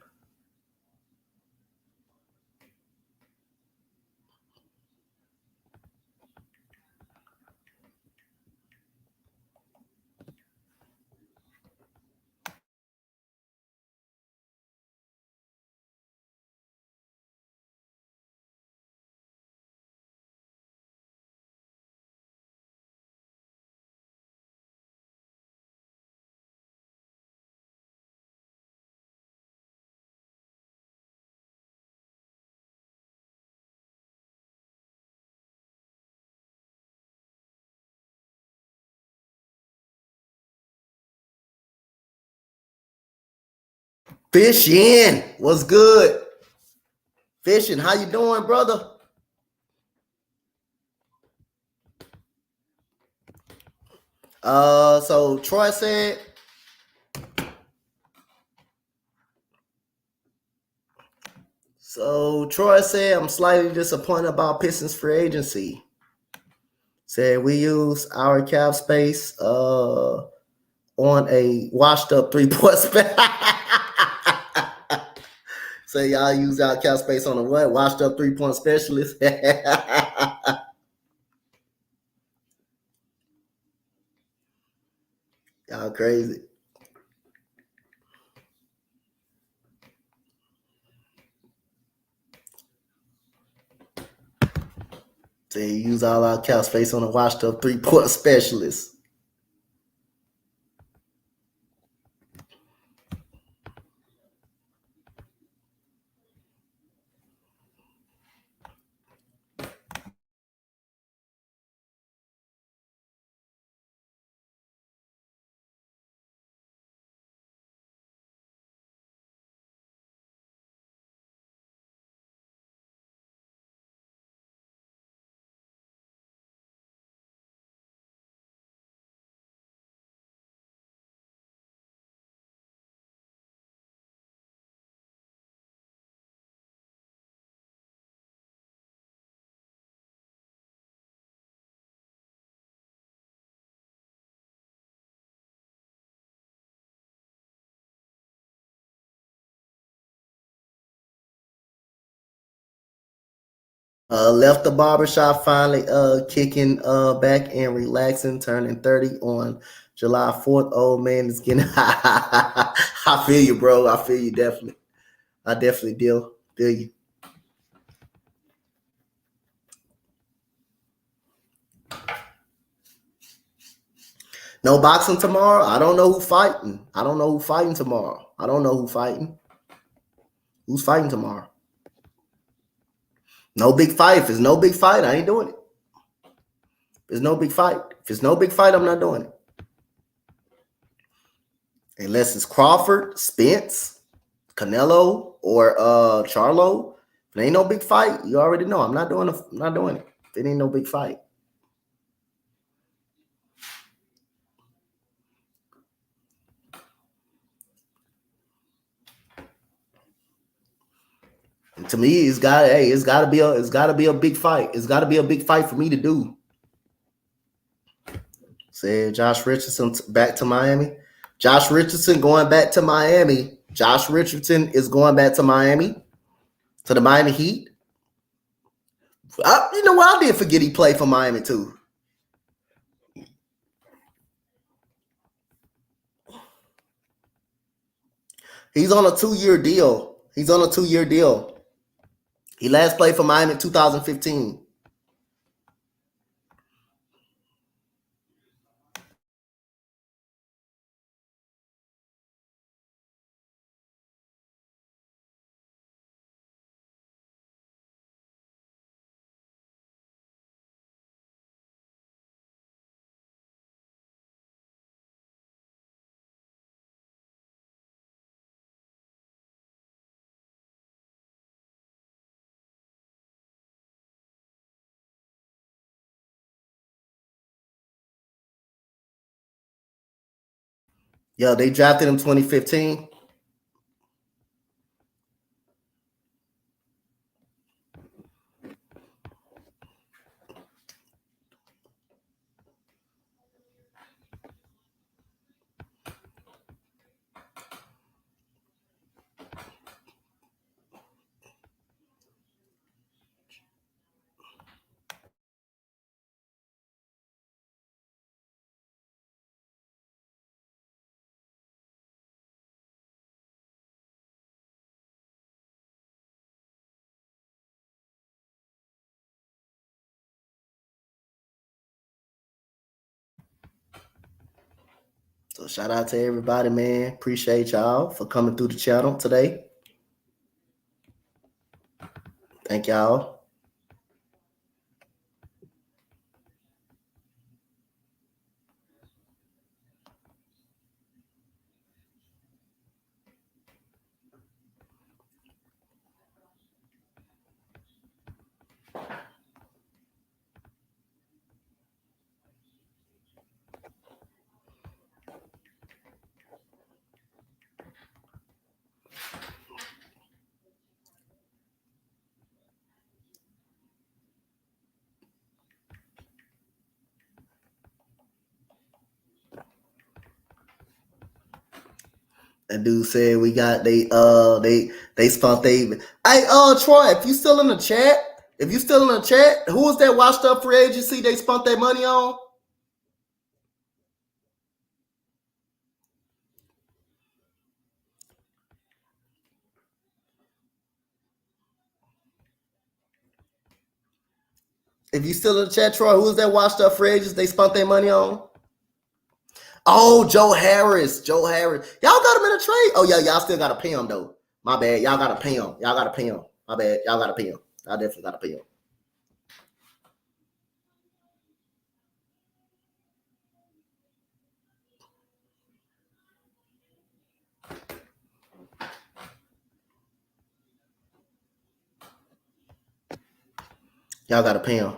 Fishing, what's good? Fishing, how you doing, brother? So Troy said, I'm slightly disappointed about Pistons free agency. Said we use our cap space on a washed up 3-point spec. So y'all use our cap space on a what? Washed up 3-point specialist. Y'all crazy. So you use all our cap space on a washed up 3-point specialist. Left the barbershop finally kicking back and relaxing, turning 30 on July 4th. Old man is getting I feel you, bro. I feel you definitely. I definitely feel you. No boxing tomorrow. I don't know who fighting. Tomorrow. I don't know who fighting. Who's fighting tomorrow? No big fight. If there's no big fight, I ain't doing it. There's no big fight. If it's no big fight, I'm not doing it. Unless it's Crawford, Spence, Canelo, or Charlo. If it ain't no big fight, you already know I'm not doing it. If it ain't no big fight. And to me, it's gotta be a big fight. It's gotta be a big fight for me to do. Said Josh Richardson back to Miami. Josh Richardson going back to Miami. Josh Richardson is going back to Miami, to the Miami Heat. You know what? I did forget he played for Miami too. He's on a 2-year deal. He last played for Miami in 2015. Yeah, they drafted him 2015. So shout out to everybody, man. Appreciate y'all for coming through the channel today. Thank y'all. That dude said we got they spent they. Hey, Troy, if you still in the chat, who was that washed up free agency they spent their money on? If you still in the chat, Troy, who was that washed up free agents they spent their money on? Oh, Joe Harris. Y'all got him in a trade. Oh, yeah, y'all still got to pay him, though. My bad. Y'all got to pay him. My bad. Y'all got to pay him. Y'all definitely got to pay him. Y'all got to pay him.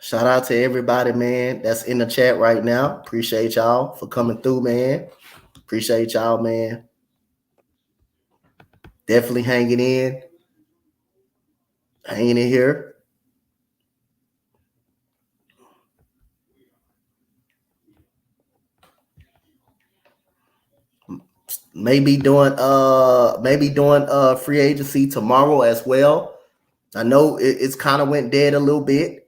Shout out to everybody, man, that's in the chat right now. Appreciate y'all for coming through, man. Appreciate y'all, man. Definitely hanging in here. Maybe doing free agency tomorrow as well. I know it's kind of went dead a little bit.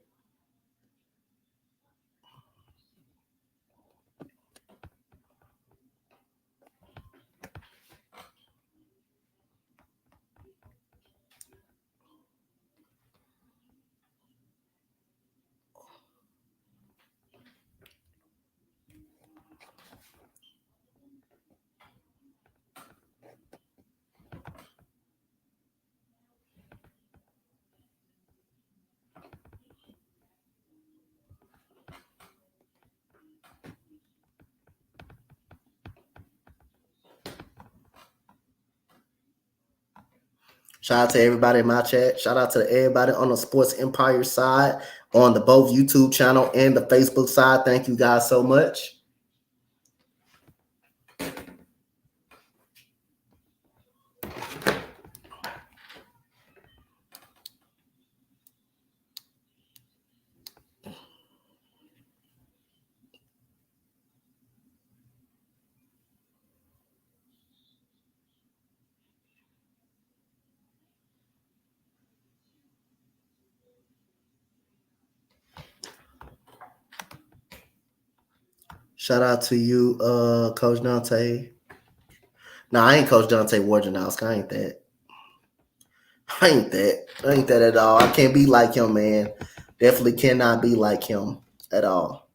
Shout out to everybody in my chat. Shout out to everybody on the Sports Empire side, on the both YouTube channel and the Facebook side. Thank you guys so much. Shout out to you, Coach Dante. No, I ain't Coach Dante Wojnarowski. I ain't that. I ain't that at all. I can't be like him, man. Definitely cannot be like him at all.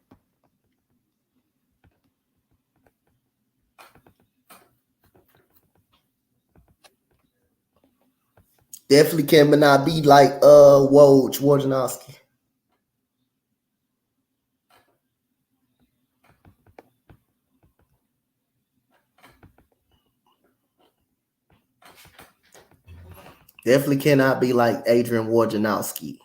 Definitely cannot be like Wojnarowski. Definitely cannot be like Adrian Wojnarowski.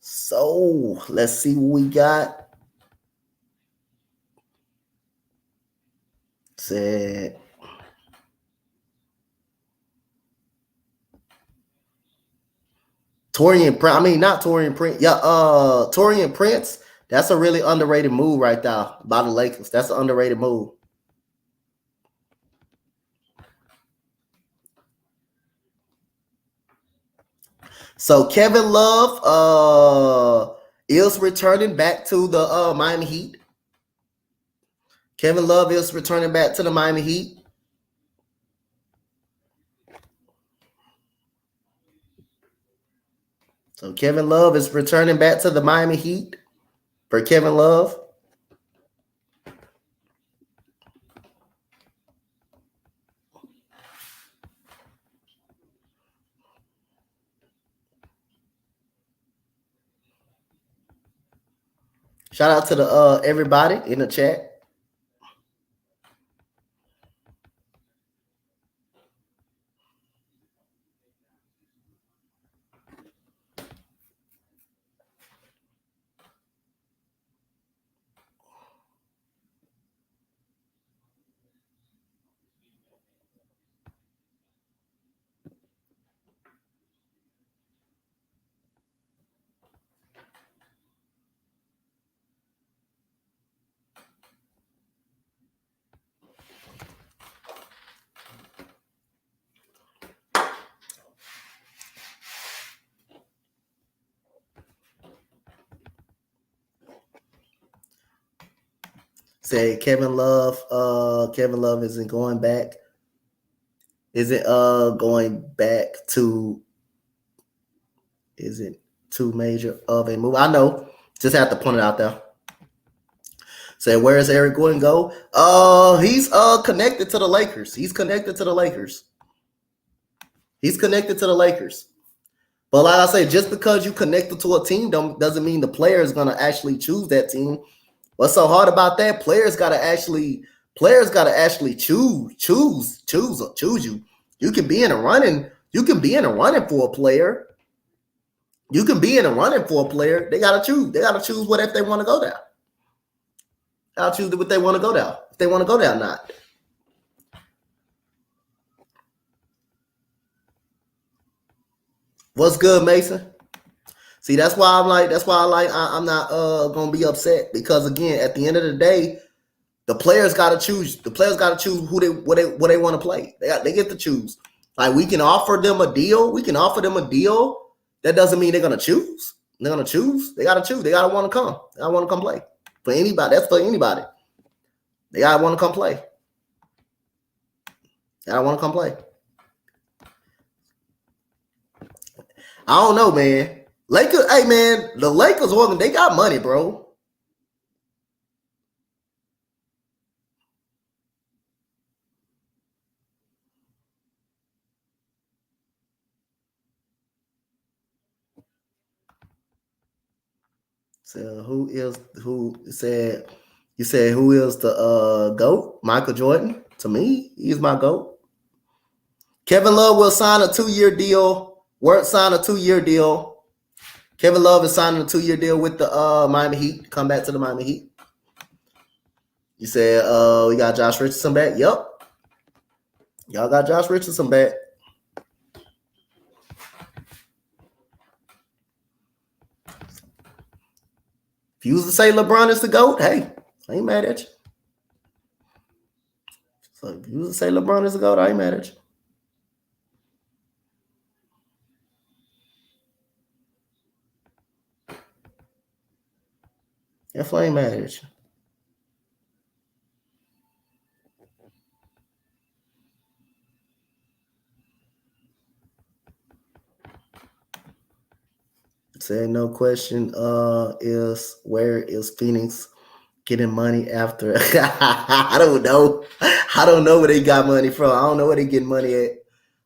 So let's see what we got. Said Torian Prince. I mean, not Torian Prince. Yeah, Torian Prince. That's a really underrated move right there by the Lakers. That's an underrated move. So Kevin Love is returning back to the Miami Heat. Kevin Love is returning back to the Miami Heat. So Kevin Love is returning back to the Miami Heat for Kevin Love. Shout out to the everybody in the chat. Say Kevin Love isn't going back. Isn't going back to isn't too major of a move. I know. Just have to point it out there. Say, where is Eric Gordon go? He's connected to the Lakers. He's connected to the Lakers. But like I say, just because you connected to a team doesn't mean the player is gonna actually choose that team. What's so hard about that? Players gotta actually choose you. You can be in a running. You can be in a running for a player. They gotta choose. They gotta choose what if they want to go down. I'll choose what they want to go down. If they want to go down, not. What's good, Mason? See, that's why I'm not gonna be upset, because again, at the end of the day, the players gotta choose. The players gotta choose what they want to play. They get to choose. Like, we can offer them a deal. That doesn't mean they're gonna choose. They're gonna choose. They gotta choose. They gotta want to come. They gotta want to come play. For anybody, that's for anybody. They gotta want to come play. I want to come play. I don't know, man. Lakers, hey man, the Lakers, they got money, bro. So you said who is the GOAT? Michael Jordan. To me, he's my GOAT. Kevin Love will sign a 2-year deal. Wirt signed a 2-year deal. Kevin Love is signing a 2-year deal with the Miami Heat. Come back to the Miami Heat. You said we got Josh Richardson back. Yep. Y'all got Josh Richardson back. If you was to say LeBron is the GOAT, hey, I ain't mad at you. So if you was to say LeBron is the GOAT, I ain't mad at you. If I ain't mad at you. Said no question. Is where is Phoenix getting money after? I don't know. I don't know where they got money from. I don't know where they getting money at.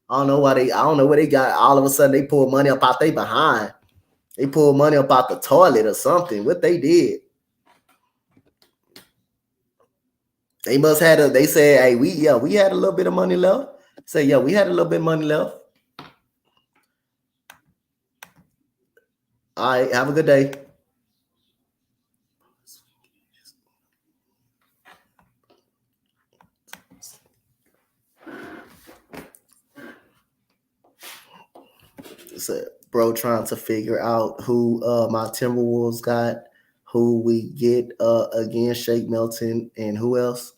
I don't know where they got. All of a sudden they pull money up out they behind. They pull money up out the toilet or something. What they did? They must have. They said, "Hey, we had a little bit of money left." Say, "Yeah, we had a little bit of money left." All right, have a good day. So, bro, trying to figure out who my Timberwolves got, who we get again, Shake Milton, and who else?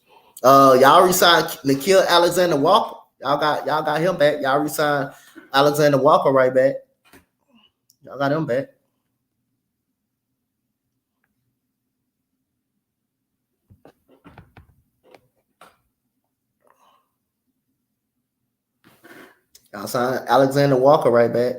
Y'all resigned Nickeil Alexander-Walker. Y'all got him back. Y'all resigned Alexander-Walker right back. Y'all got him back. Y'all signed Alexander-Walker right back.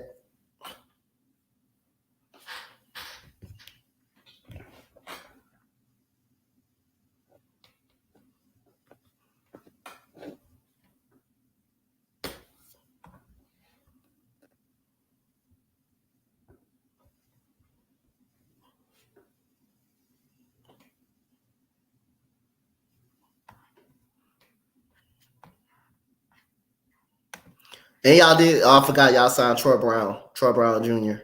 And y'all did. Oh, I forgot y'all signed Troy Brown Jr.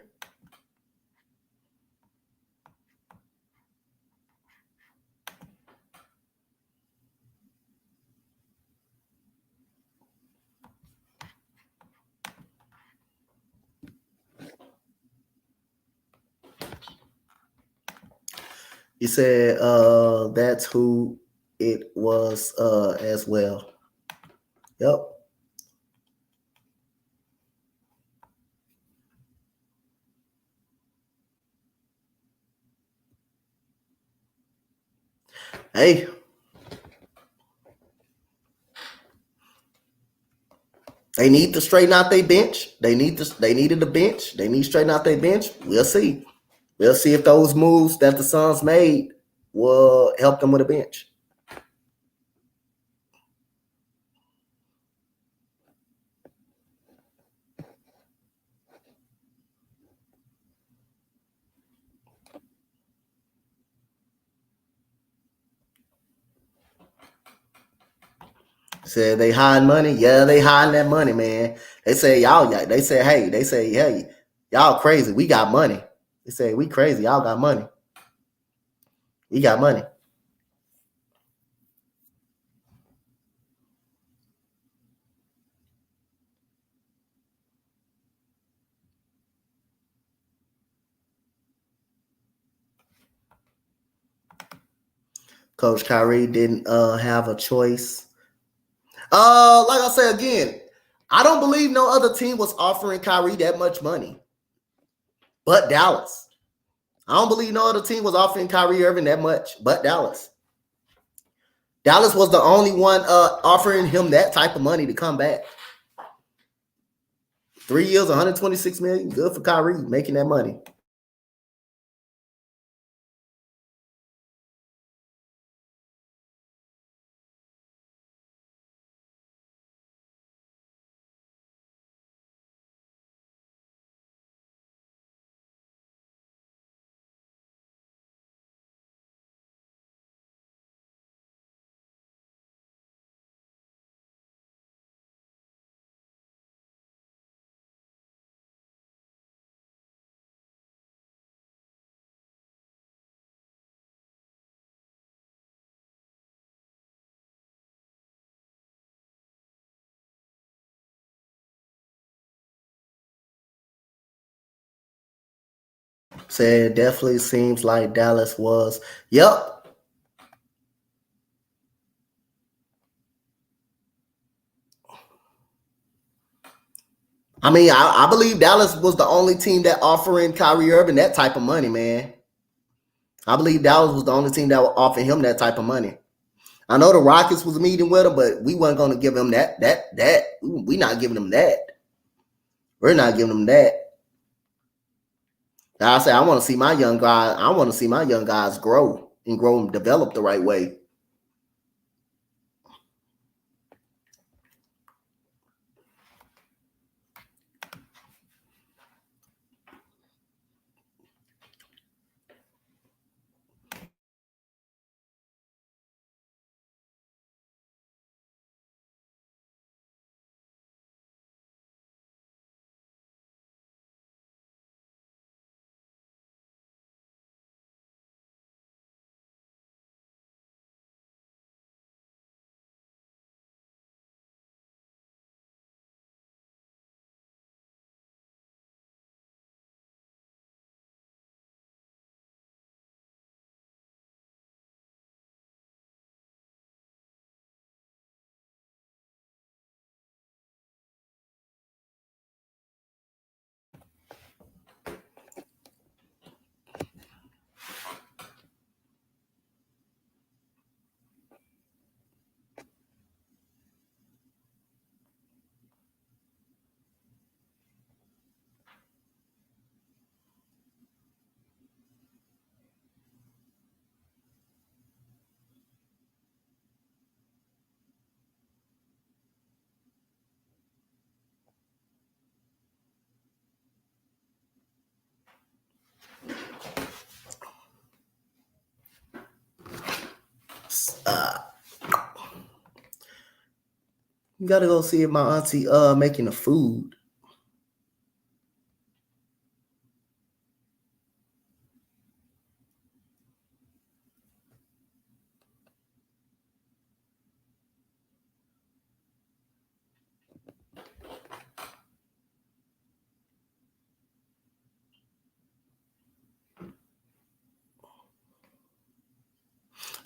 You said that's who it was as well. Yep. Hey. They need to straighten out their bench. They needed a bench. They need to straighten out their bench. We'll see. We'll see if those moves that the Suns made will help them with a bench. Said they hiding money. Yeah, they hiding that money, man. They say y'all. They say hey, y'all crazy. We got money. They say we crazy. Y'all got money. We got money. Coach Kyrie didn't have a choice. Like I said again, I don't believe no other team was offering Kyrie that much money, but Dallas. I don't believe no other team was offering Kyrie Irving that much, but Dallas. Dallas was the only one offering him that type of money to come back. 3 years, 126 million. Good for Kyrie making that money. Said definitely seems like Dallas was. Yep. I mean, I believe Dallas was the only team that offering Kyrie Irving that type of money, man. I believe Dallas was the only team that would offer him that type of money. I know the Rockets was meeting with him, but we weren't going to give him that. We're not giving him that. We're not giving him that. I say I want to see my young guys. I want to see my young guys grow and develop the right way. You gotta go see if my auntie making the food.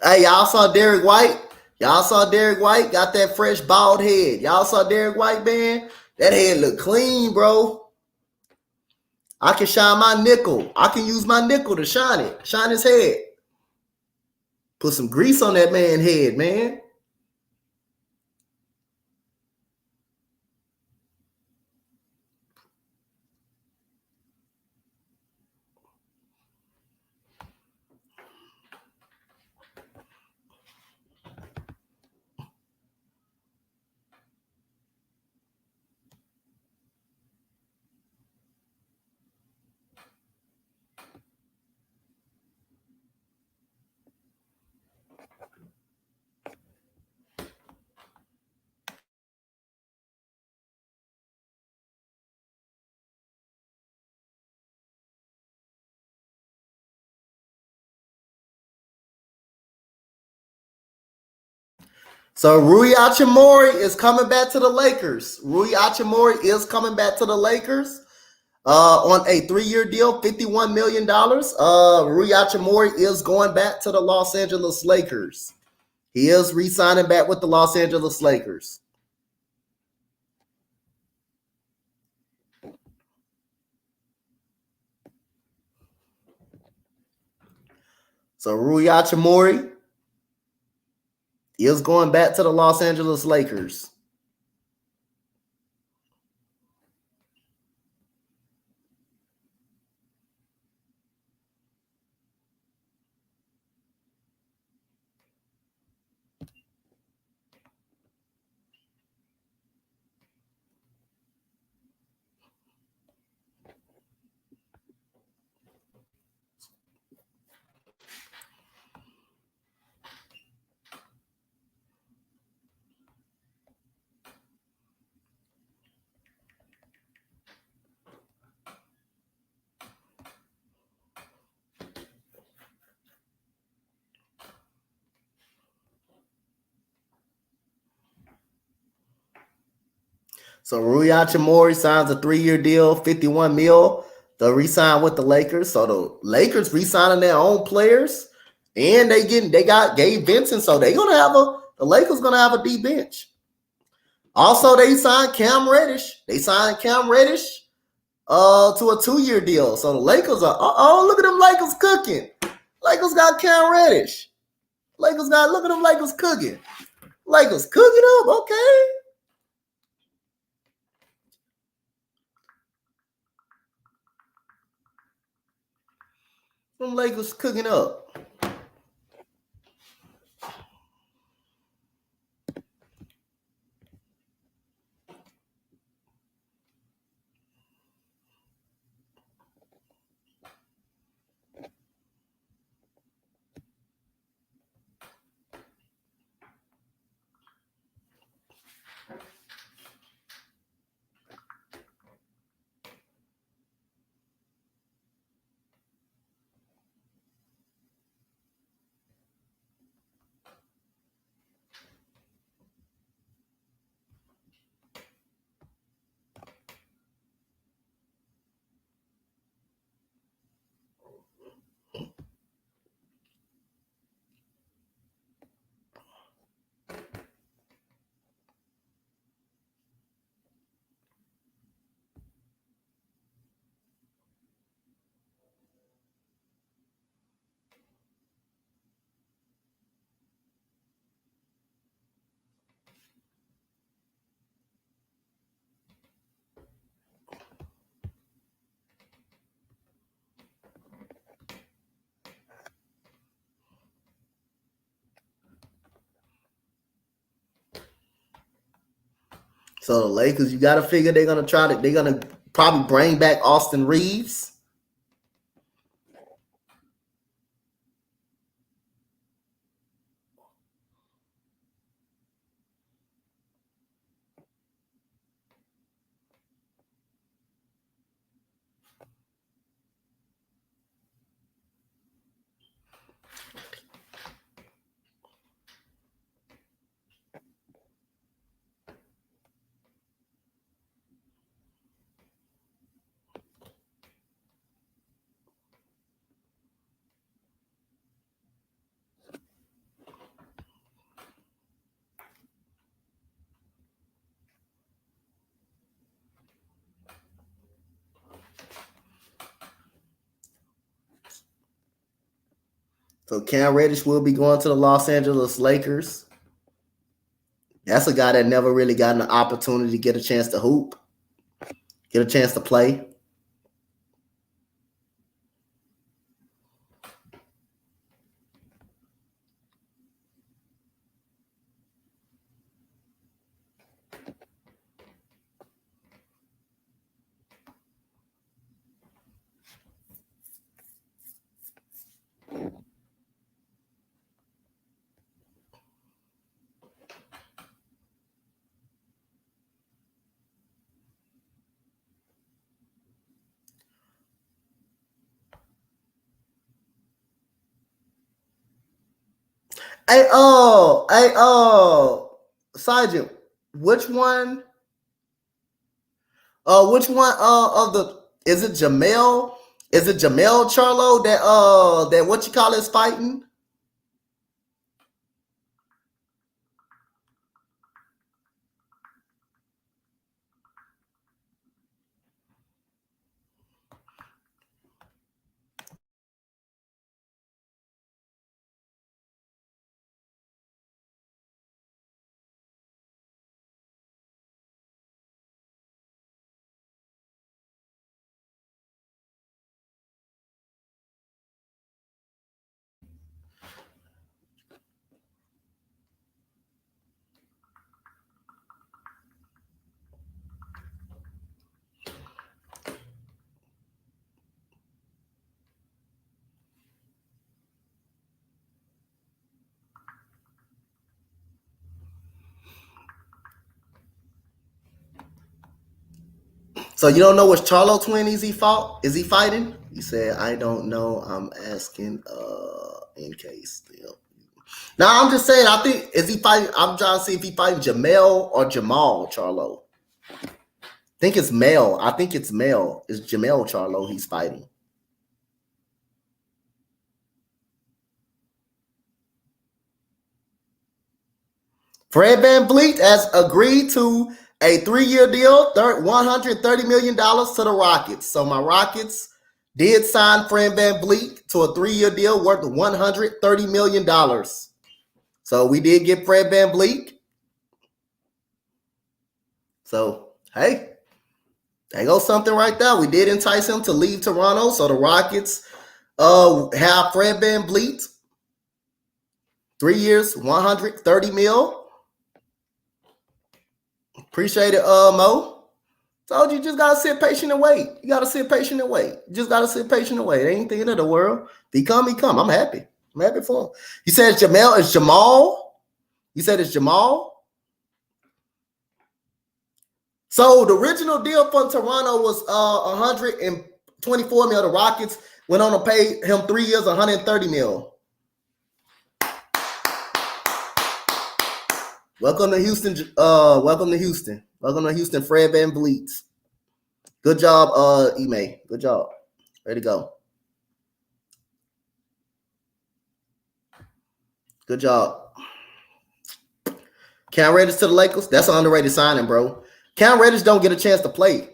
Hey, y'all saw Derek White? Y'all saw Derek White got that fresh bald head. Y'all saw Derek White, man? That head look clean, bro. I can shine my nickel. I can use my nickel to shine it. Shine his head. Put some grease on that man's head, man. So Rui Hachimura is coming back to the Lakers. Rui Hachimura is coming back to the Lakers on a 3-year deal, $51 million. Rui Hachimura is going back to the Los Angeles Lakers. He is re-signing back with the Los Angeles Lakers. So Rui Hachimura is going back to the Los Angeles Lakers. So Rui Hachimura signs a 3-year deal, $51 million. To re-sign with the Lakers. So the Lakers re-signing their own players, and they got Gabe Vincent. So the Lakers gonna have a deep bench. Also, they signed Cam Reddish. They signed Cam Reddish to a 2-year deal. So the Lakers are look at them Lakers cooking. Lakers got Cam Reddish. Look at them Lakers cooking. Lakers cooking up, okay. Them Lakers cooking up. So the Lakers, you got to figure they're going to probably bring back Austin Reeves. So Cam Reddish will be going to the Los Angeles Lakers. That's a guy that never really got an opportunity to get a chance to hoop, get a chance to play. Hey, Sergeant, which one of the is it Jamel? Is it Jamel Charlo that what you call is fighting? So you don't know which Charlo twin is he fought? Is he fighting? He said, I don't know. I'm asking in case. Now I'm just saying, I think is he fighting? I'm trying to see if he fighting Jamel or Jamal Charlo. I think it's male. I think it's male. It's Jamel Charlo he's fighting. Fred VanVleet has agreed to a 3-year deal, $130 million to the Rockets. So my Rockets did sign Fred VanVleet to a 3-year deal worth $130 million. So we did get Fred VanVleet. So, hey, there goes something right there. We did entice him to leave Toronto. So the Rockets have Fred VanVleet. 3 years, $130 million. Appreciate it, Mo. Told you just gotta sit patient and wait. You gotta sit patient and wait. You just gotta sit patient and wait. It ain't the end of the world. If he come, he come. I'm happy. I'm happy for him. You said it's Jamel. It's Jamal. You said it's Jamal. So the original deal for Toronto was $124 million. The Rockets went on to pay him 3 years, $130 million. Welcome to Houston. Welcome to Houston. Welcome to Houston, Fred VanVleet. Good job, Ime. Good job. Ready to go. Good job. Cam Reddish to the Lakers. That's an underrated signing, bro. Cam Reddish don't get a chance to play.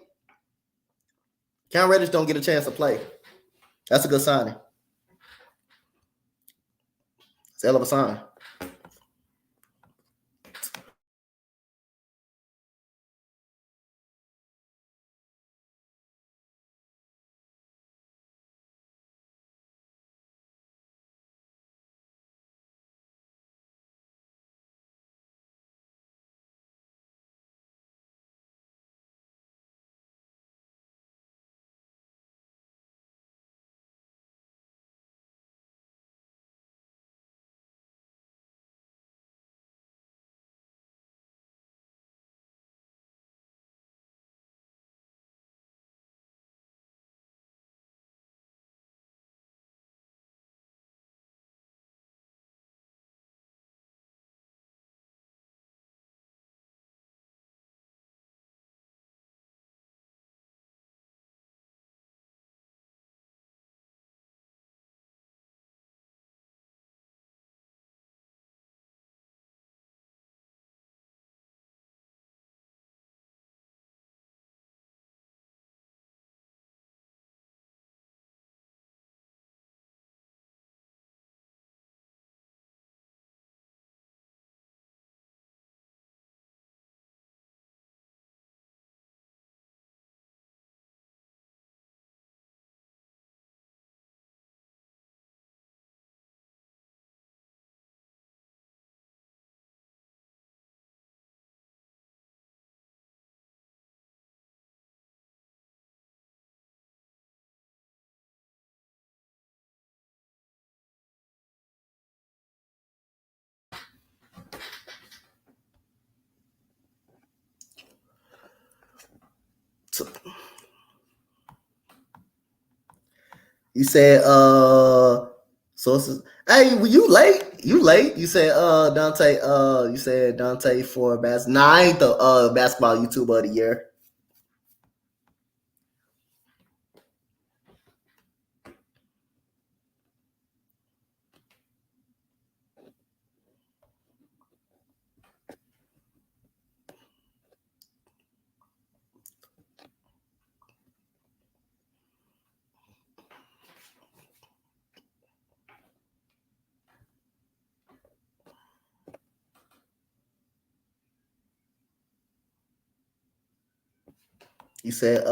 Cam Reddish don't get a chance to play. That's a good signing. It's a hell of a sign. You said Sources. Hey, you late? You late? You said Dante. You said Dante for basketball. Nah, I ain't the basketball YouTuber of the year. You said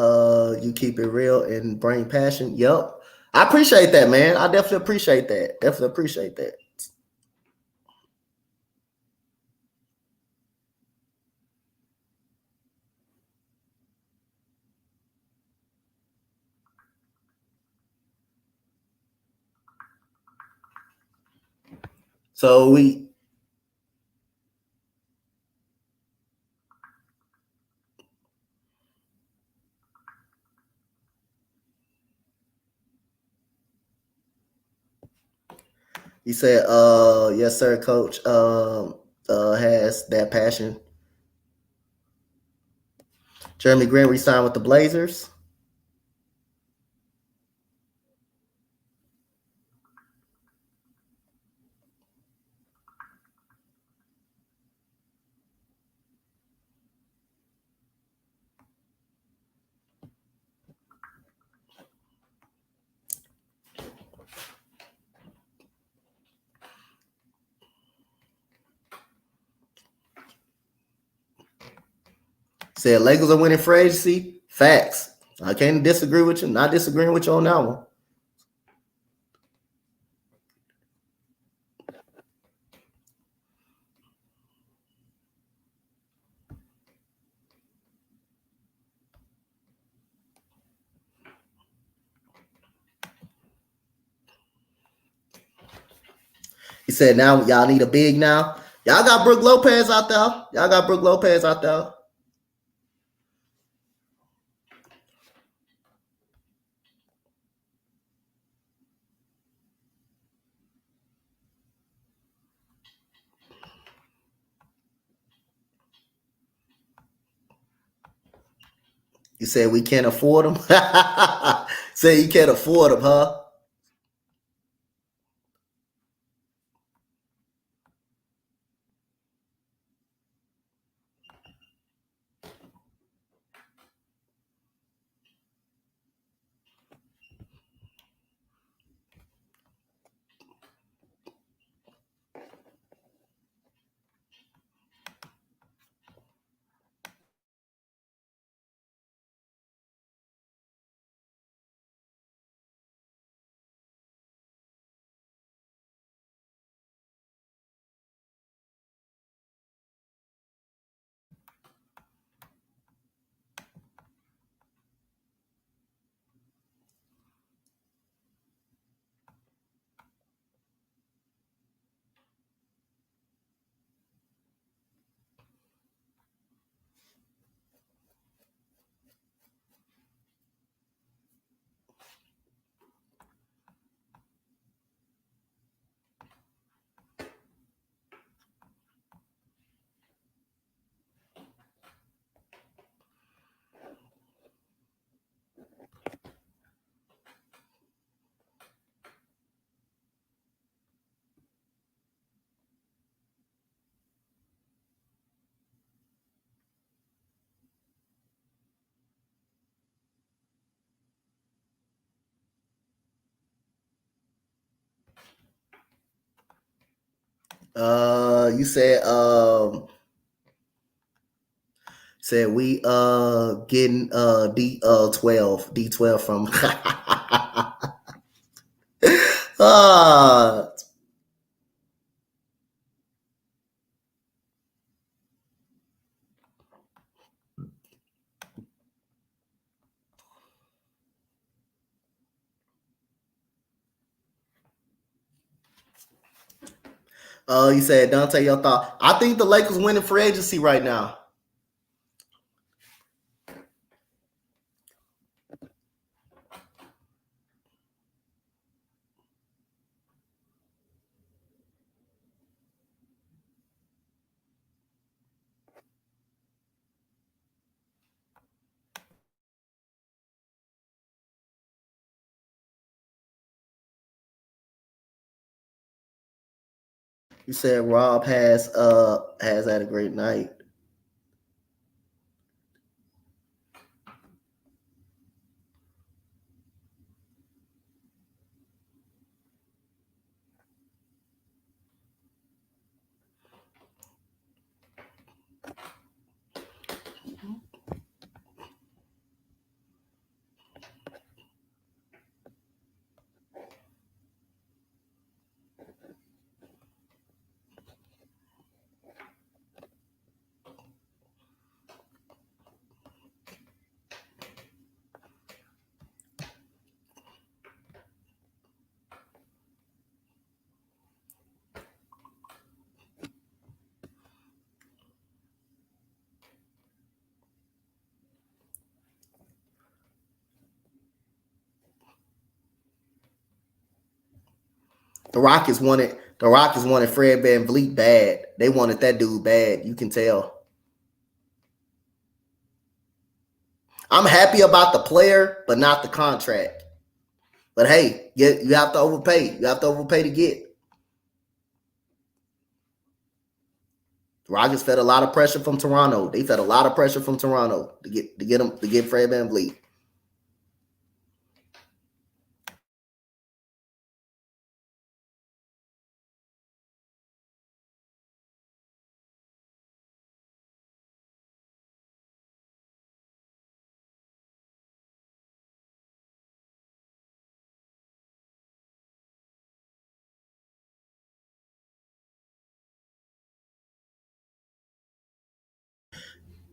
you keep it real and bring passion. Yep. I appreciate that, man. I definitely appreciate that. Definitely appreciate that. So he said, yes, sir, coach has that passion. Jeremy Grant re-signed with the Blazers. Said Lakers are winning free agency. Facts. I can't disagree with you. Not disagreeing with you on that one. He said, now y'all need a big now. Y'all got Brook Lopez out there. Y'all got Brook Lopez out there. You said we can't afford them. Say you can't afford them, huh? You said we getting D12 from uh you said Dante, your thought. I think the Lakers winning free agency right now. You said Rob has had a great night. The Rockets wanted Fred VanVleet bad. They wanted that dude bad. You can tell. I'm happy about the player, but not the contract. But hey, you have to overpay. You have to overpay to get. The Rockets fed a lot of pressure from Toronto. They fed a lot of pressure from Toronto to get Fred VanVleet.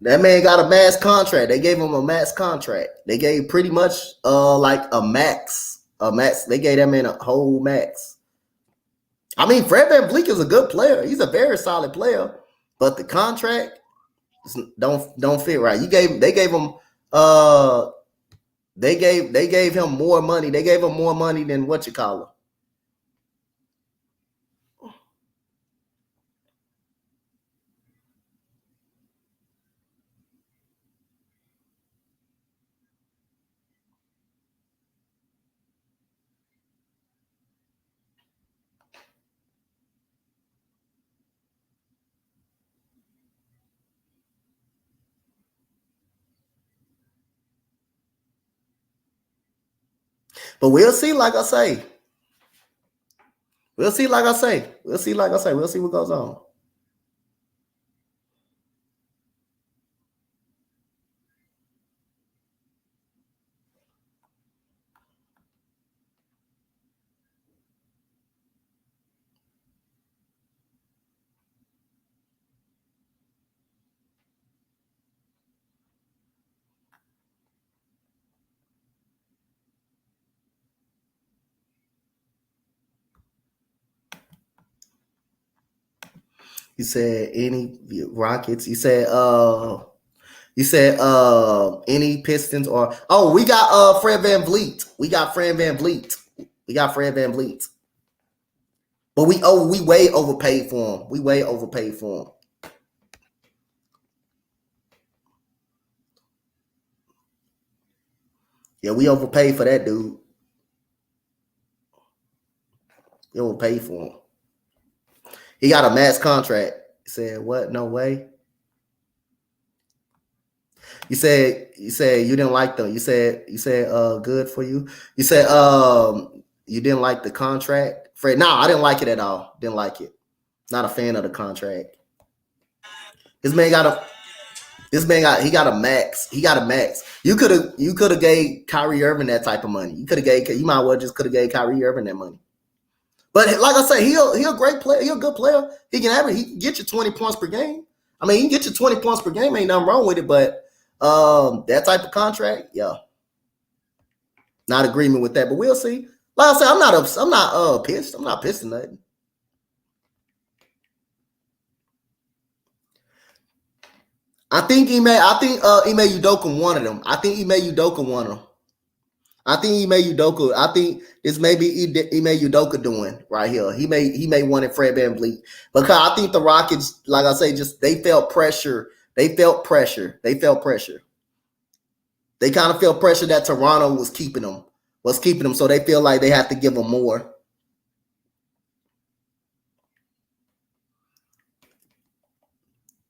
That man got a max contract. They gave him a max contract. They gave pretty much like a max. A max. They gave that man a whole max. I mean, Fred VanVleet is a good player. He's a very solid player, but the contract don't fit right. They gave him more money. They gave him more money than what you call him. But we'll see, like I say. We'll see what goes on. You said any Rockets. You said any Pistons or we got Fred VanVleet. We got Fred VanVleet. But we way overpaid for him. Yeah, we overpaid for that dude. We overpaid for him. He got a max contract. He said, what? No way. You said you didn't like them. You said good for you. You said you didn't like the contract. Fred, no, I didn't like it at all. Didn't like it. Not a fan of the contract. He got a max. He got a max. You could have gave Kyrie Irving that type of money. You might well just could have gave Kyrie Irving that money. But like I say, he a great player. He a good player. He can get you 20 points per game. I mean, he can get you 20 points per game. Ain't nothing wrong with it. But that type of contract, yeah, not agreement with that. But we'll see. Like I say, I'm not pissed. I'm not pissed or nothing. I think Ime Udoka wanted him. I think this may be Ime Udoka doing right here. He may wanted Fred VanVleet because I think the Rockets, like I say, they felt pressure. They felt pressure. They kind of felt pressure that Toronto was keeping them, so they feel like they have to give them more.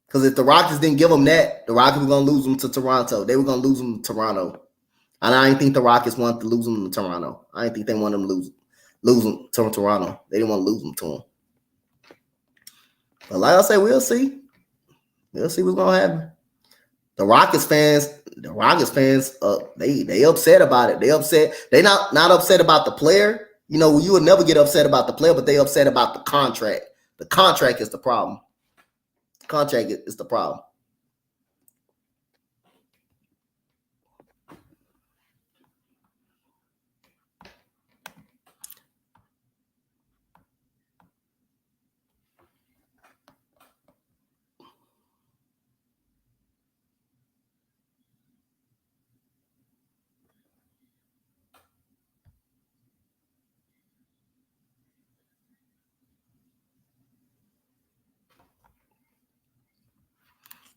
Because if the Rockets didn't give them that, the Rockets were going to lose them to Toronto. They were going to lose them to Toronto. And I didn't think the Rockets wanted to lose them to Toronto. I didn't think they wanted them to lose them to Toronto. They didn't want to lose them to them. But like I said, we'll see. We'll see what's going to happen. The Rockets fans, they upset about it. They upset. They not upset about the player. You know, you would never get upset about the player, but they upset about the contract. The contract is the problem. The contract is the problem.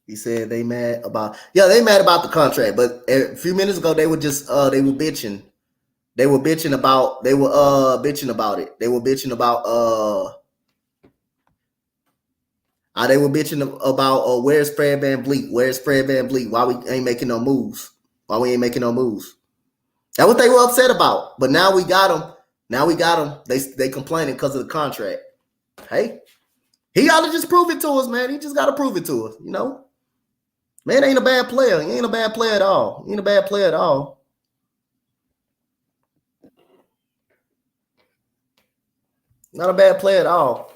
He said they mad about the contract, but a few minutes ago they were just they were bitching. They were bitching about it. They were bitching about they were bitching about where's Fred VanVleet? Where's Fred VanVleet? Why we ain't making no moves? Why we ain't making no moves? That's what they were upset about. But now we got him. They complaining because of the contract. Hey, he got to just prove it to us, man. He just got to prove it to us, you know. Man ain't a bad player. He ain't a bad player at all. He ain't a bad player at all. Not a bad player at all.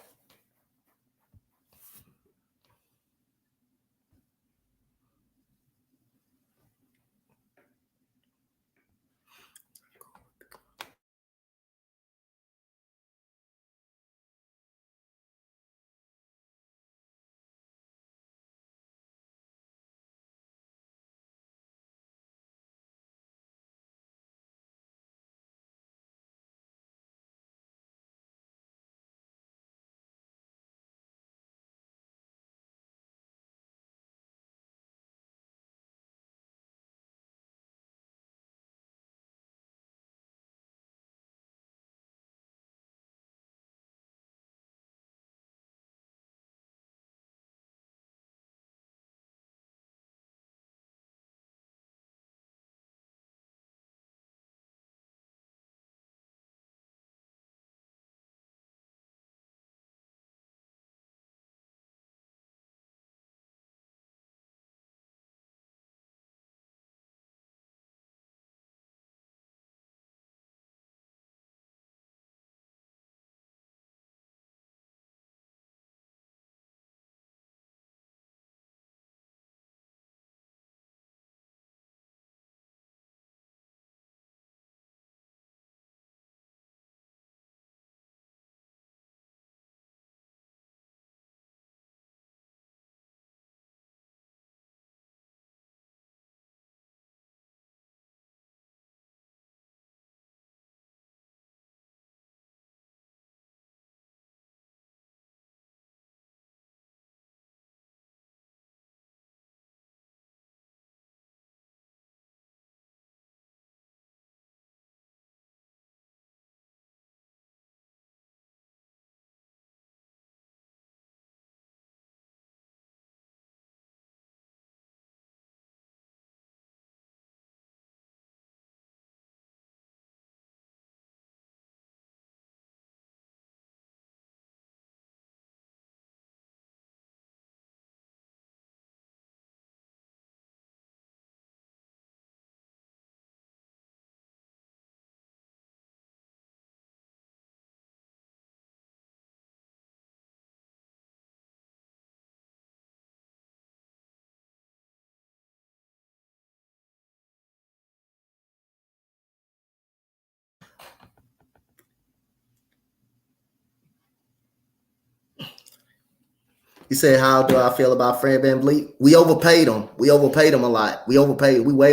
He said, how do I feel about Fred VanVleet? We overpaid him. We overpaid him a lot. We way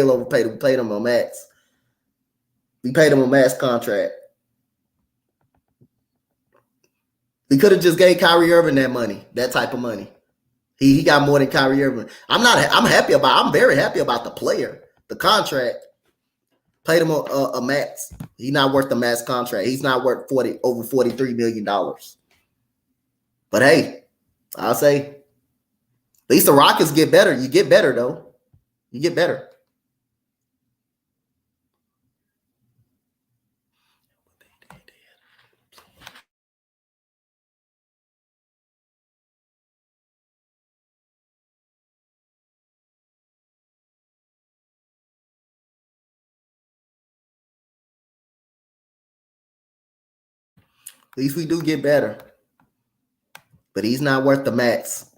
overpaid him. We paid him a max. We paid him a max contract. We could have just gave Kyrie Irving that money, that type of money. He got more than Kyrie Irving. I'm very happy about the player, the contract. Paid him a max. He's not worth the max contract. He's not worth over $43 million. But hey, I'll say least the Rockets get better. You get better though. You get better. At least we do get better. But he's not worth the max.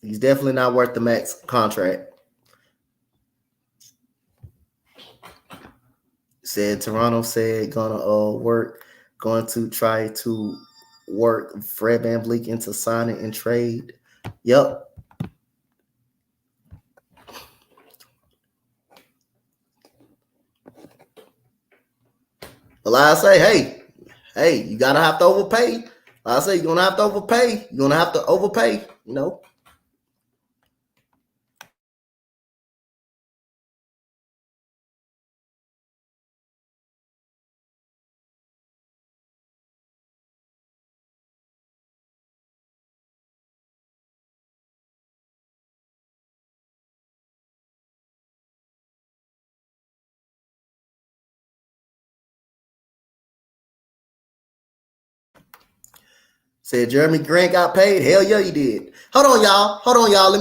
He's definitely not worth the max contract. Said Toronto said going to try to work Fred VanVleet into signing and trade. Yep. But like I say, hey, you gotta have to overpay. Like I say, you're gonna have to overpay. You're gonna have to overpay, you know. Said Jeremy Grant got paid. Hell yeah, he did. Hold on, y'all. Let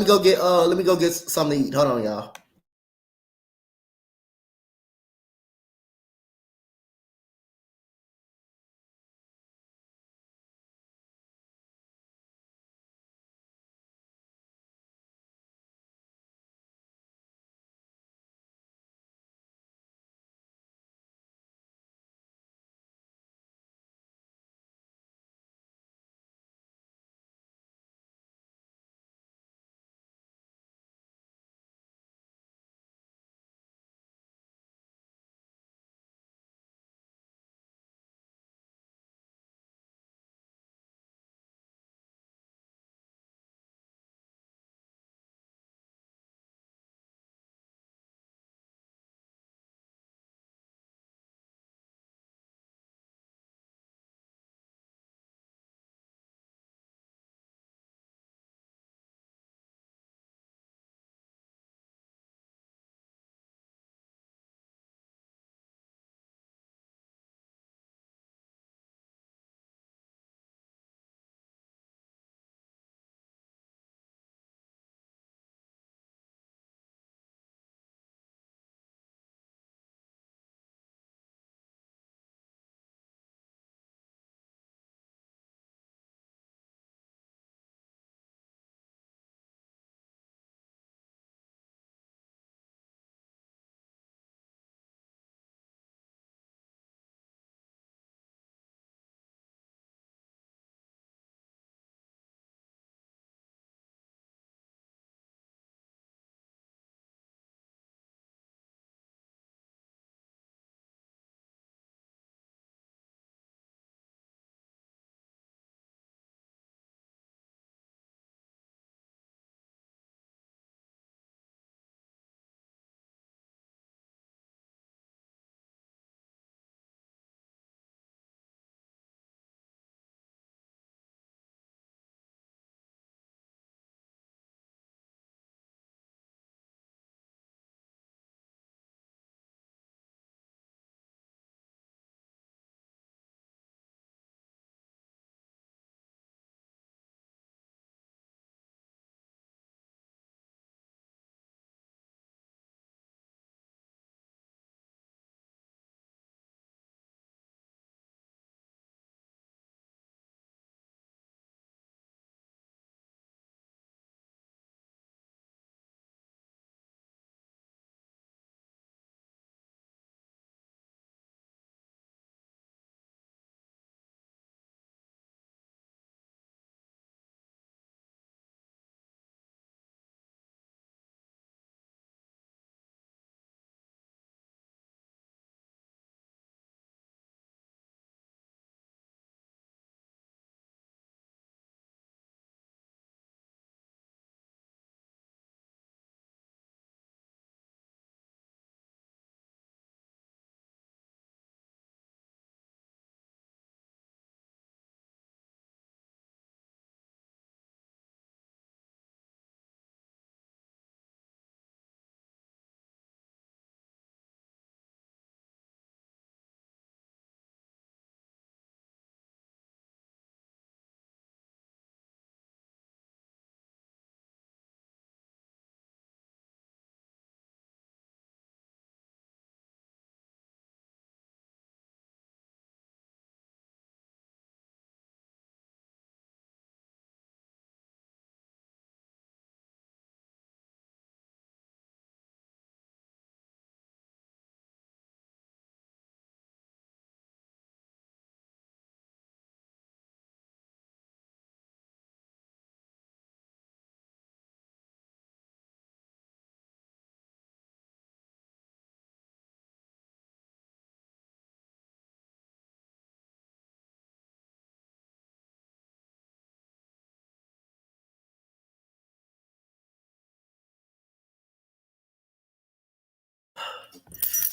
me go get something to eat. Hold on, y'all.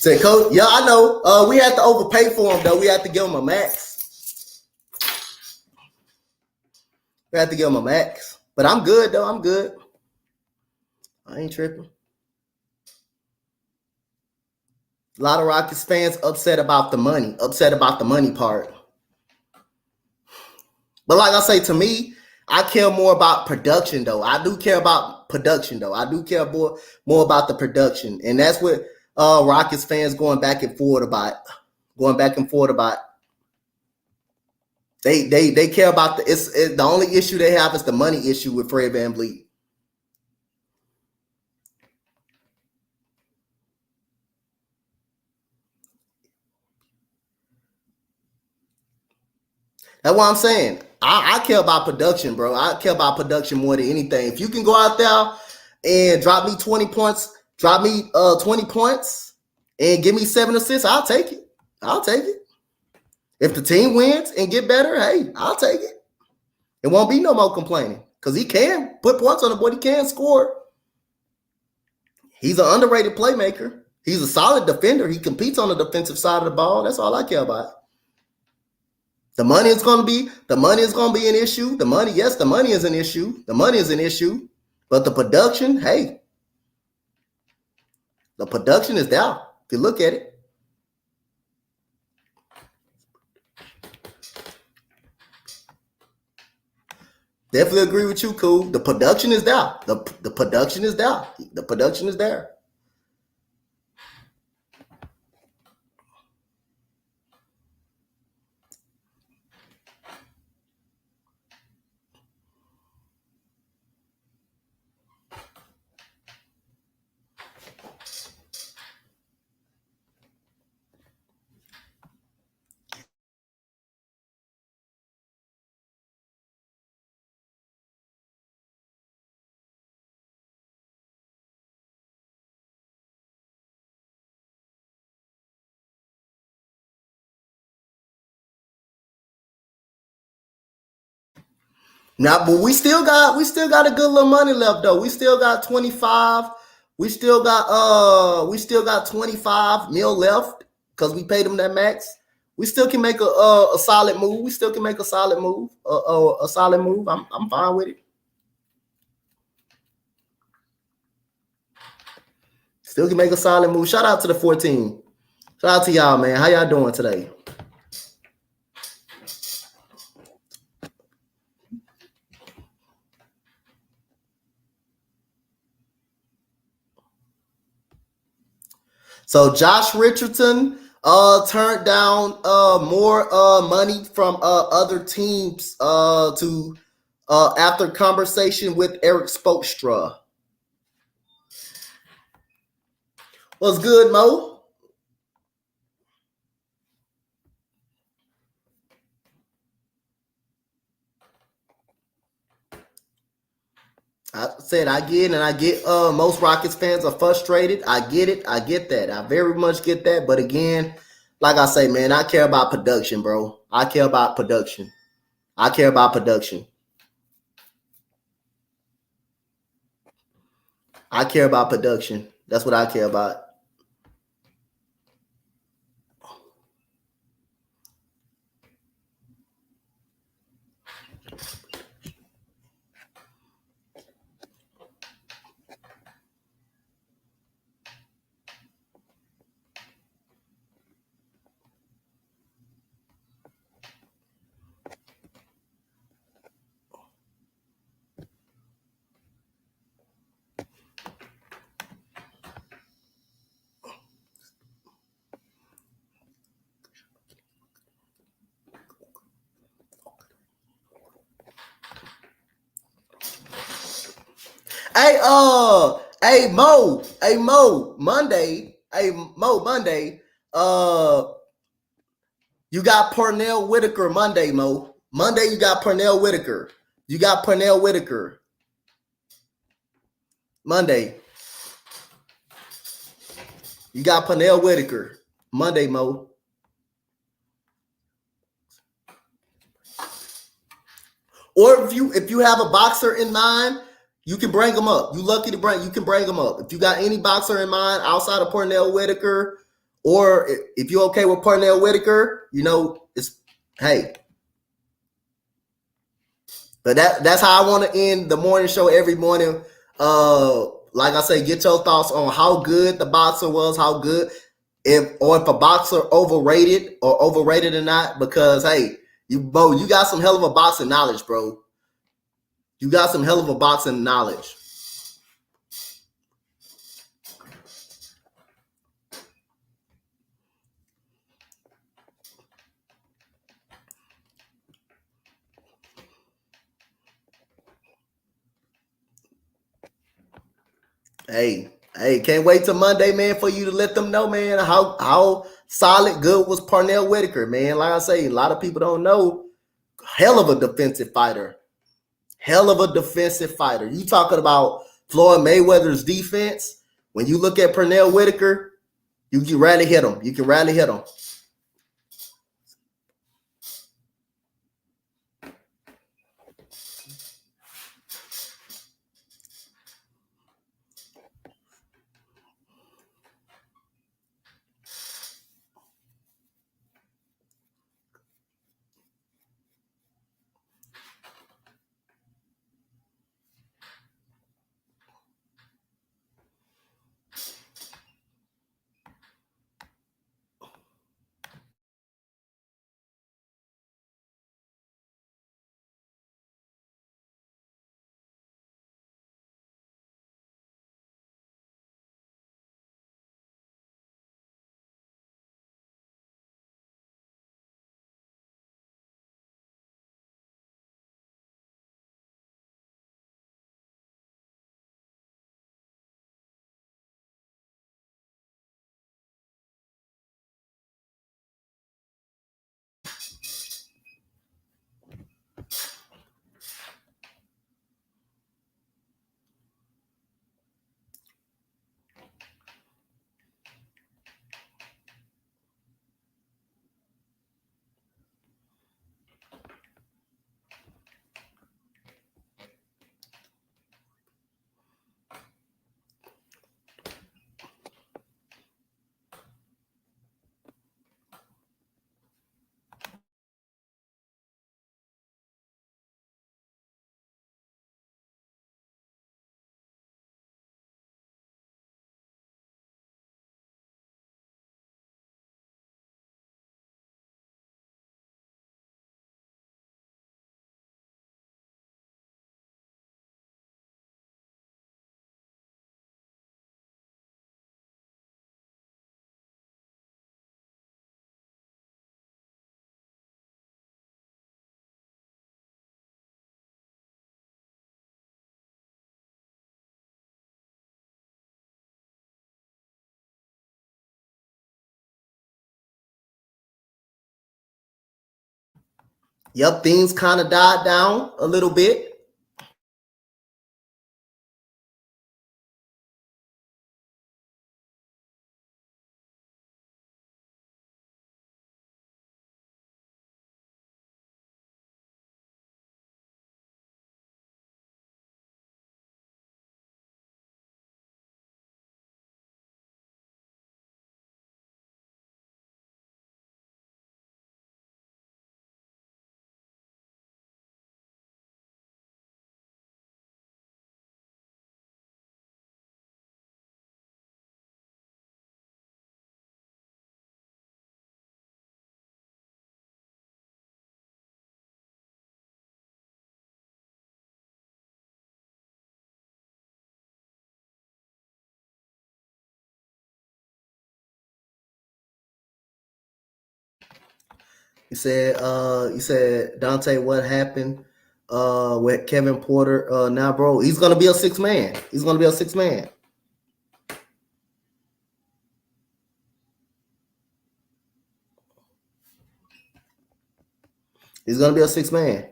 Said coach, yeah, I know. We had to overpay for him though. We had to give him a max. We had to give him a max. But I'm good though. I'm good. I ain't tripping. A lot of Rockets fans upset about the money part. But like I say, to me, I care more about production though. I do care about production though. I do care more about the production. And that's what Rockets fans going back and forth about. They care about the only issue they have is the money issue with Fred VanVleet. That's what I'm saying. I care about production, bro. I care about production more than anything. If you can go out there and drop me 20 points, and give me 7 assists, I'll take it. If the team wins and get better, hey, I'll take it. It won't be no more complaining because he can put points on the board. He can score. He's an underrated playmaker. He's a solid defender. He competes on the defensive side of the ball. That's all I care about. The money is going to be an issue. The money is an issue. But the production, hey, the production is there. If you look at it. Definitely agree with you, Cool. The production is there. The production is there. The production is there. Now, but we still got a good little money left though. We still got 25. We still got 25 mil left because we paid them that max. We still can make a solid move. We still can make a solid move. A solid move. I'm fine with it. Still can make a solid move. Shout out to the 14. Shout out to y'all, man. How y'all doing today? So Josh Richardson turned down more money from other teams to after conversation with Eric Spoelstra. What's good, Mo? I said I get most Rockets fans are frustrated. I get it. I get that. I very much get that. But again, like I say, man, I care about production, bro. I care about production. I care about production. I care about production. That's what I care about. Hey, Mo, Monday. You got Pernell Whitaker Monday, Mo. Monday, you got Pernell Whitaker. Monday. You got Pernell Whitaker. Monday, Mo. Or if you have a boxer in mind, you can bring them up. You can bring them up. If you got any boxer in mind outside of Pernell Whitaker or if you're okay with Pernell Whitaker, it's hey. But that's how I want to end the morning show every morning. Like I say, get your thoughts on how good the boxer was, how good, if a boxer overrated or not. Because hey, you got some hell of a boxing knowledge, bro. You got some hell of a boxing knowledge. Hey, can't wait till Monday, man, for you to let them know, man, how solid good was Pernell Whitaker, man. Like I say, a lot of people don't know. Hell of a defensive fighter. Hell of a defensive fighter. You talking about Floyd Mayweather's defense? When you look at Pernell Whitaker, you can rarely hit him. Yep, things kind of died down a little bit. You said Dante, what happened with Kevin Porter? Now, bro, he's gonna be a six man. He's gonna be a six man. He's gonna be a six man.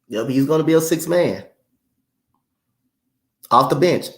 Yep, he's gonna be a six man off the bench.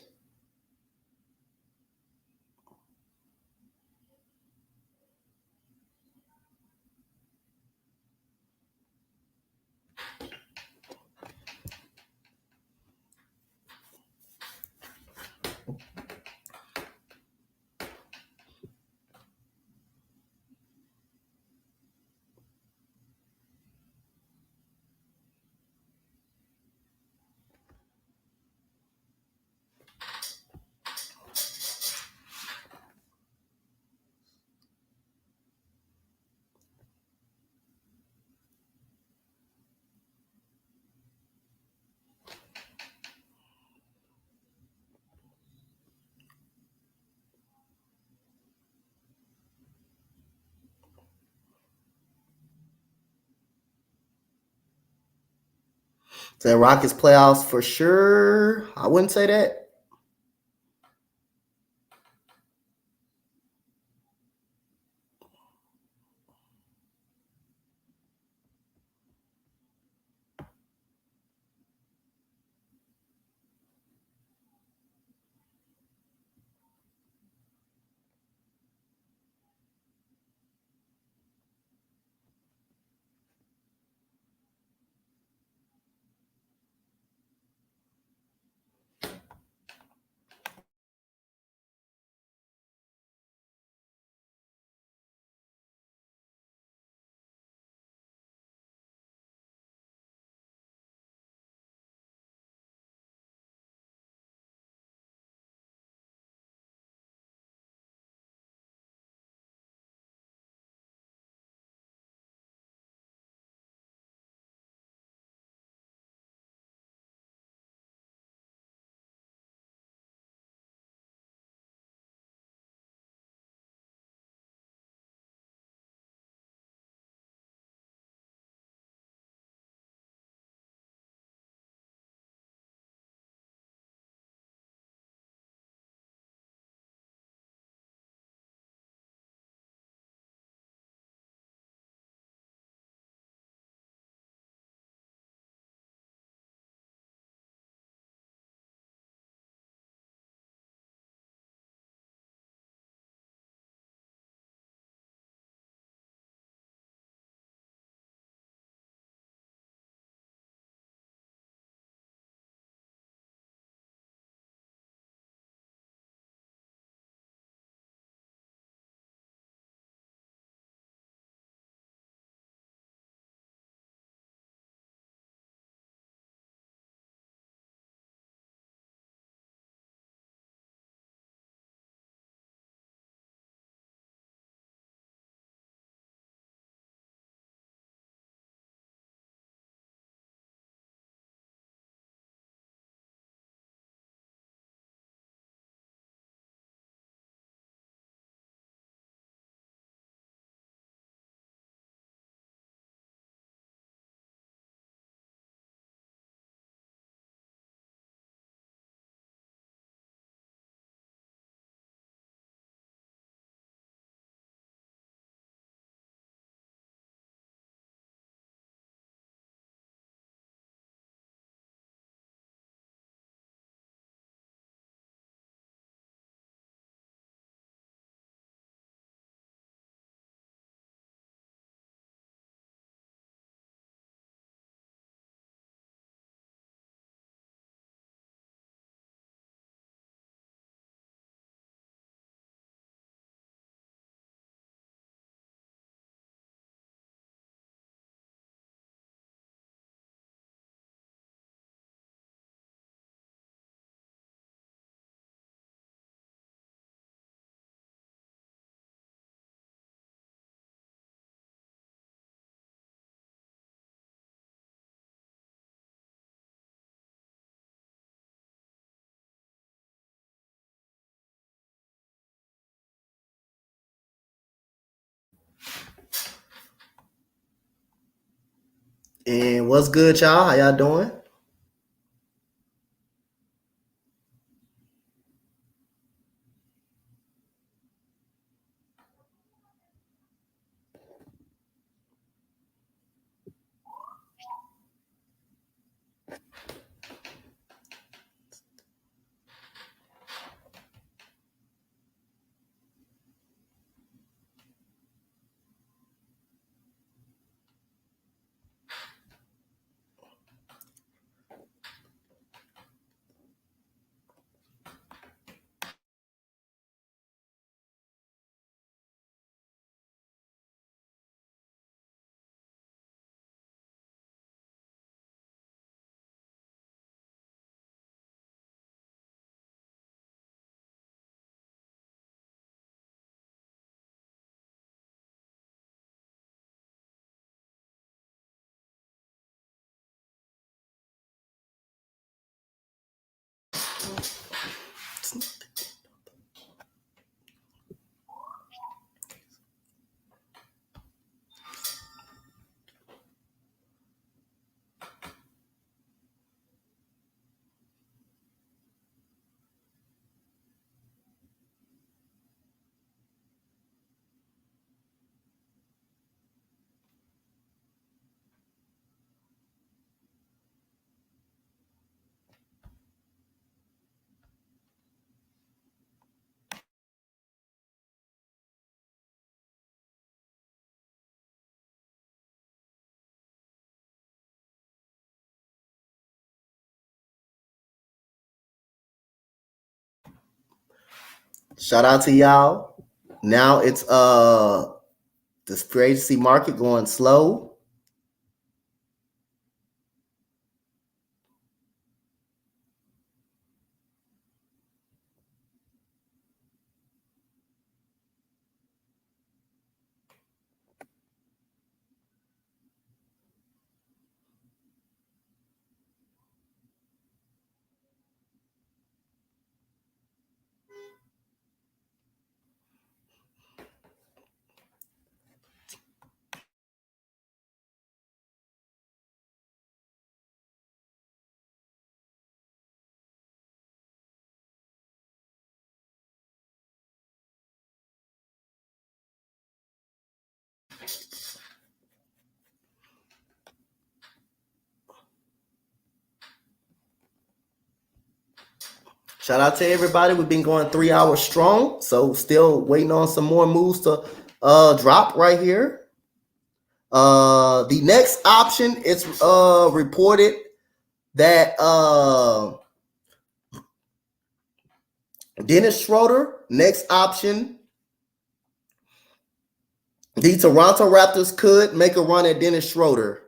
So Rockets playoffs for sure. I wouldn't say that. And what's good, y'all? How y'all doing? Shout out to y'all. Now it's the free agency market going slow. Shout out to everybody. We've been going 3 hours strong, so still waiting on some more moves to drop right here. The next option is reported that Dennis Schroeder, next option. The Toronto Raptors could make a run at Dennis Schroeder.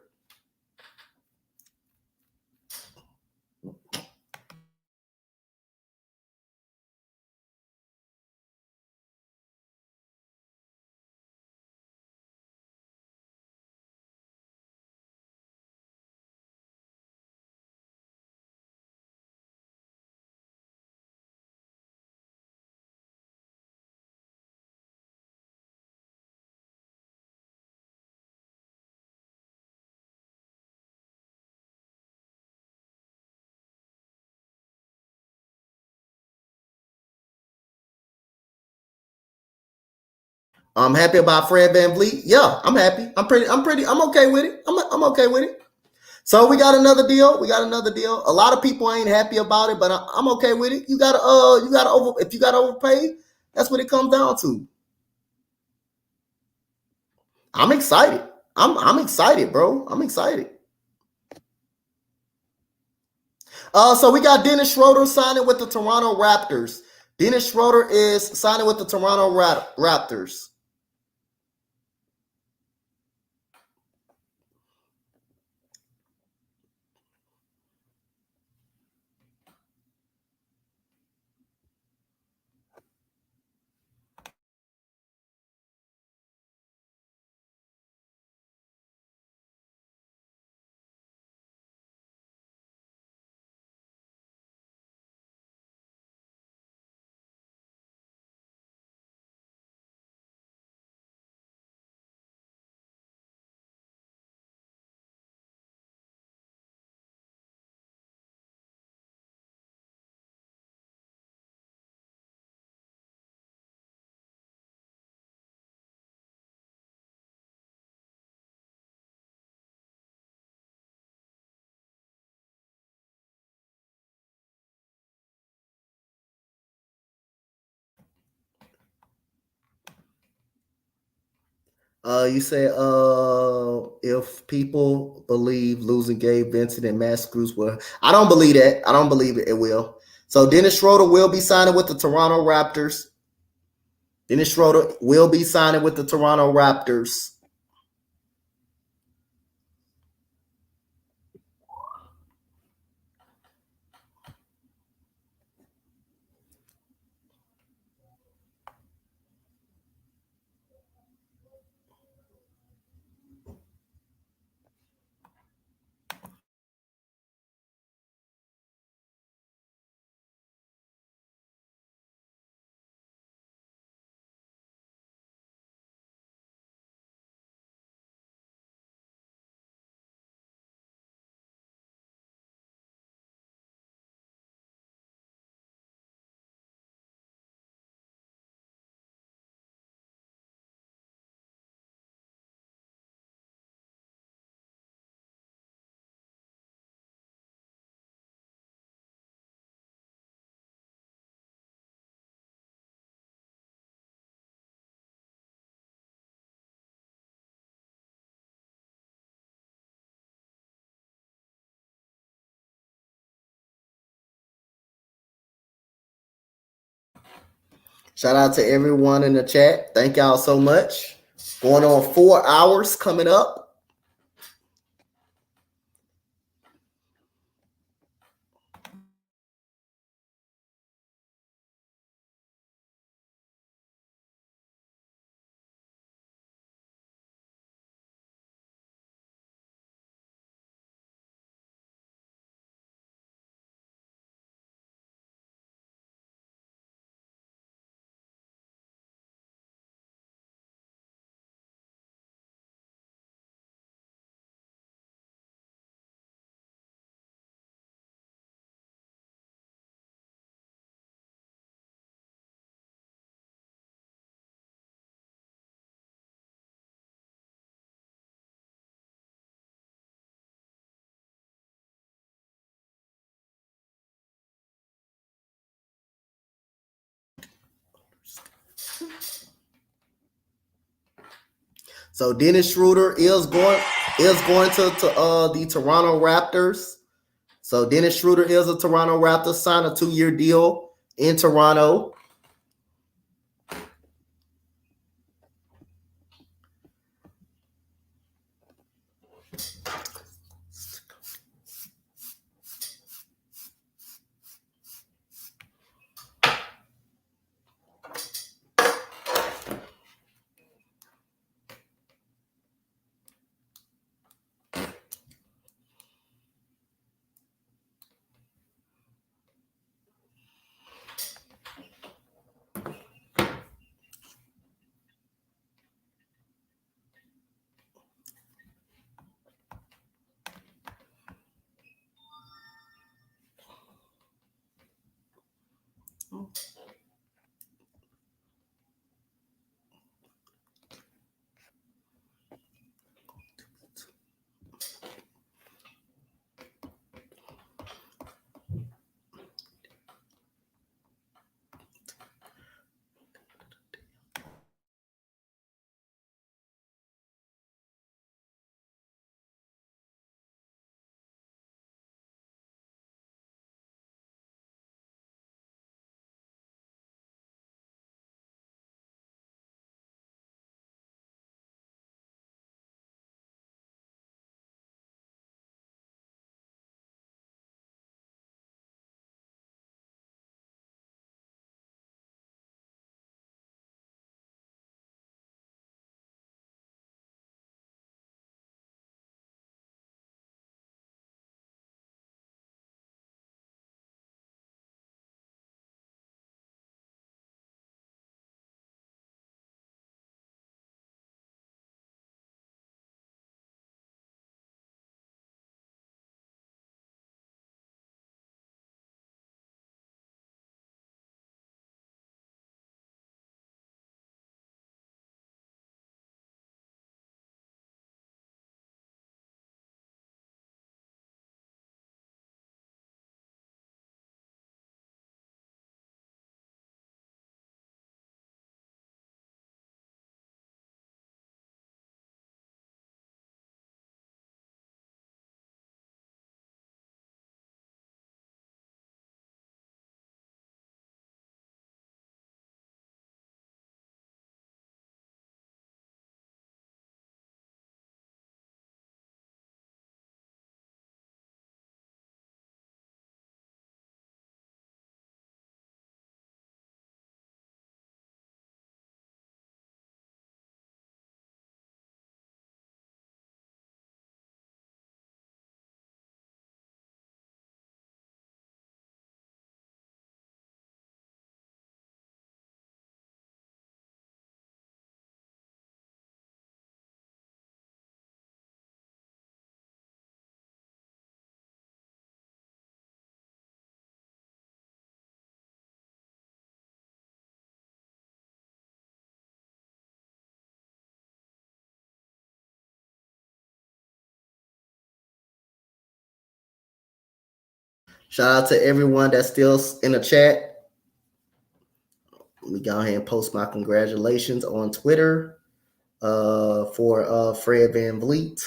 I'm happy about Fred VanVleet. Yeah, I'm happy. I'm okay with it. I'm okay with it. So we got another deal. A lot of people ain't happy about it, but I'm okay with it. If you gotta overpay, that's what it comes down to. I'm excited. I'm excited, bro. I'm excited. So we got Dennis Schroeder signing with the Toronto Raptors. Dennis Schroeder is signing with the Toronto Raptors. You say if people believe losing Gabe Vincent and Matt Screws will, I don't believe that. I don't believe it will. So Dennis Schroeder will be signing with the Toronto Raptors. Dennis Schroeder will be signing with the Toronto Raptors. Shout out to everyone in the chat. Thank y'all so much. Going on 4 hours coming up. So Dennis Schroeder is going to the Toronto Raptors. So Dennis Schroeder is a Toronto Raptor, signed a 2-year deal in Toronto. Shout out to everyone that's still in the chat. Let me go ahead and post my congratulations on Twitter for Fred VanVleet.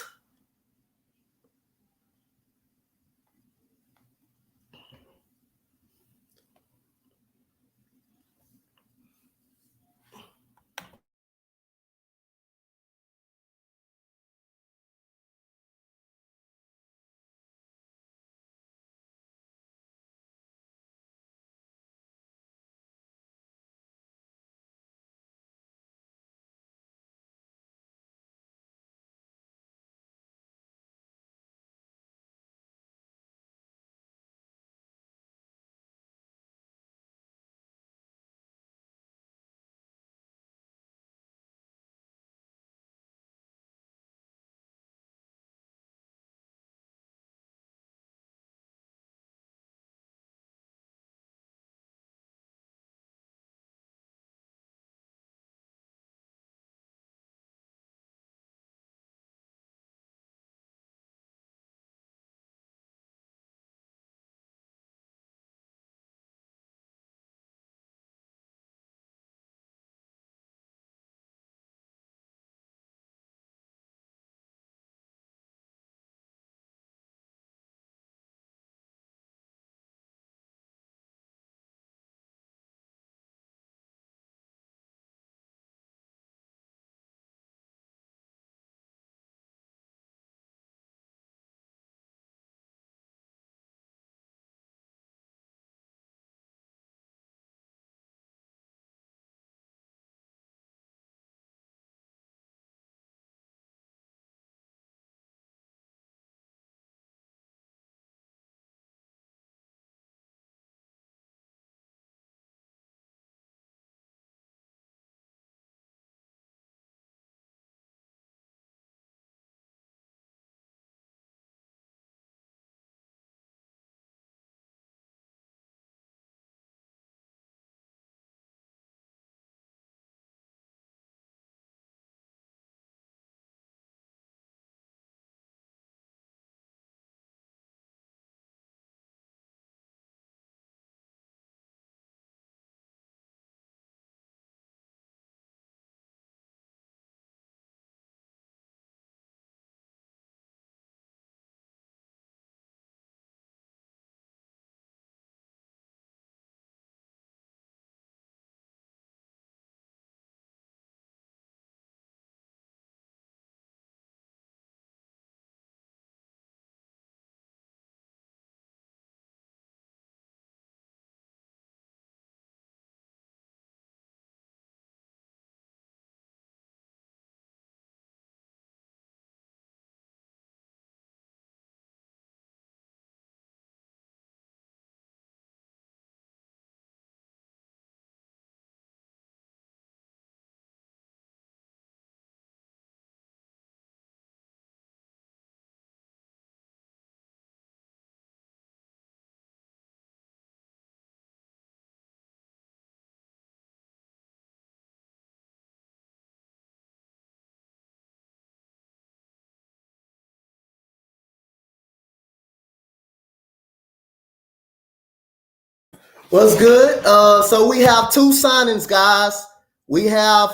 What's good? So we have two signings, guys. We have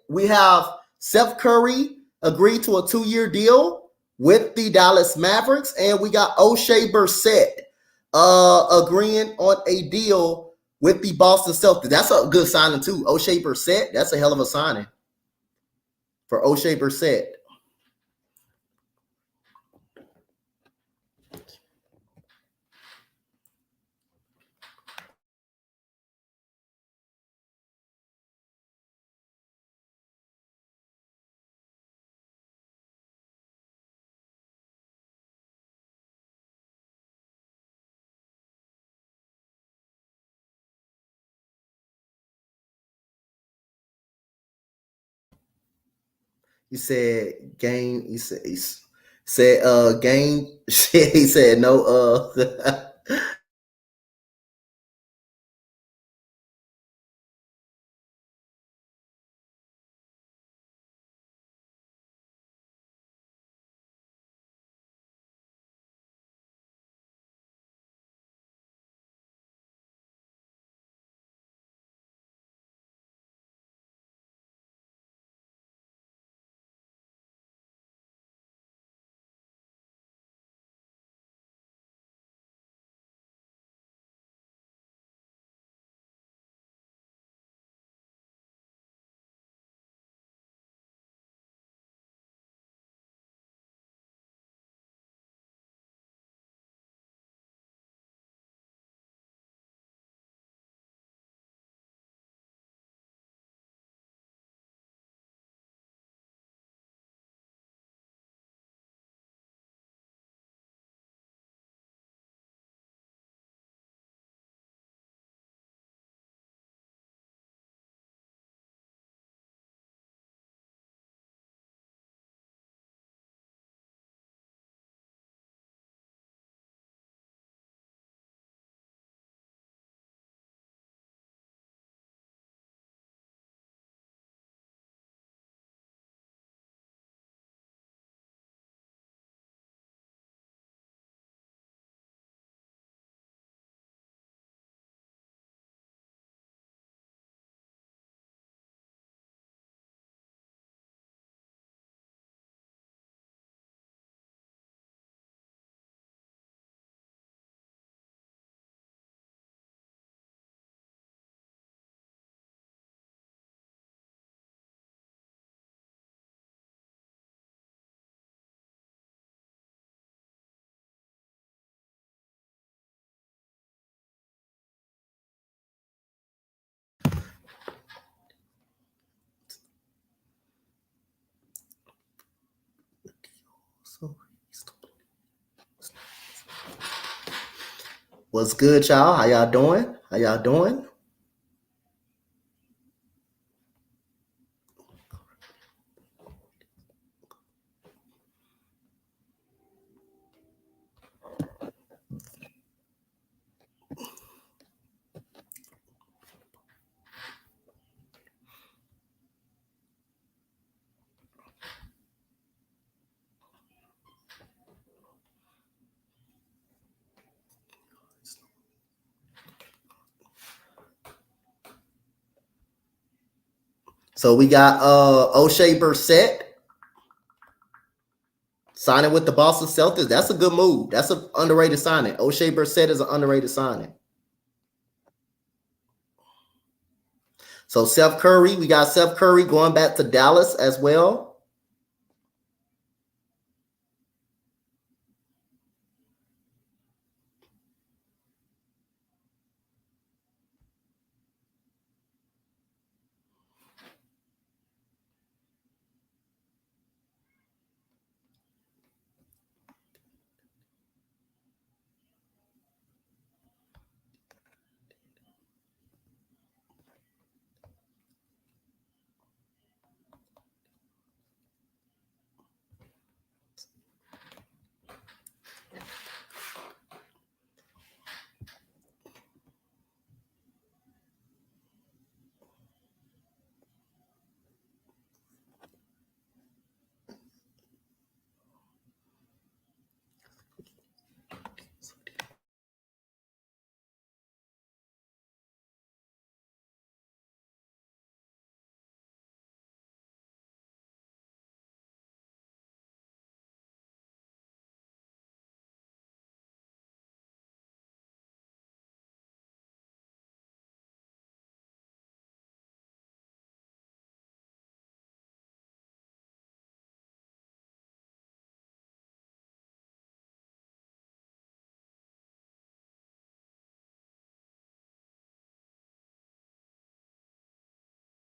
we have Seth Curry agreed to a 2-year deal with the Dallas Mavericks, and we got O'Shea Brissett agreeing on a deal with the Boston Celtics. That's a good signing too. O'Shea Brissett, that's a hell of a signing for O'Shea Brissett. He said game. He said game. He said no. What's good, y'all? How y'all doing? How y'all doing? So we got O'Shea Brissett signing with the Boston Celtics. That's a good move. That's an underrated signing. O'Shea Brissett is an underrated signing. So Seth Curry, we got Seth Curry going back to Dallas as well.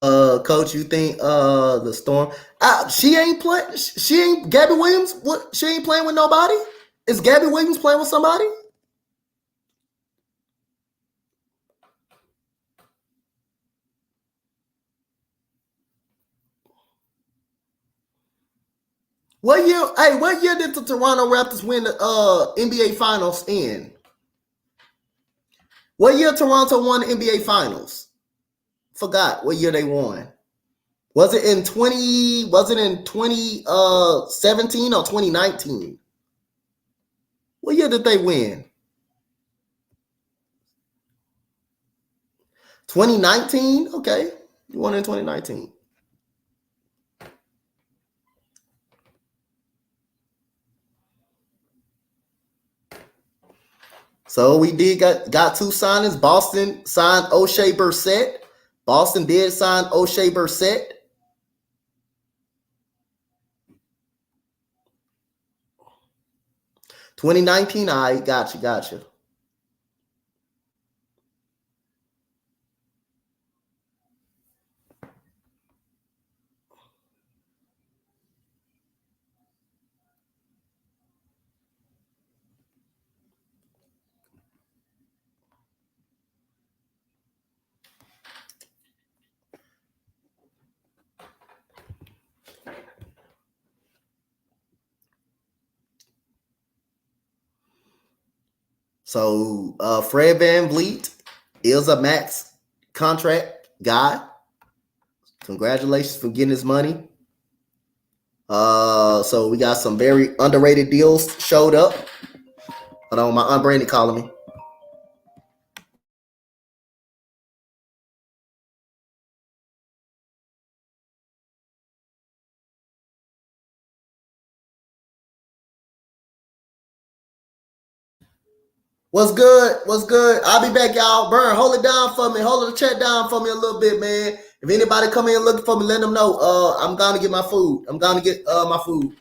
Coach, you think the Storm? She ain't playing. She ain't Gabby Williams. What? She ain't playing with nobody. Is Gabby Williams playing with somebody? What year? Hey, what year did the Toronto Raptors win the NBA Finals in? What year Toronto won the NBA Finals? Forgot what year they won. Was it in 2017 or 2019? What year did they win? 2019? Okay. You won in 2019. So we did got two signings. Boston signed O'Shea Brissett. Boston did sign O'Shea Brissett. $2019. I got you. So Fred VanVleet is a max contract guy. Congratulations for getting his money. So we got some very underrated deals showed up. Hold on, my Aunt Brandy calling me. What's good? What's good? I'll be back, y'all. Burn, hold it down for me. Hold the chat down for me a little bit, man. If anybody come in looking for me, let them know. I'm gonna get my food. I'm gonna get my food.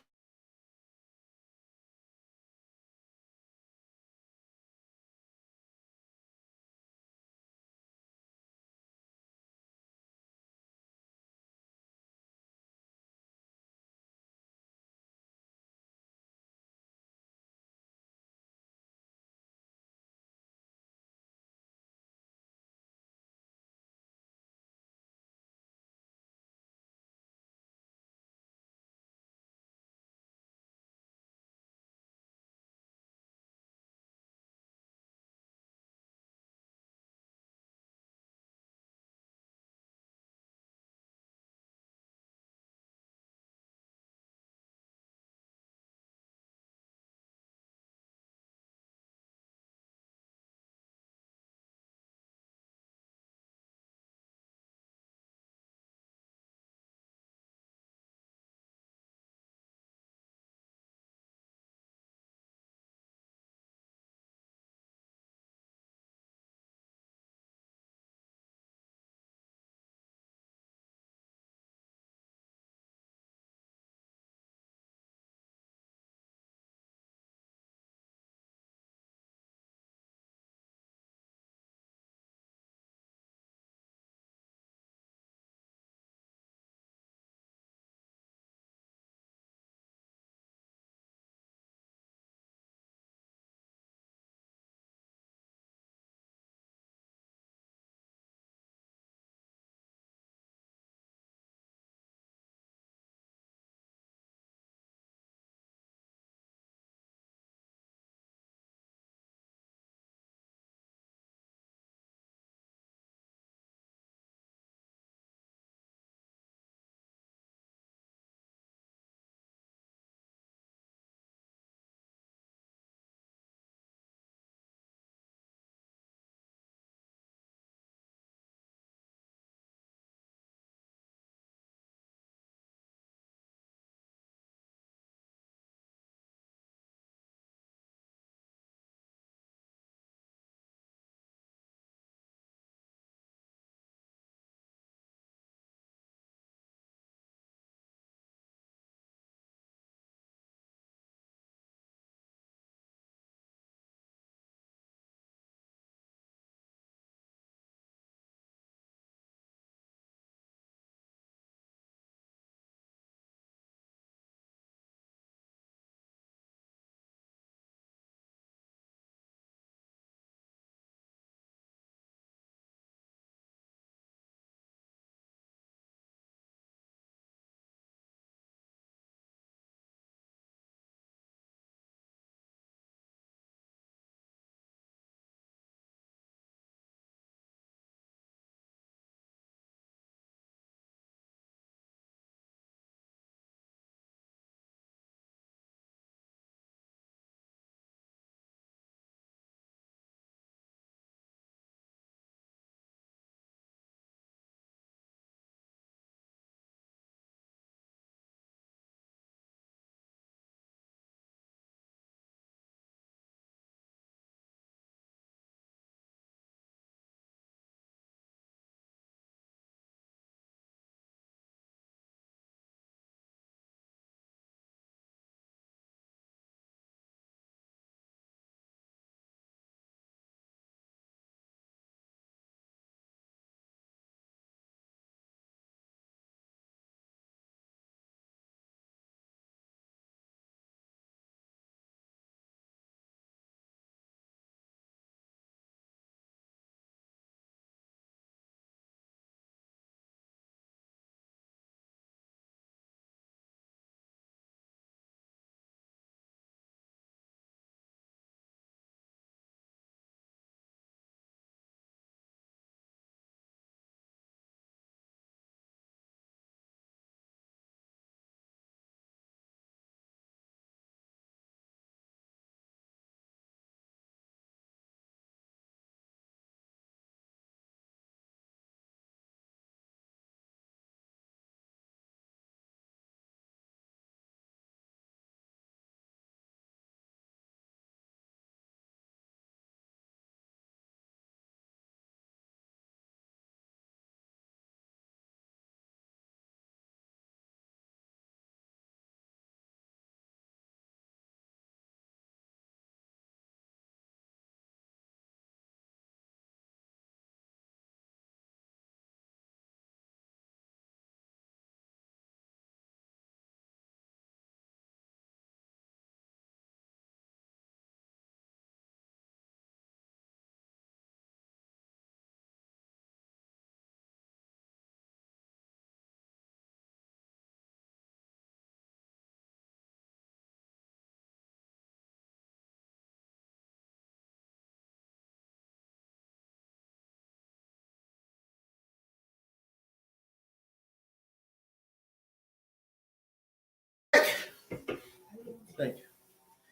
Thank you.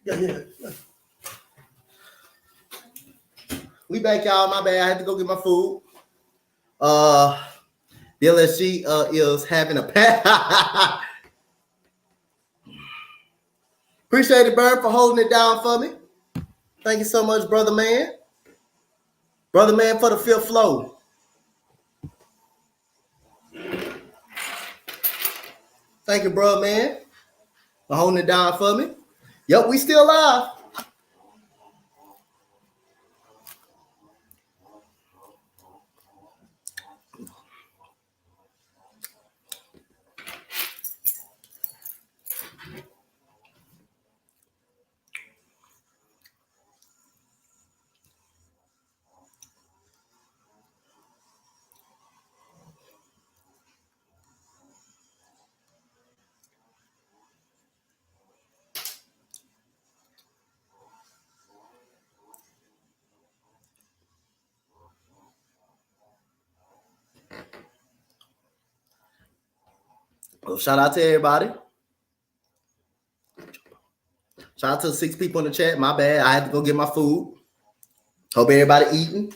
Yeah. We back, y'all. My bad. I had to go get my food. The LSG is having a pass. Appreciate it, Bird, for holding it down for me. Thank you so much, brother man. Brother man for the fifth flow. Thank you, brother man, for holding it down for me. Yep, we still live. Well, shout out to everybody. Shout out to the 6 people in the chat. My bad. I had to go get my food. Hope everybody eating.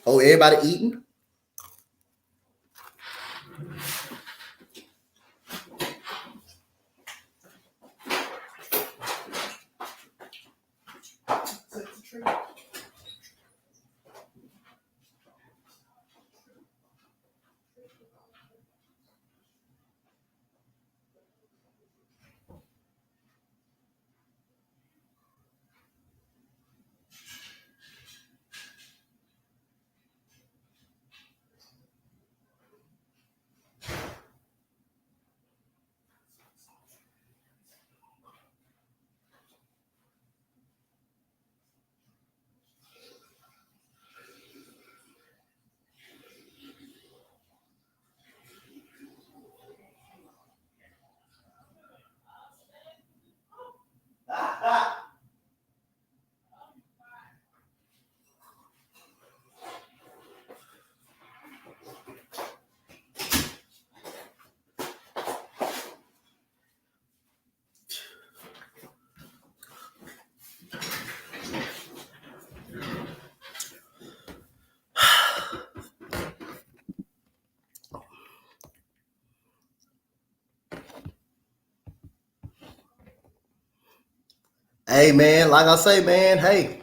Hey, man, like I say, man, hey.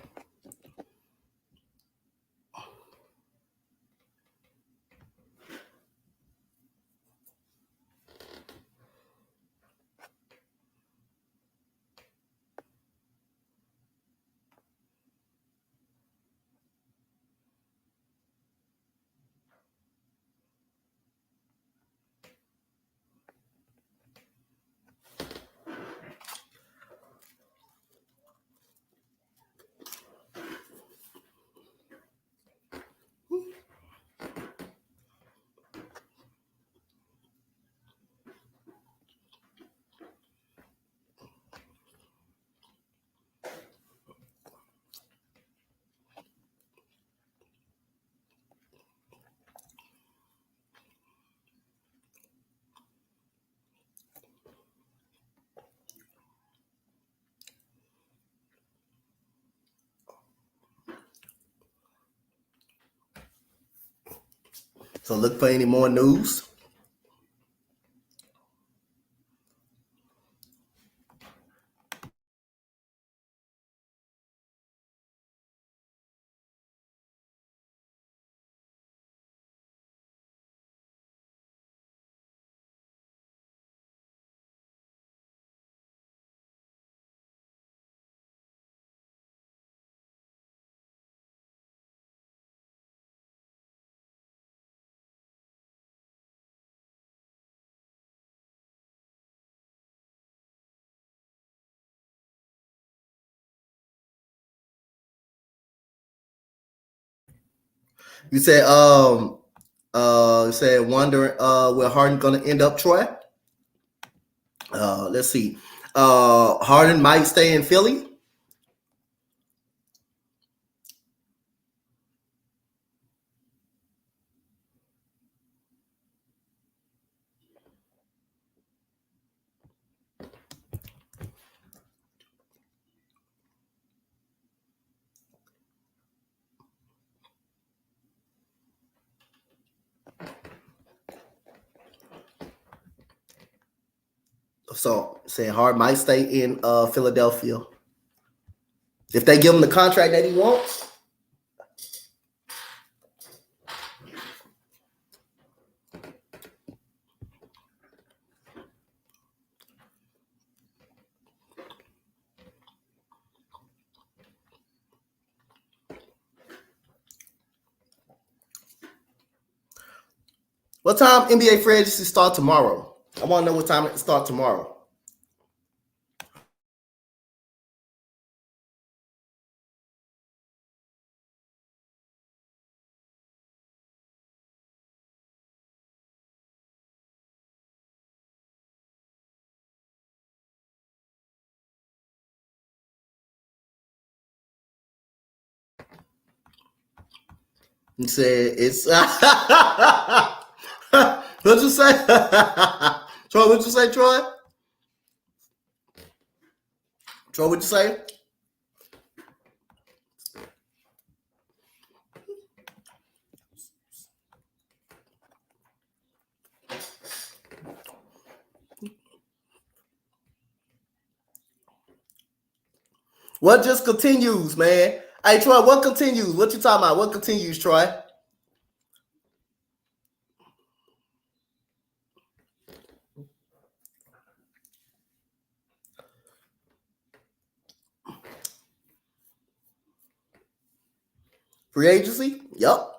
So look for any more news. You said wondering where Harden gonna end up, Troy. Let's see. Harden might stay in Philly. So saying Hart might stay in Philadelphia if they give him the contract that he wants. What time NBA free agency start tomorrow? I want to know what time it start tomorrow. He said it's what'd you say? Troy, what'd you say, Troy? Troy, what'd you say? What just continues, man? Hey, Troy, what continues? What you talking about? What continues, Troy? Free agency? Yup.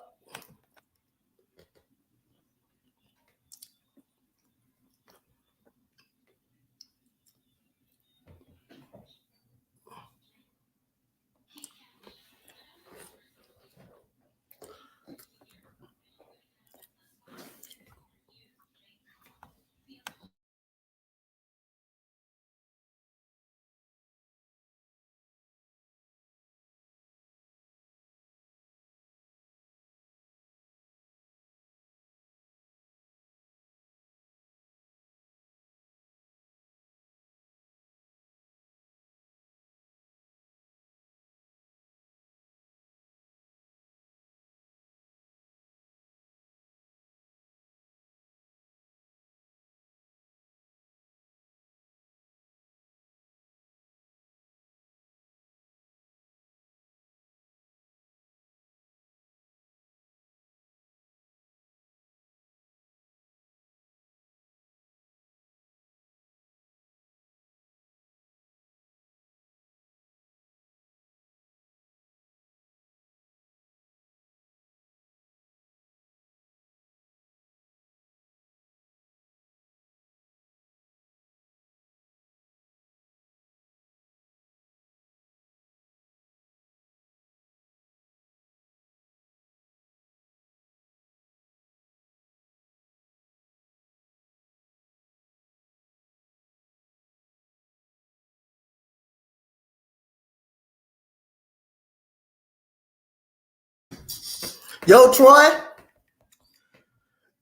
Yo, Troy.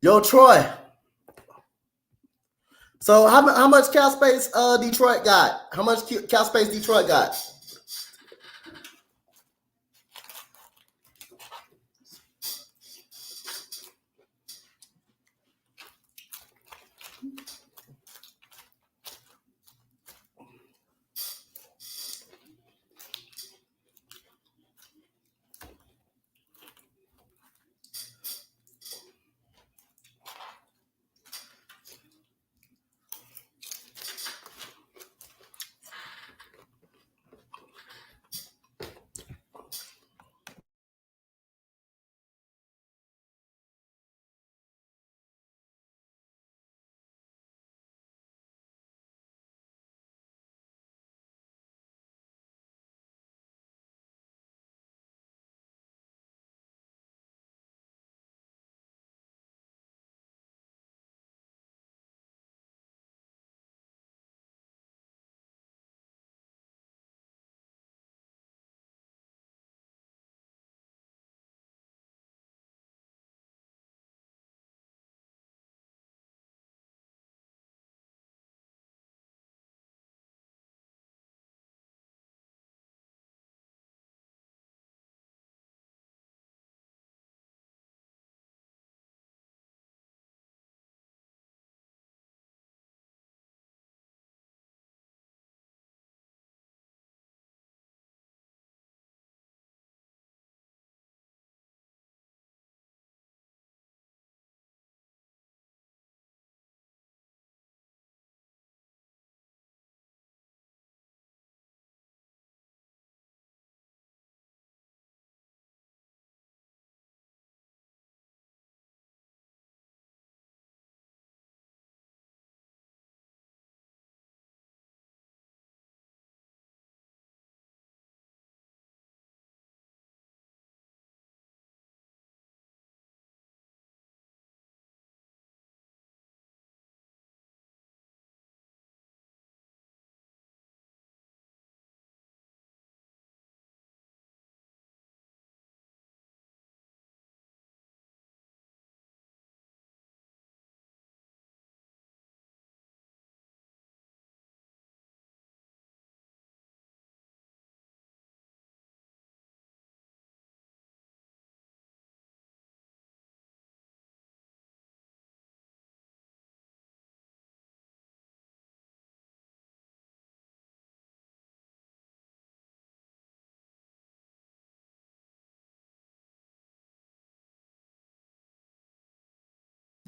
Yo, Troy. So how much cap space Detroit got? How much cap space Detroit got?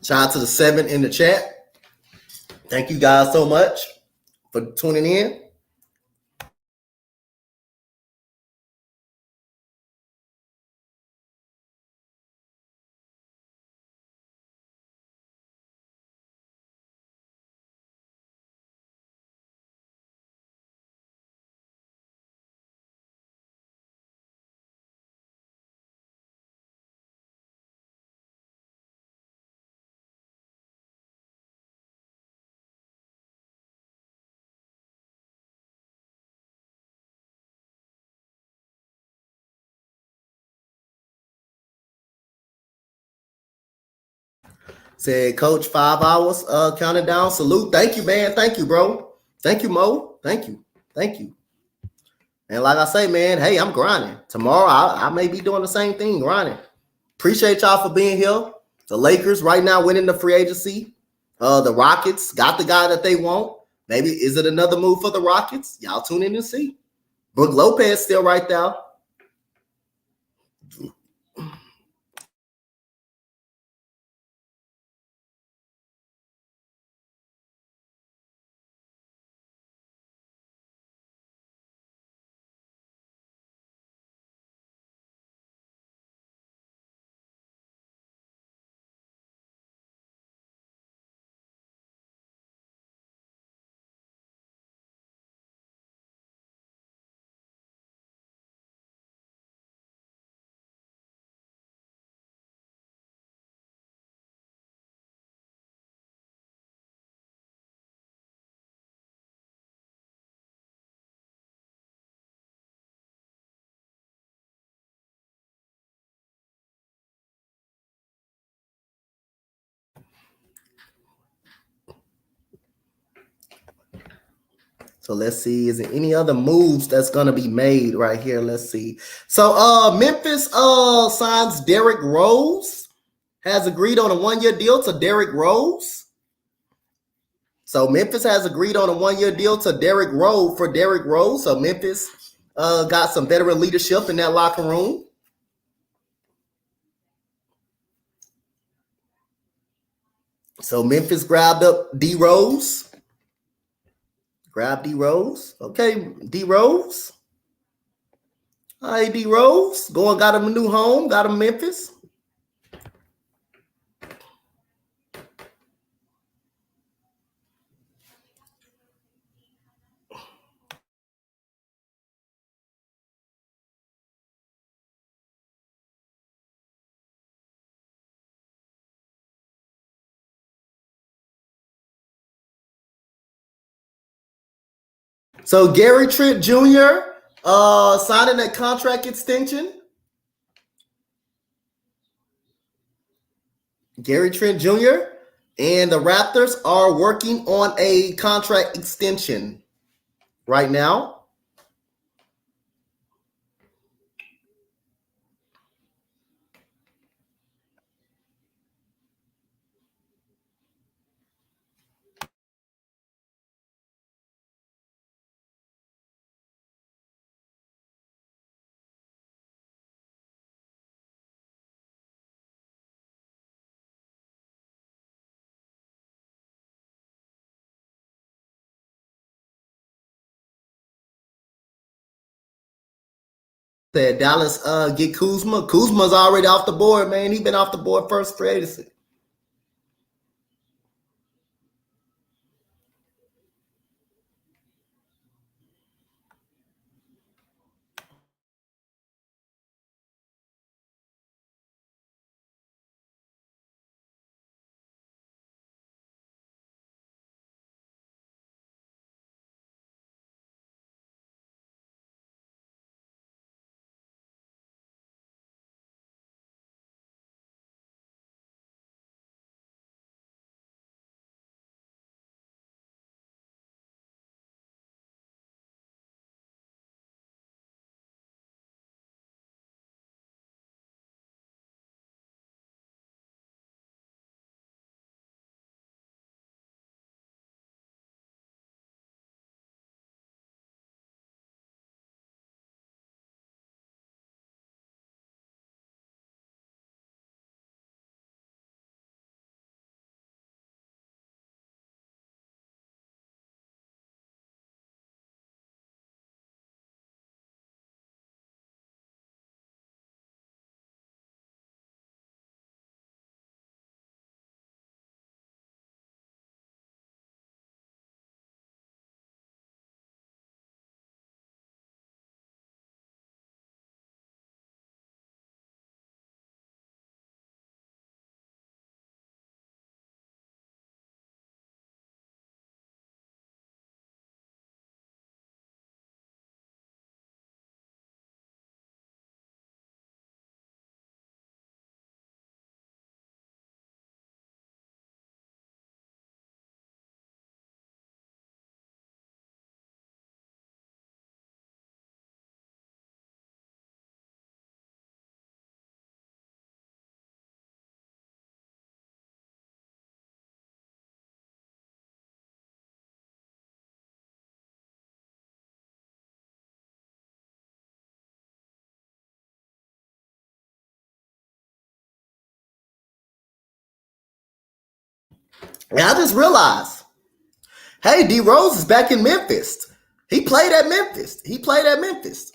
Shout out to the 7 in the chat. Thank you guys so much for tuning in. Said Coach 5 hours counting down. Salute. Thank you, man. Thank you, bro. Thank you, Mo. Thank you. Thank you. And like I say, man, hey, I'm grinding. Tomorrow I may be doing the same thing, grinding. Appreciate y'all for being here. The Lakers right now winning the free agency. The Rockets got the guy that they want. Maybe is it another move for the Rockets? Y'all tune in and see. Brook Lopez still right there. So let's see. Is there any other moves that's gonna be made right here? Let's see. So Memphis signs Derrick Rose, has agreed on a 1-year deal to Derrick Rose. So Memphis has agreed on a 1-year deal to Derrick Rose for Derrick Rose. So Memphis got some veteran leadership in that locker room. So Memphis grabbed up D Rose. Grab D Rose. Okay, D Rose. All right, D Rose. Going, got him a new home, got him Memphis. So Gary Trent Jr. Signing a contract extension. Gary Trent Jr. and the Raptors are working on a contract extension right now. Said Dallas get Kuzma. Kuzma's already off the board, man. He's been off the board first free agency. And I just realized, hey, D Rose is back in Memphis. He played at Memphis.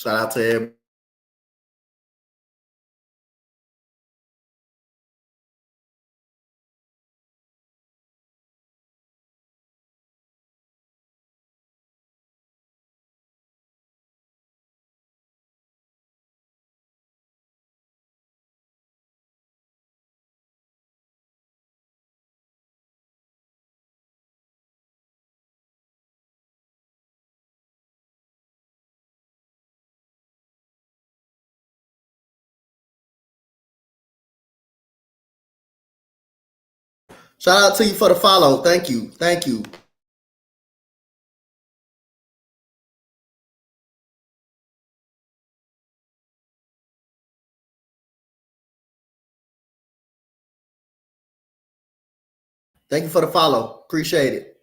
Shout out to everybody. Shout out to you for the follow. Thank you. Thank you. Thank you for the follow. Appreciate it.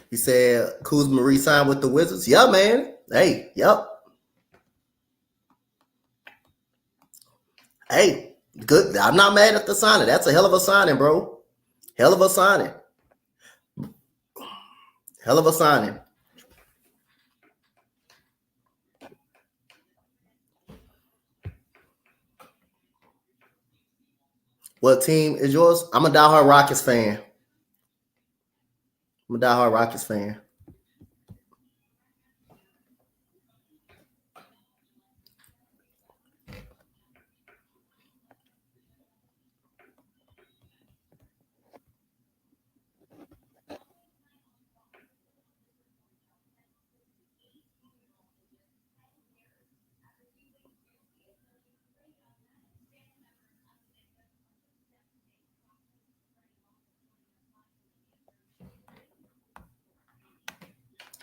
He said Kuzma re-signed with the Wizards. Yeah, man. Hey, yep. Hey, good. I'm not mad at the signing. That's a hell of a signing, bro. Hell of a signing. Hell of a signing. What team is yours? I'm a diehard Rockets fan.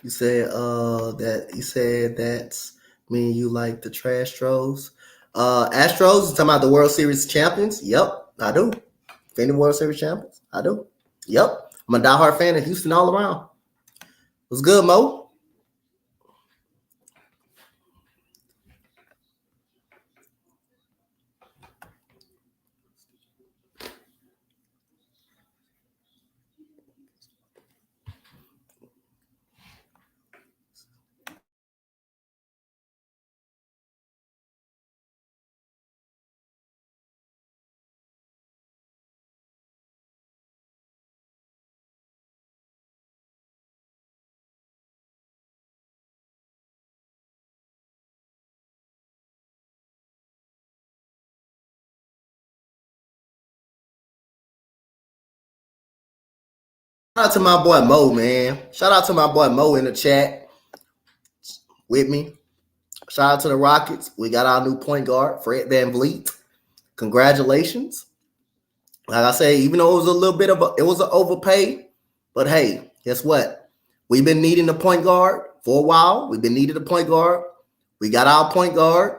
You said that's mean you like the trash Astros. Astros, talking about the World Series champions. Yep, I do. Defending World Series champions. I do. Yep. I'm a diehard fan of Houston all around. What's good, Mo? out to my boy Mo, man. Shout out to my boy Mo in the chat with me. Shout out to the Rockets. We got our new point guard, Fred VanVleet. Congratulations. Like I say, even though it was a little bit of it was an overpay, but hey, guess what? We've been needing a point guard for a while. We've been needing a point guard. We got our point guard.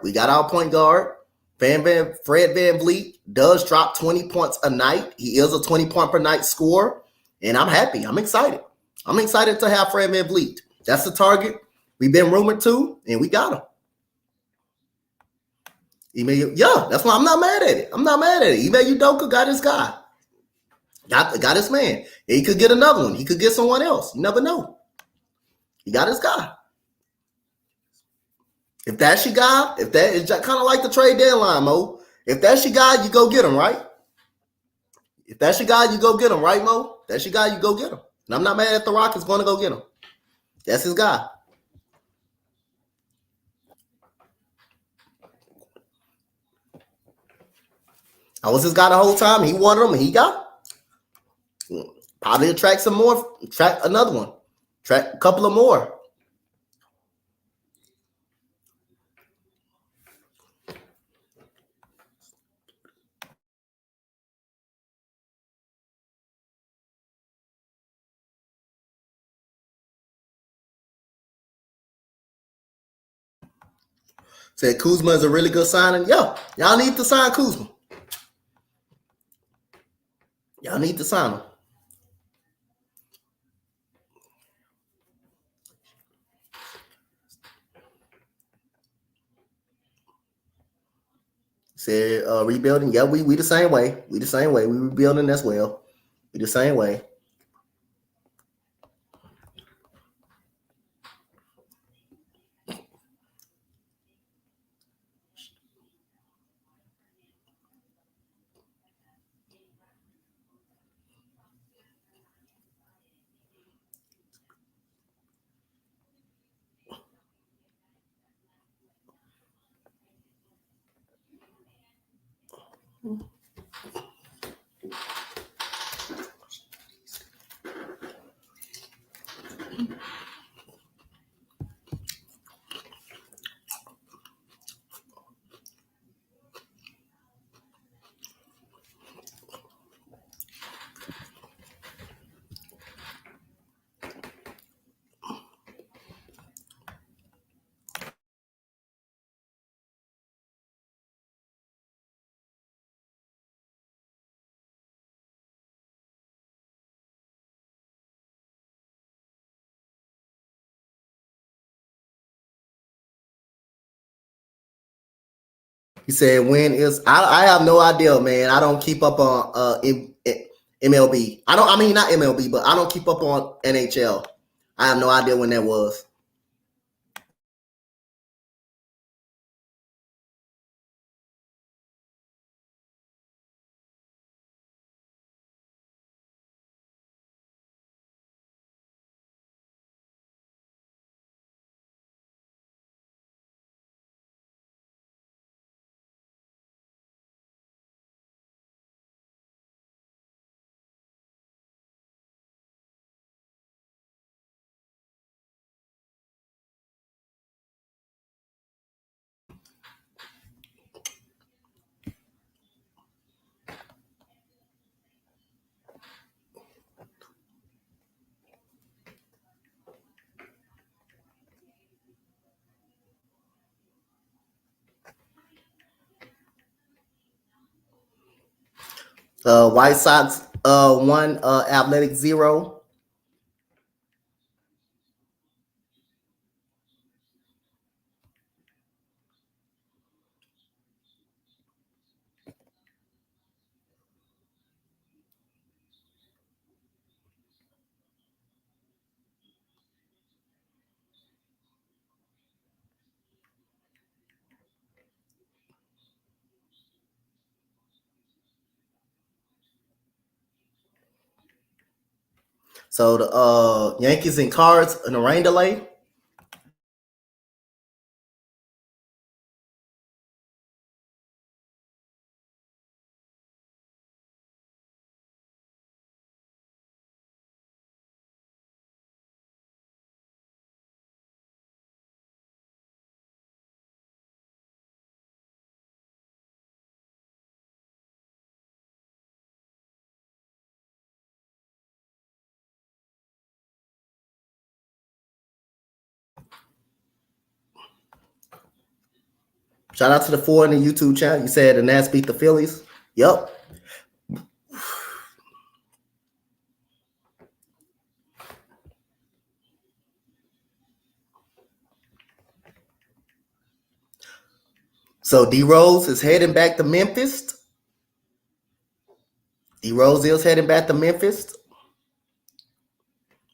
Fred VanVleet does drop 20 points a night. He is a 20-point per night scorer, and I'm happy. I'm excited. I'm excited to have Fred VanVleet. That's the target we've been rumored to, and we got him. Yeah, that's why I'm not mad at it. Ime Udoka got his guy. Got his man. He could get another one. He could get someone else. You never know. He got his guy. If that's your guy, if that is kind of like the trade deadline, Mo. If that's your guy, you go get him, right? If that's your guy, you go get him, right, Mo? That's your guy, you go get him. And I'm not mad at the Rockets going to go get him. That's his guy. I was his guy the whole time. He wanted him, and he got him. Probably attract some more. Attract another one. Attract a couple of more. Said Kuzma is a really good signing. Yeah, y'all need to sign Kuzma. Y'all need to sign him. Said rebuilding. Yeah, we the same way. We the same way. We rebuilding as well. We the same way. He said, "When is I have no idea, man. I don't keep up on MLB. I mean not MLB, but I don't keep up on NHL. I have no idea when that was." White Sox 1, Athletic 0. So the Yankees and Cards in the rain delay. Shout out to the 4 in the YouTube channel. You said the Nats beat the Phillies. Yep. So D Rose is heading back to Memphis. D Rose is heading back to Memphis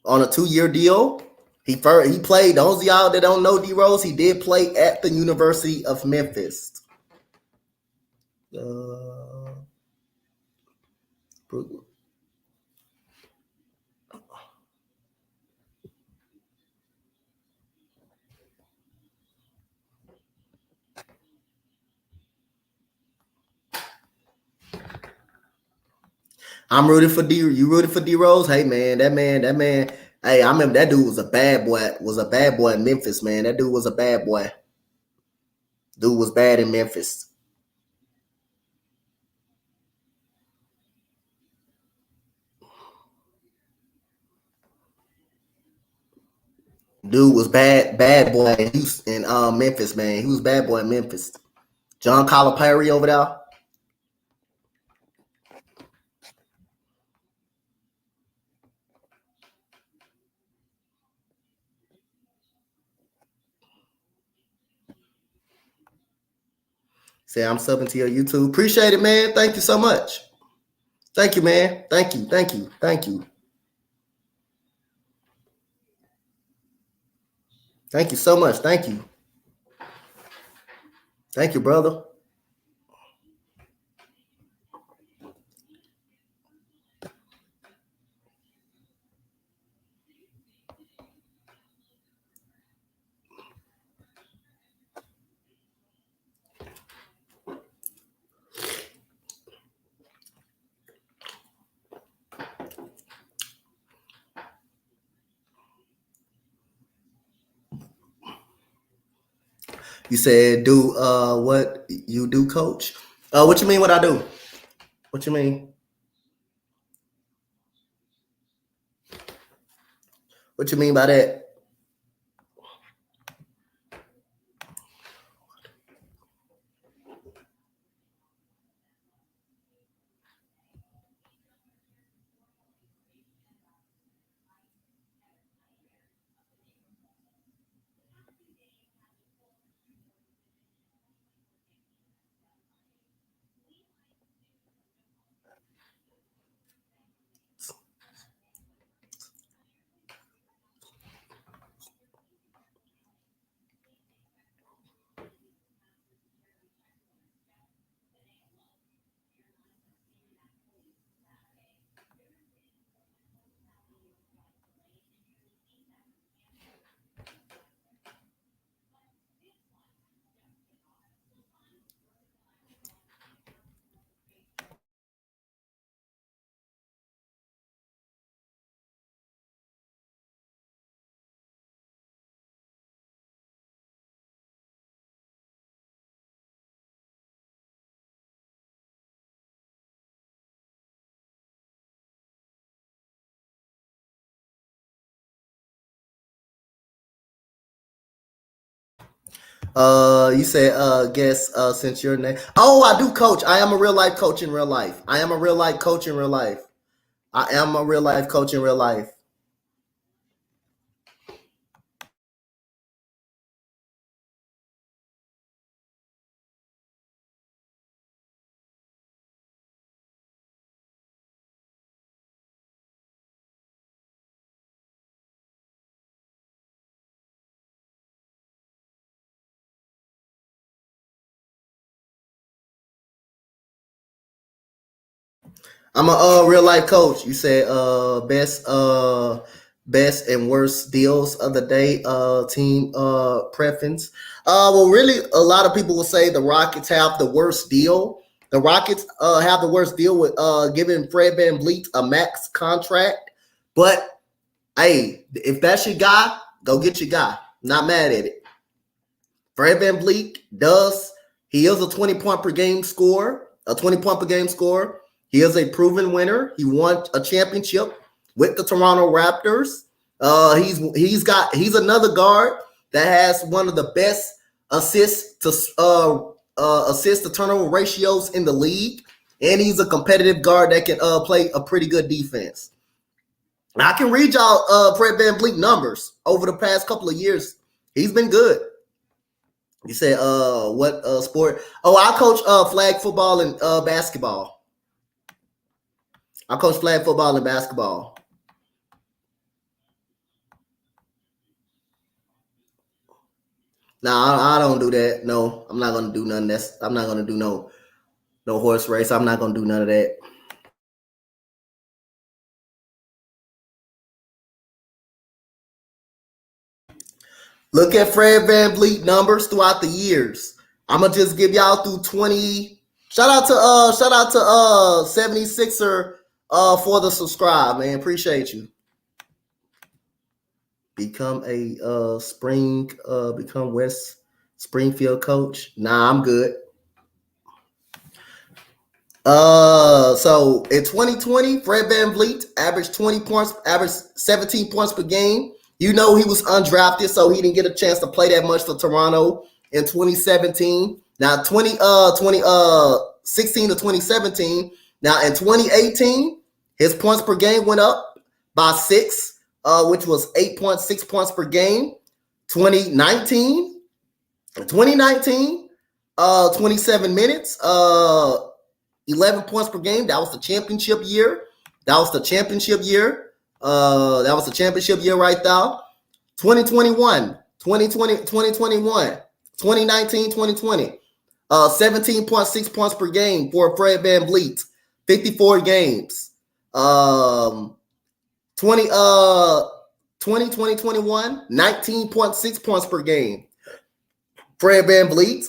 on a 2-year deal. He played. Those of y'all that don't know D Rose, he did play at the University of Memphis. I'm rooting for D. You rooting for D Rose? Hey man, that man. Hey, I remember that dude was a bad boy. Was a bad boy in Memphis, man. That dude was a bad boy. Dude was bad in Memphis. Dude was bad boy in Houston, Memphis, man. He was bad boy in Memphis. John Calipari over there. Say I'm subbing to your YouTube. Appreciate it, man. Thank you so much. Thank you, man. Thank you. Thank you. Thank you. Thank you so much. Thank you. Thank you, brother. You said do what you do, coach? What you mean what I do? What you mean? What you mean by that? You said guess since your name. Oh, I do coach. I am a real life coach in real life. I am a real life coach in real life. I am a real life coach in real life. I'm a real life coach. You said best and worst deals of the day, team preference. Well, really, a lot of people will say the Rockets have the worst deal. The Rockets have the worst deal with giving Fred VanVleet a max contract. But hey, if that's your guy, go get your guy. Not mad at it. Fred VanVleet he is a 20-point per game scorer, a 20-point per game scorer. He is a proven winner. He won a championship with the Toronto Raptors. He's another guard that has one of the best assist to turnover ratios in the league, and he's a competitive guard that can play a pretty good defense. Now, I can read y'all Fred VanVleet numbers over the past couple of years. He's been good. You said what sport? Oh, I coach flag football and basketball. I coach flag football and basketball. No, I don't do that. No, I'm not gonna do none of that. I'm not gonna do no horse race. I'm not gonna do none of that. Look at Fred VanVleet numbers throughout the years. I'm gonna just give y'all through 20. Shout out to 76er for the subscribe, man. Appreciate you. Become a become West Springfield coach. Nah, I'm good. So in 2020, Fred VanVleet averaged 20 points, averaged 17 points per game. You know he was undrafted, so he didn't get a chance to play that much for Toronto in 2017. Now 2016 to 2017. Now in 2018, his points per game went up by 6, which was 8.6 points per game. 2019, 27 minutes, 11 points per game. That was the championship year. That was the championship year right there. 2021, 2021, 2019, 2020. 17.6 points per game for Fred VanVleet. 54 games. 2021, 19.6 points per game. Fred VanVleet.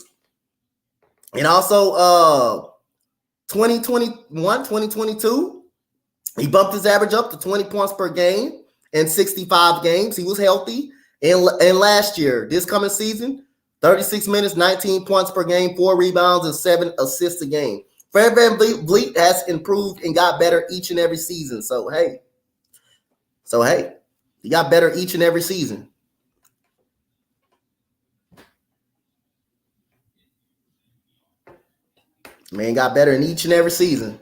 And also 2021, 2022, he bumped his average up to 20 points per game in 65 games. He was healthy. And last year, this coming season, 36 minutes, 19 points per game, 4 rebounds, and 7 assists a game. Fred VanVleet has improved and got better each and every season. So, hey, he got better each and every season. Man got better in each and every season.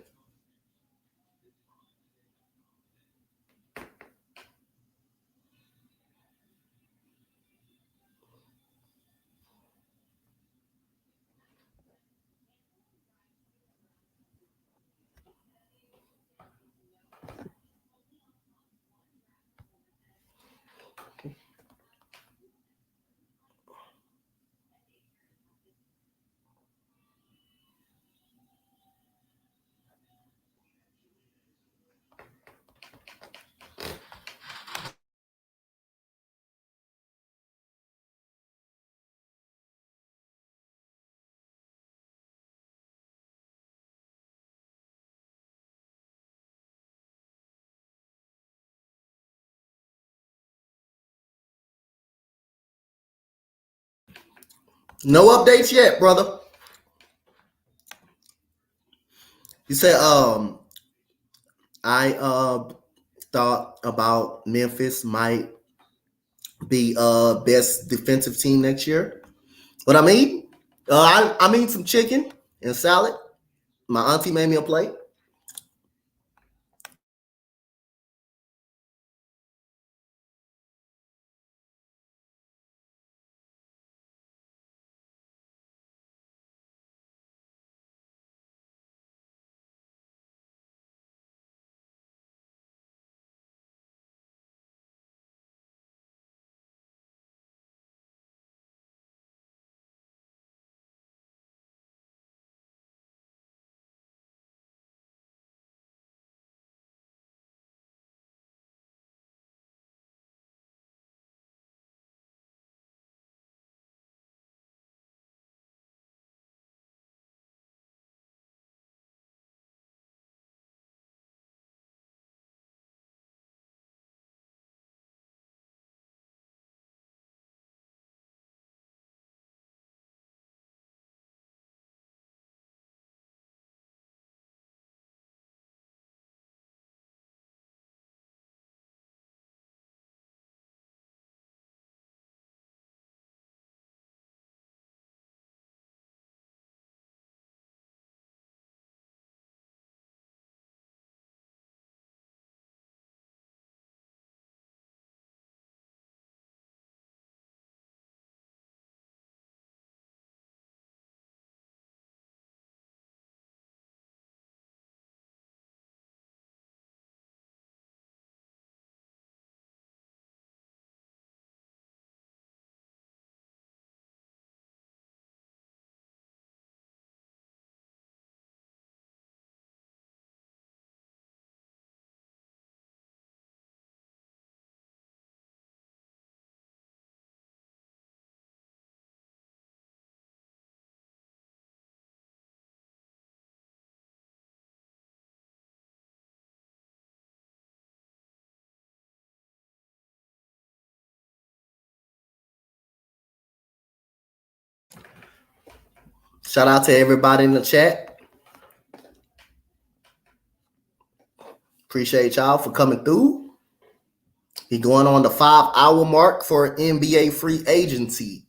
No updates yet, brother. You said, I thought about Memphis might be best defensive team next year. What I mean? I mean some chicken and salad. My auntie made me a plate. Shout out to everybody in the chat. Appreciate y'all for coming through. He going on the 5-hour mark for NBA free agency.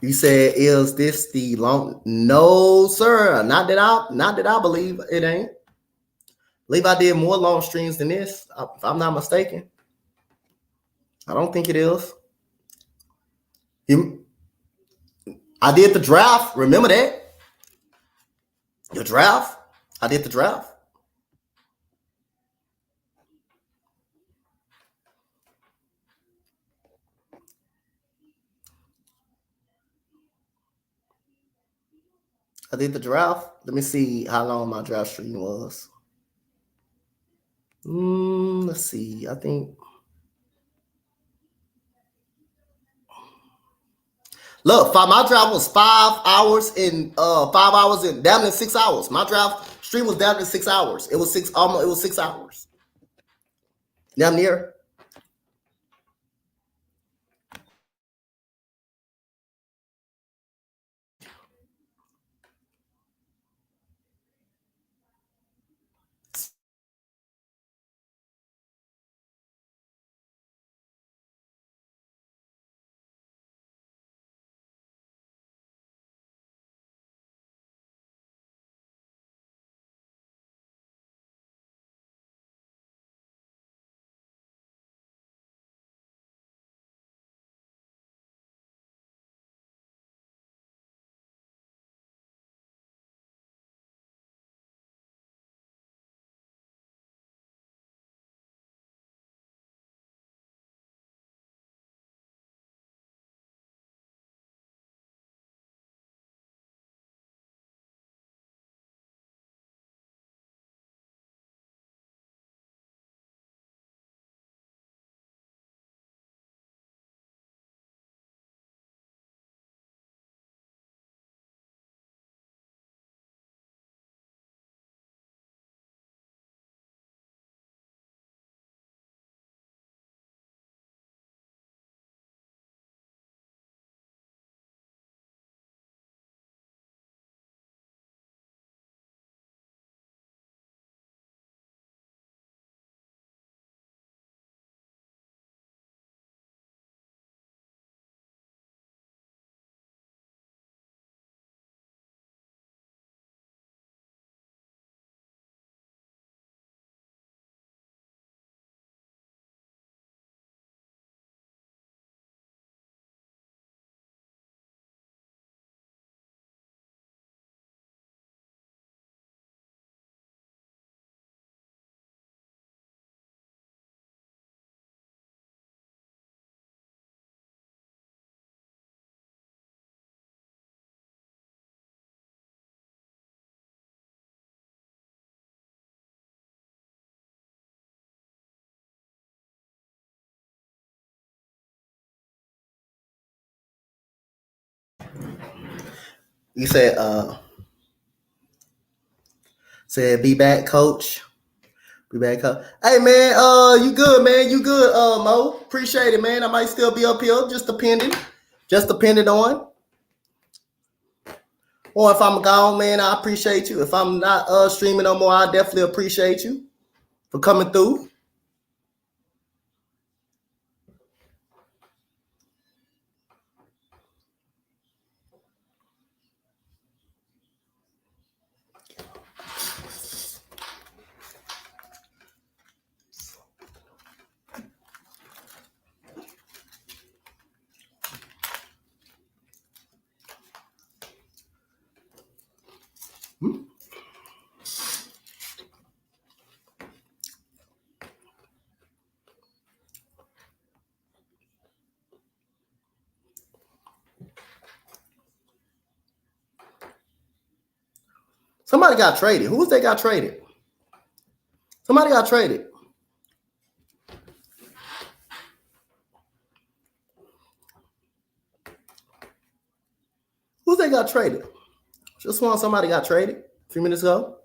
You said, is this the long? No, sir. Not that I believe it ain't. I believe I did more long streams than this, if I'm not mistaken. I don't think it is. I did the draft. Remember that? The draft. I did the draft. I did the draft. Let me see how long my draft stream was. Let's see. I think. Look, my draft was 5 hours and 5 hours and down to 6 hours. My draft stream was down to 6 hours. It was 6 almost. It was 6 hours. Down near. You said be back, coach. Be back, coach. Hey man, you good, man? You good, Mo? Appreciate it, man. I might still be up here, just depending on. Or if I'm gone, man, I appreciate you. If I'm not streaming no more, I definitely appreciate you for coming through. Somebody got traded. Who was they got traded? Somebody got traded. Who they got traded? Just want somebody got traded a few minutes ago.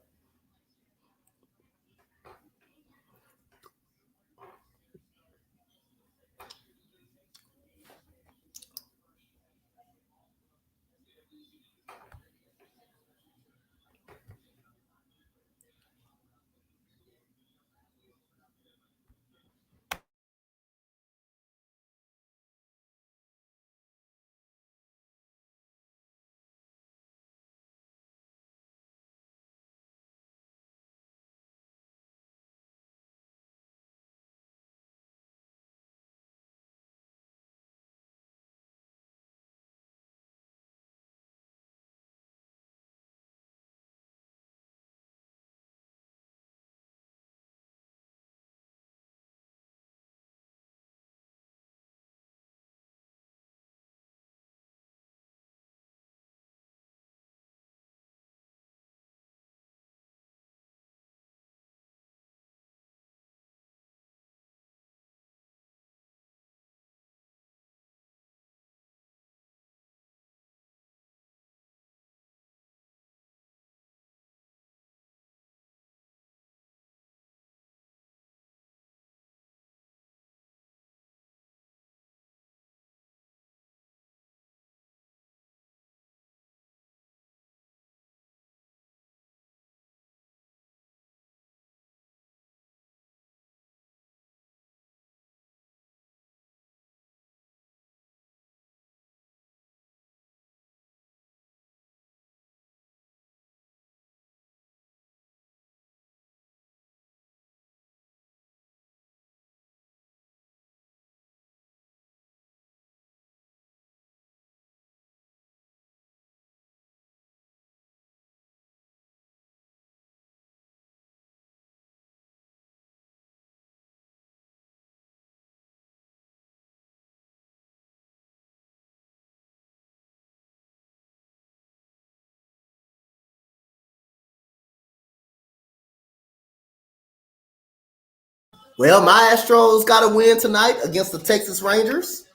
Well, my Astros got a win tonight against the Texas Rangers.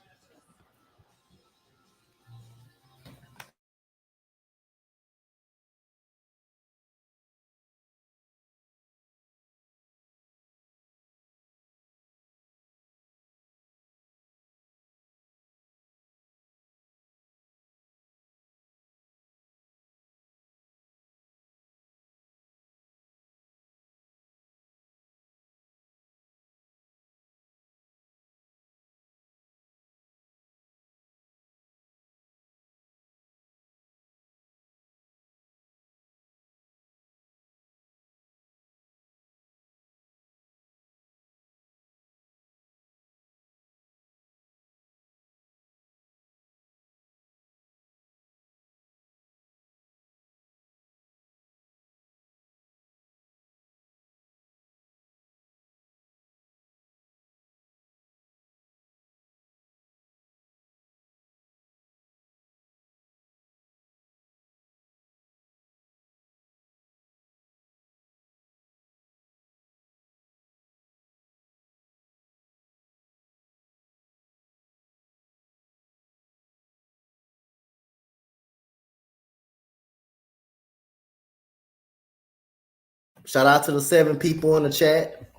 Shout out to the 7 people in the chat.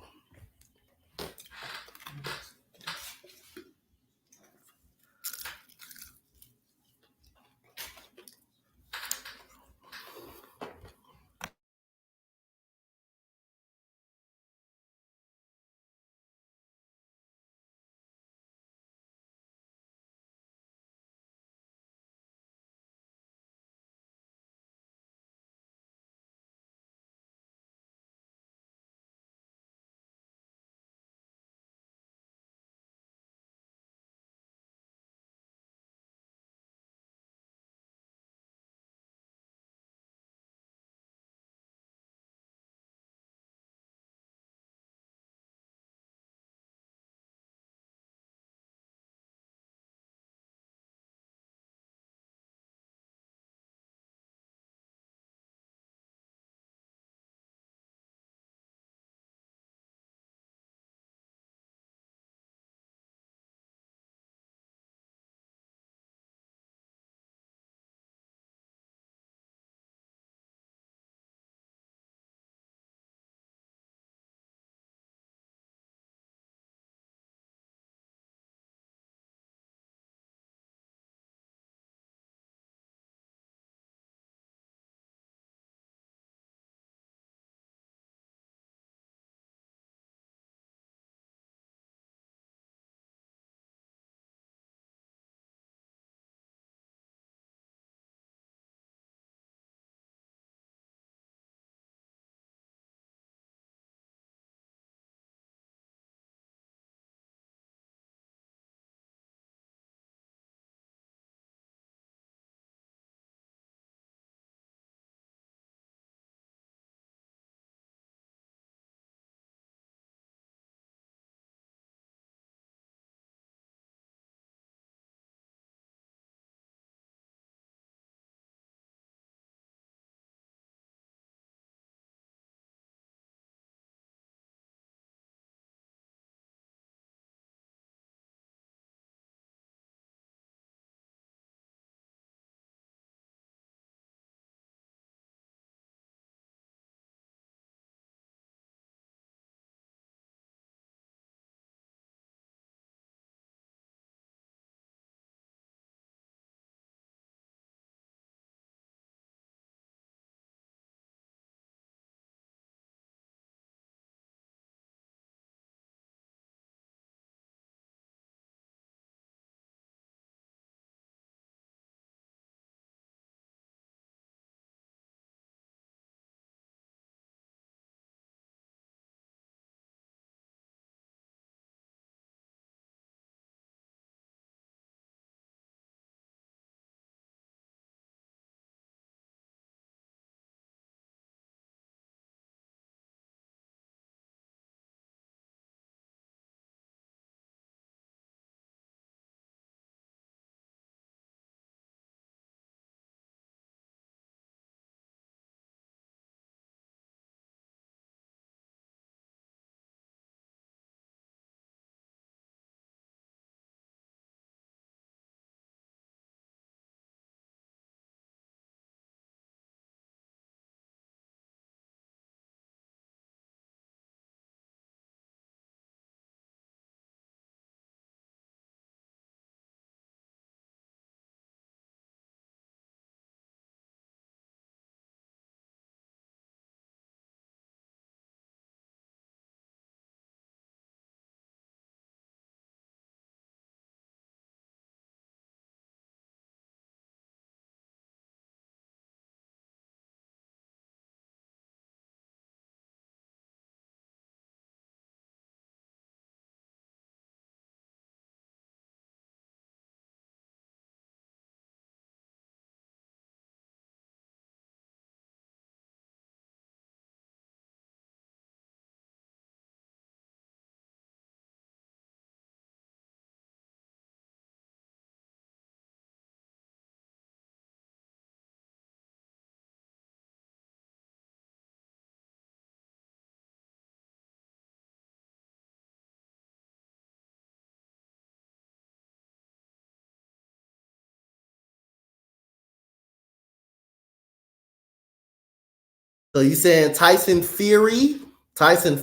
So you saying Tyson Fury, and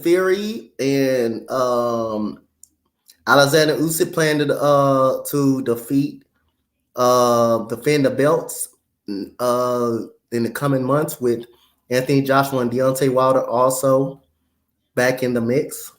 Alexander Usyk plan to defend the belts in the coming months, with Anthony Joshua and Deontay Wilder also back in the mix.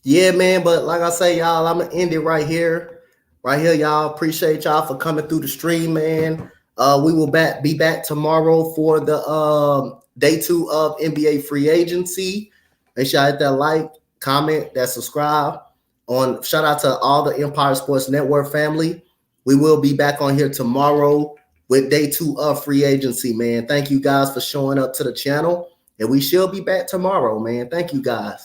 Yeah, man. But like I say, y'all, I'm gonna end it right here. Right here, y'all. Appreciate y'all for coming through the stream, man. We will be back tomorrow for the day 2 of NBA free agency. Make sure I hit that like, comment, that subscribe. Shout out to all the Empire Sports Network family. We will be back on here tomorrow with day 2 of free agency, man. Thank you guys for showing up to the channel, and we shall be back tomorrow, man. Thank you guys.